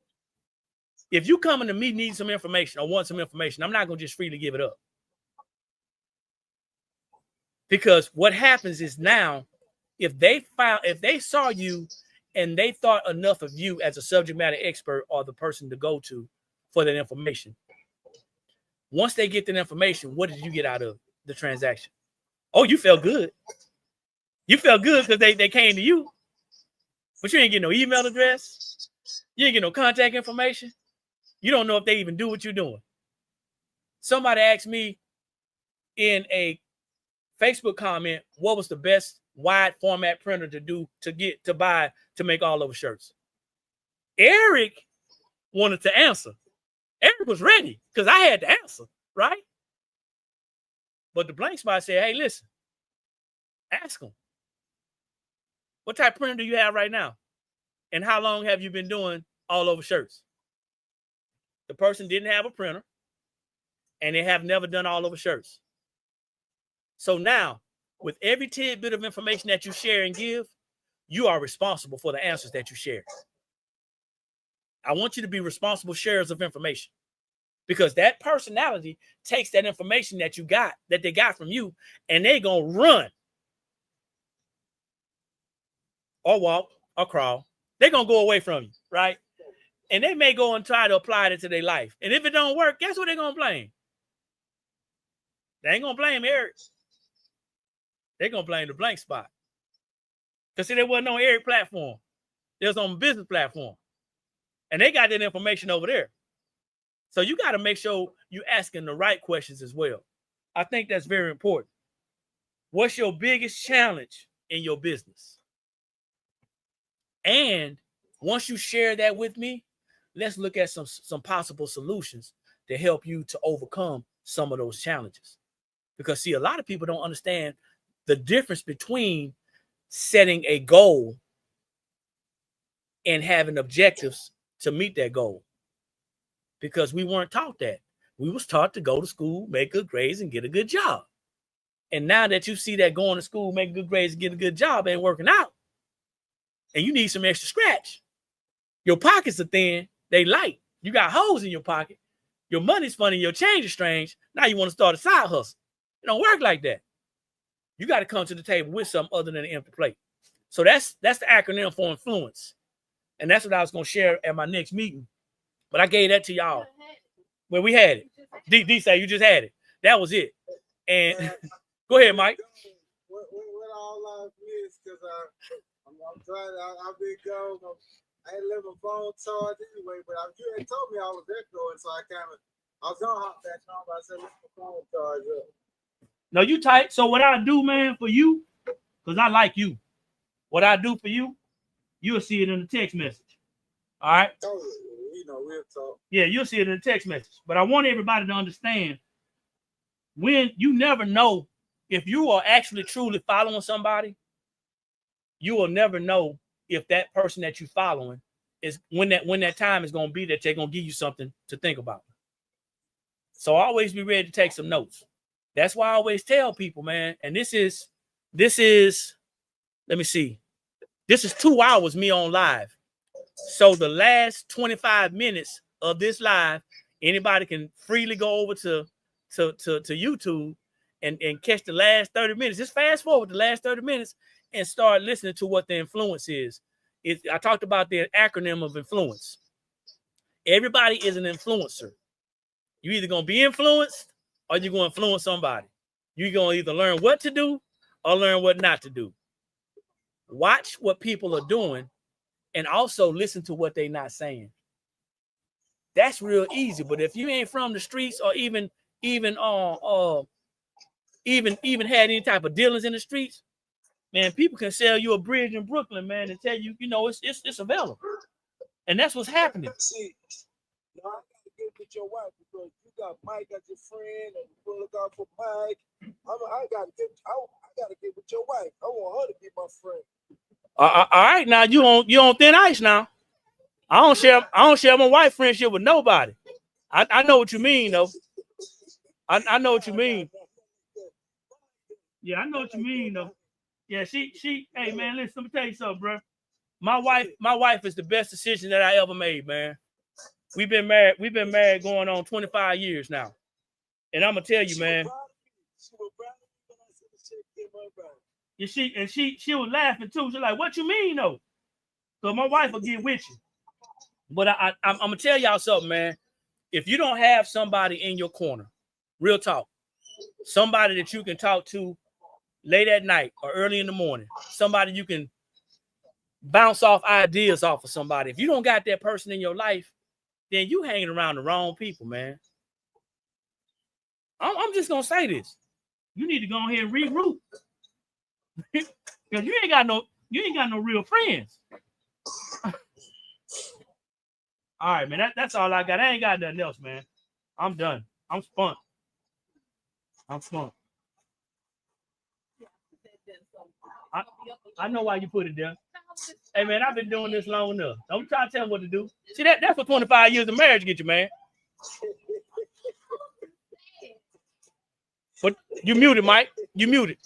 If you coming to me need some information or want some information, I'm not gonna just freely give it up. Because what happens is now, if they saw you and they thought enough of you as a subject matter expert or the person to go to for that information, once they get that information, what did you get out of the transaction? Oh, you felt good. You felt good because they came to you, but you ain't get no email address. You ain't get no contact information. You don't know if they even do what you're doing. Somebody asked me in a Facebook comment, what was the best wide format printer to buy to make all over shirts? Eric wanted to answer. Eric was ready because I had to answer, right? But the blank spot said, hey, listen, ask them. What type of printer do you have right now? And how long have you been doing all over shirts? The person didn't have a printer and they have never done all over shirts. So now, with every tidbit of information that you share and give, you are responsible for the answers that you share. I want you to be responsible sharers of information because that personality takes that information that they got from you, and they're going to run or walk or crawl. They're going to go away from you, right? And they may go and try to apply it to their life. And if it don't work, guess what they're going to blame? They ain't going to blame Eric. They're going to blame the blank spot. Because see, they wasn't on Eric platform. They was on business platform. And they got that information over there. So you got to make sure you're asking the right questions as well. I think that's very important. What's your biggest challenge in your business? And once you share that with me, let's look at some possible solutions to help you to overcome some of those challenges. Because see, a lot of people don't understand the difference between setting a goal and having objectives to meet that goal. Because we weren't taught that. We was taught to go to school, make good grades, and get a good job. And now that you see that going to school, making good grades, and get a good job ain't working out, and you need some extra scratch. Your pockets are thin, they light. You got holes in your pocket. Your money's funny, your change is strange. Now you want to start a side hustle. It don't work like that. You got to come to the table with something other than an empty plate. So that's the acronym for influence. And that's what I was going to share at my next meeting. But I gave that to y'all. Well, we had it. D say you just had it. That was it. And go ahead, Mike. What all I missed because I'm trying. I've been gone. I ain't left my phone charged anyway, but you had told me I was echoing, so I was gonna hop back on, but I said let my phone charge up. No, you tight. So what I do, man, for you, because I like you. What I do for you, you'll see it in the text message. All right. Oh, we'll talk. Yeah, you'll see it in the text message. But I want everybody to understand when you never know if you are actually truly following somebody, you will never know if that person that you're following is when that time is going to be that they're going to give you something to think about. So always be ready to take some notes. That's why I always tell people, man. And this is, let me see. This is 2 hours me on live. So the last 25 minutes of this live, anybody can freely go over to YouTube and catch the last 30 minutes. Just fast forward the last 30 minutes and start listening to what the influence is. I talked about the acronym of influence. Everybody is an influencer. You're either going to be influenced or you're going to influence somebody. You're going to either learn what to do or learn what not to do. Watch what people are doing and also listen to what they're not saying. That's real easy. But if you ain't from the streets or even had any type of dealings in the streets, man, people can sell you a bridge in Brooklyn, man, and tell you, it's available. And that's what's happening. See, now I gotta get with your wife because you got Mike as your friend, and you gonna look out for Mike. I gotta get with your wife. I want her to be my friend. All right, now you on thin ice now. I don't share my wife friendship with nobody. I know what you mean though. I know what you mean. Yeah, I know what you mean though. Yeah, she. Hey man, listen. Let me tell you something, bro. My wife is the best decision that I ever made, man. We've been married going on 25 years now, and I'm gonna tell you, man. She was laughing too. She's like, "What you mean though?" So my wife will get with you. But I'm gonna tell y'all something, man. If you don't have somebody in your corner, real talk, somebody that you can talk to late at night or early in the morning, somebody you can bounce off ideas off of somebody. If you don't got that person in your life, then you hanging around the wrong people, man. I'm just gonna say this. You need to go ahead and regroup. Because you ain't got no real friends. All right, man. That's all I got. I ain't got nothing else, man. I'm done. I'm spun. I know why you put it there. Hey, man, I've been doing this long enough. Don't try to tell me what to do. See, that's what 25 years of marriage get you, man. But you muted, Mike. You muted.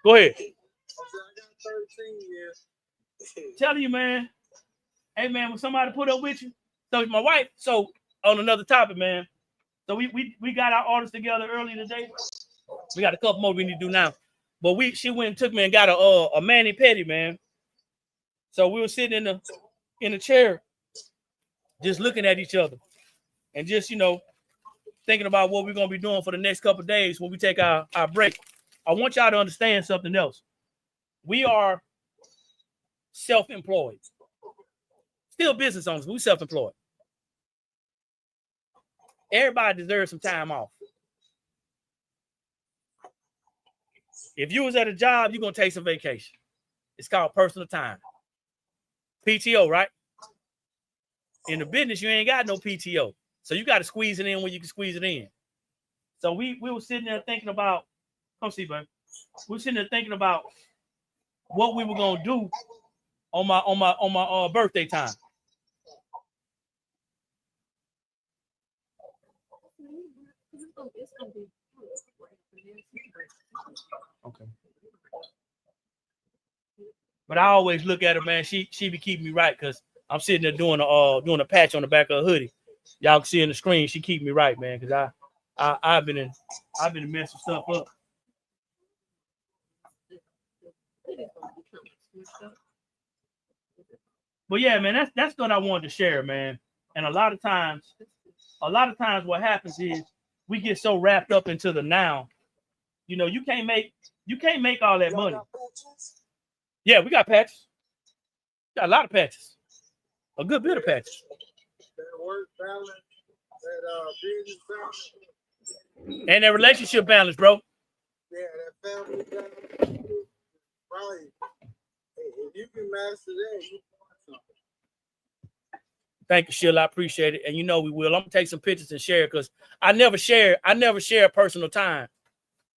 Go ahead. I got 13 years. Telling you, man. Hey, man, when somebody put up with you. So my wife, on another topic, man. So we got our orders together earlier today. We got a couple more we need to do now. But she went and took me and got a mani-pedi, man. So we were sitting in the chair, just looking at each other. And just, thinking about what we're going to be doing for the next couple of days when we take our break. I want y'all to understand something else. We are self-employed. Still business owners, but we're self-employed. Everybody deserves some time off. If you was at a job, you're going to take some vacation. It's called personal time. PTO, right? In the business, you ain't got no PTO. So you got to squeeze it in when you can squeeze it in. So we were sitting there thinking about, come see, baby. We were sitting there thinking about what we were going to do on my birthday time. Okay. But I always look at her, man. She be keeping me right because I'm sitting there doing a patch on the back of her hoodie. Y'all can see on the screen. She keep me right, man, because I've been messing stuff up. But yeah, man, that's what I wanted to share, man. And a lot of times a lot of times what happens is we get so wrapped up into the now. You know, you can't make all that Y'all money. got patches? Yeah, we got patches. Got a lot of patches. A good bit of patches. That work balance, that business balance, And that relationship balance, bro. yeah, that family balance. Right. If you can master that, you want something. Thank you, Sheila. I appreciate it. And you know we will. I'm gonna take some pictures and share because I never share personal time.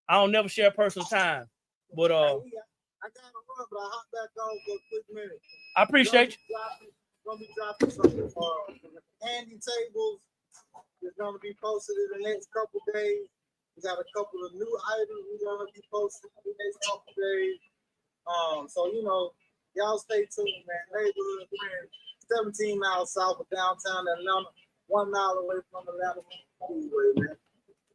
I don't never share personal time. But I gotta run, but I'll hop back on for a quick minute. I appreciate you. Gonna be dropping some handy tables. It's gonna be posted in the next couple days. We got a couple of new items we're gonna be posted in the next couple days. So you know, y'all stay tuned, man. Neighborhood friend, 17 miles south of downtown Atlanta, 1 mile away from Atlanta Freeway, man.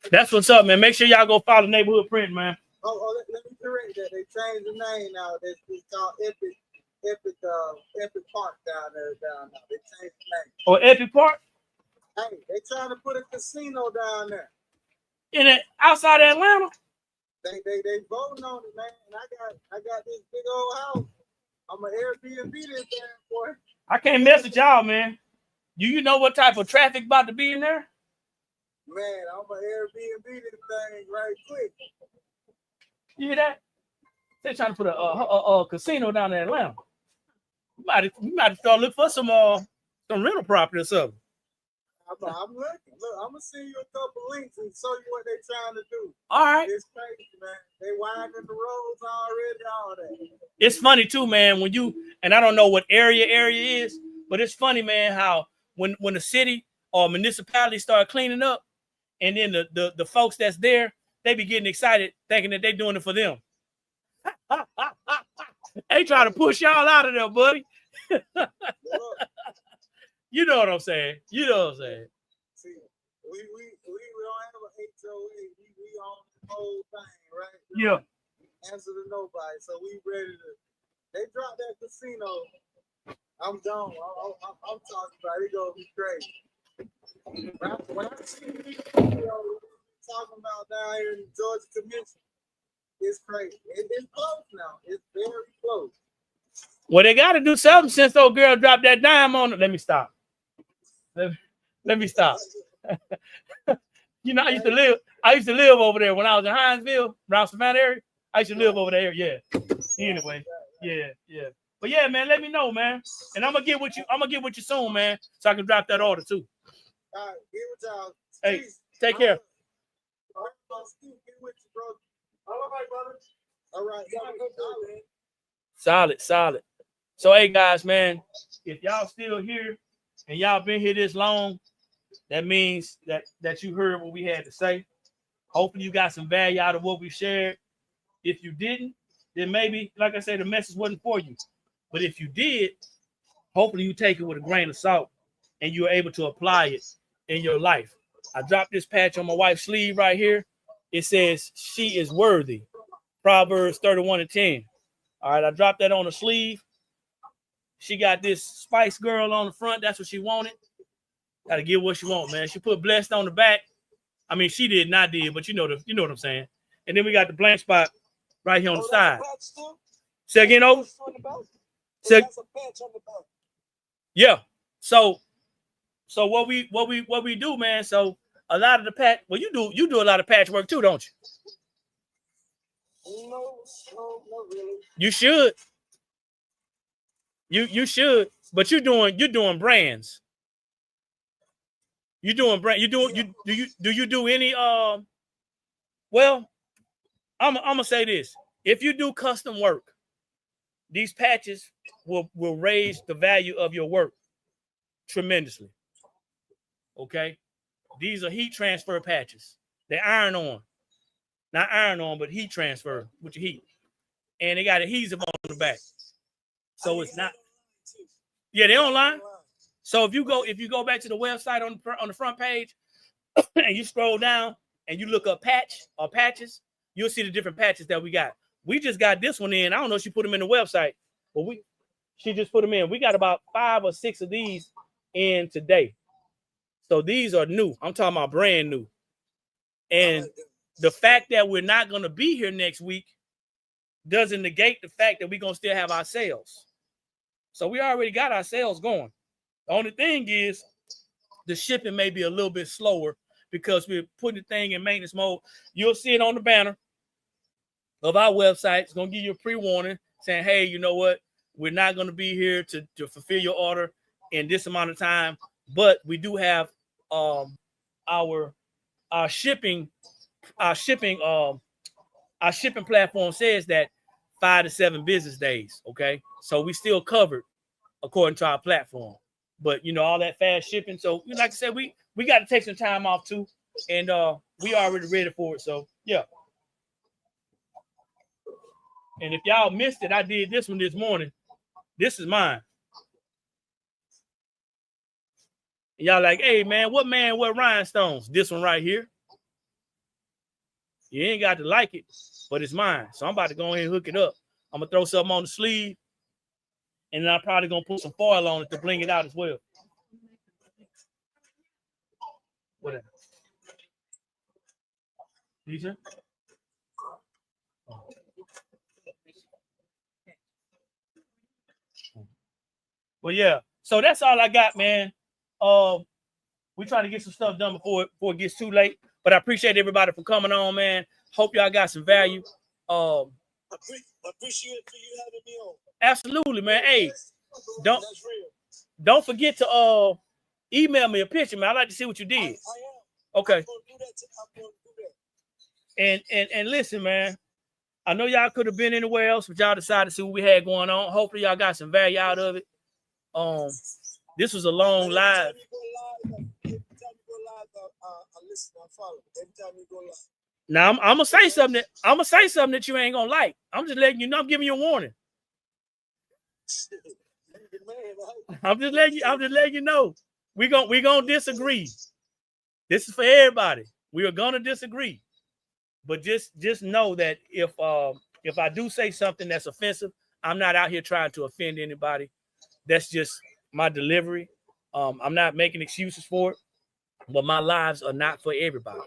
That's what's up, man. Make sure y'all go follow Neighborhood Print, man. Let me correct that. They changed the name now. It's called Epic Park down there. They changed the name. Or Epic Park Hey, they trying to put a casino down there. outside Atlanta. They voting on it, man. And I got this big old house. I'm an Airbnb this damn boy. I can't mess with y'all, man. You know what type of traffic about to be in there? Man, I'm an Airbnb this thing right quick. You hear that? They're trying to put a casino down in Atlanta. You might start looking for some rental property or something. I'm looking. Look, I'm gonna send you a couple links and show you what they're trying to do. All right. It's crazy, man. They winding the roads already, all that. It's funny too, man. And I don't know what area is, but it's funny, man, how when the city or municipality start cleaning up, and then the folks that's there, they be getting excited, thinking that they're doing it for them. They trying to push y'all out of there, buddy. You know what I'm saying? See, we don't have an HOA. We own the whole thing, right? Yeah. Answer to nobody. So we ready to. They dropped that casino. I'm gone. I'm talking about it. Gonna be crazy. When I see people talking about down here in the Georgia Commission, it's crazy. It's close now. It's very close. Well, they got to do something since old girl dropped that dime on it. Let me stop. Let me stop. You know, I used to live over there when I was in Hinesville, around Savannah area. I used to live over there. Yeah. Anyway, yeah. But yeah, man, let me know, man. And I'm gonna get with you soon, man, so I can drop that order too. All right, get with y'all. Hey, take care. All right, get with you, bro. All right, brother. All right, Solid. So, hey, guys, man, if y'all still here and y'all been here this long, that means that you heard what we had to say. Hopefully, you got some value out of what we shared. If you didn't, then maybe, like I said, the message wasn't for you. But if you did, hopefully you take it with a grain of salt and you're able to apply it in your life. I dropped this patch on my wife's sleeve right here. It says, she is worthy. Proverbs 31:10. All right, I dropped that on the sleeve. She got this Spice Girl on the front. That's what she wanted. Got to get what she want, man. She put blessed on the back. I mean, she did, not did, but you know what I'm saying. And then we got the blank spot right here on the side. Say again, over. Yeah. So what we do, man. So a lot of the patch. Well, you do a lot of patchwork too, don't you? No, not really. You should. You should, but you're doing brands. You doing brand. Do you do any well, I'm gonna say this. If you do custom work, these patches will raise the value of your work tremendously. Okay? These are heat transfer patches. They iron on. Not iron on, but heat transfer with your heat. And they got adhesive on the back. So it's not. Yeah, they online. So if you go back to the website on the front page and you scroll down and you look up patch or patches, you'll see the different patches that we got. We just got this one in. I don't know if she put them in the website, but she just put them in. We got about 5 or 6 of these in today. So these are new. I'm talking about brand new. And like that. the fact that we're not going to be here next week doesn't negate the fact that we're going to still have our sales. So we already got our sales going. The only thing is the shipping may be a little bit slower because we're putting the thing in maintenance mode. You'll see it on the banner of our website. It's going to give you a pre-warning saying, hey, you know what? We're not going to be here to fulfill your order in this amount of time. But we do have our shipping platform says that 5 to 7 business days. Okay. So we still covered according to our platform. But you know, all that fast shipping. So like I said, we got to take some time off too. And we already ready for it. So yeah. And if y'all missed it, I did this one this morning. This is mine. And y'all like, hey man, what rhinestones? This one right here. You ain't got to like it, but it's mine. So I'm about to go ahead and hook it up. I'm gonna throw something on the sleeve, and then I'm probably gonna put some foil on it to bling it out as well. Whatever. These are? Well, yeah. So that's all I got, man. We're trying to get some stuff done before it gets too late. But I appreciate everybody for coming on, man. Hope y'all got some value. Appreciate for you having me on. Absolutely, man. Hey, don't That's real. don't forget to email me a picture, man. I'd like to see what you did. I am. Okay. I'm gonna do that. And listen, man. I know y'all could have been anywhere else, but y'all decided to see what we had going on. Hopefully, y'all got some value out of it. This was a long live. Every time you go live, I listen, I follow. Every time you go live. Now I'm gonna say something. I'm gonna say something that you ain't gonna like. I'm just letting you know. I'm giving you a warning. I'm just letting you know. We gonna disagree. This is for everybody. We are gonna disagree. But just know that if I do say something that's offensive, I'm not out here trying to offend anybody. That's just my delivery. I'm not making excuses for it, but my lives are not for everybody.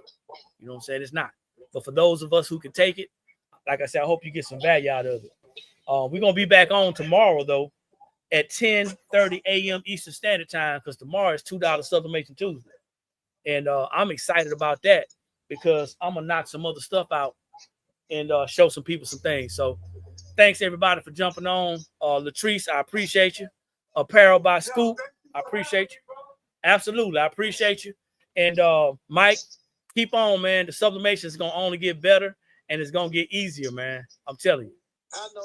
You know what I'm saying? It's not. But for those of us who can take it, like I said, I hope you get some value out of it. We're gonna be back on tomorrow though at 10:30 a.m. Eastern Standard Time because tomorrow is $2 Sublimation Tuesday, and I'm excited about that because I'm gonna knock some other stuff out and show some people some things. So thanks everybody for jumping on. Latrice, I appreciate you. Apparel by Scoop, I appreciate you. Absolutely, I appreciate you. And Mike, keep on, man. The sublimation is gonna only get better and it's gonna get easier, man. I'm telling you. I know.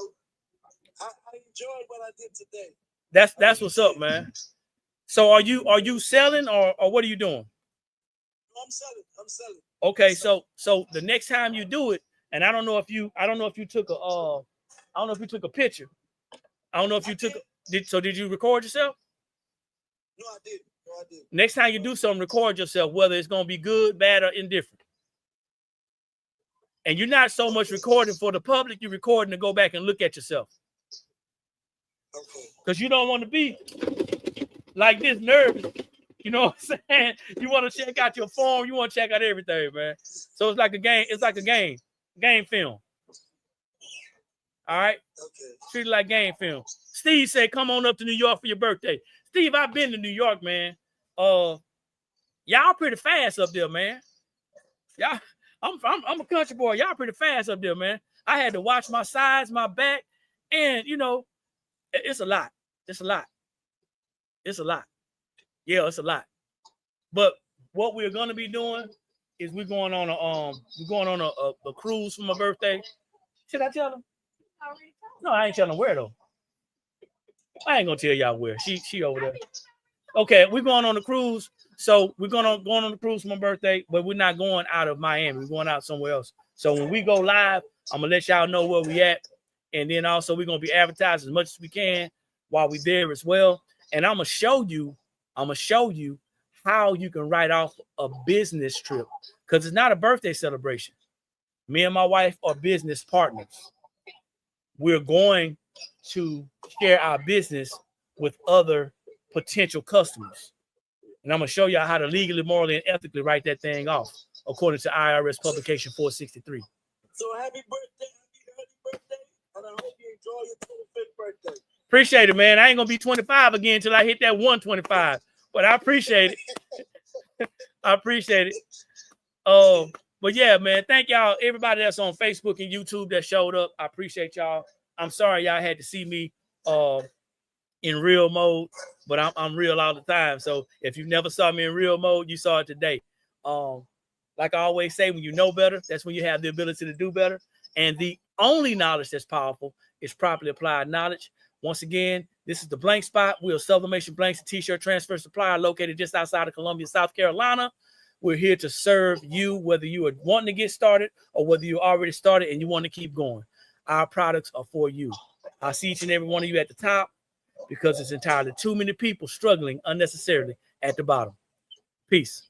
I enjoyed what I did today. That's what's up, man. So are you selling or what are you doing? I'm selling. Okay, so the next time you do it, and I don't know if you took a picture. I don't know if you took did you record yourself? No, I didn't. Next time you do something, record yourself, whether it's gonna be good, bad, or indifferent. And you're not so much recording for the public, you're recording to go back and look at yourself. Okay. Because you don't want to be like this nervous. You know what I'm saying? You want to check out your phone, you want to check out everything, man. So it's like a game, game film. All right? Okay. Treat it like game film. Steve said, come on up to New York for your birthday. Steve, I've been to New York, man. Y'all pretty fast up there, man. Y'all, I'm a country boy. Y'all pretty fast up there, man. I had to watch my sides, my back, and you know, it's a lot. It's a lot. Yeah, it's a lot. But what we're gonna be doing is we're going on a cruise for my birthday. Should I tell them? No, I ain't telling them where though. I ain't gonna tell y'all where. She over there. Okay, we're going on a cruise. So we're going on the cruise for my birthday, but we're not going out of Miami. We're going out somewhere else. So when we go live, I'm gonna let y'all know where we at. And then also we're gonna be advertising as much as we can while we're there as well. And I'm gonna show you how you can write off a business trip because it's not a birthday celebration. Me and my wife are business partners. We're going to share our business with other potential customers. And I'm gonna show y'all how to legally, morally, and ethically write that thing off, according to IRS publication 463. So happy birthday, happy birthday, and I hope you enjoy your 25th birthday. Appreciate it, man. I ain't gonna be 25 again until I hit that 125, but I appreciate it. I appreciate it. But yeah, man, thank y'all, everybody that's on Facebook and YouTube that showed up. I appreciate y'all. I'm sorry y'all had to see me in real mode, but I'm real all the time. So if you never saw me in real mode, you saw it today. Like I always say, when you know better, that's when you have the ability to do better. And the only knowledge that's powerful is properly applied knowledge. Once again, this is the Blank Spot. We're a sublimation blanks and t-shirt transfer supplier located just outside of Columbia, South Carolina. We're here to serve you, whether you are wanting to get started or whether you already started and you want to keep going. Our products are for you. I see each and every one of you at the top because it's entirely too many people struggling unnecessarily at the bottom. Peace.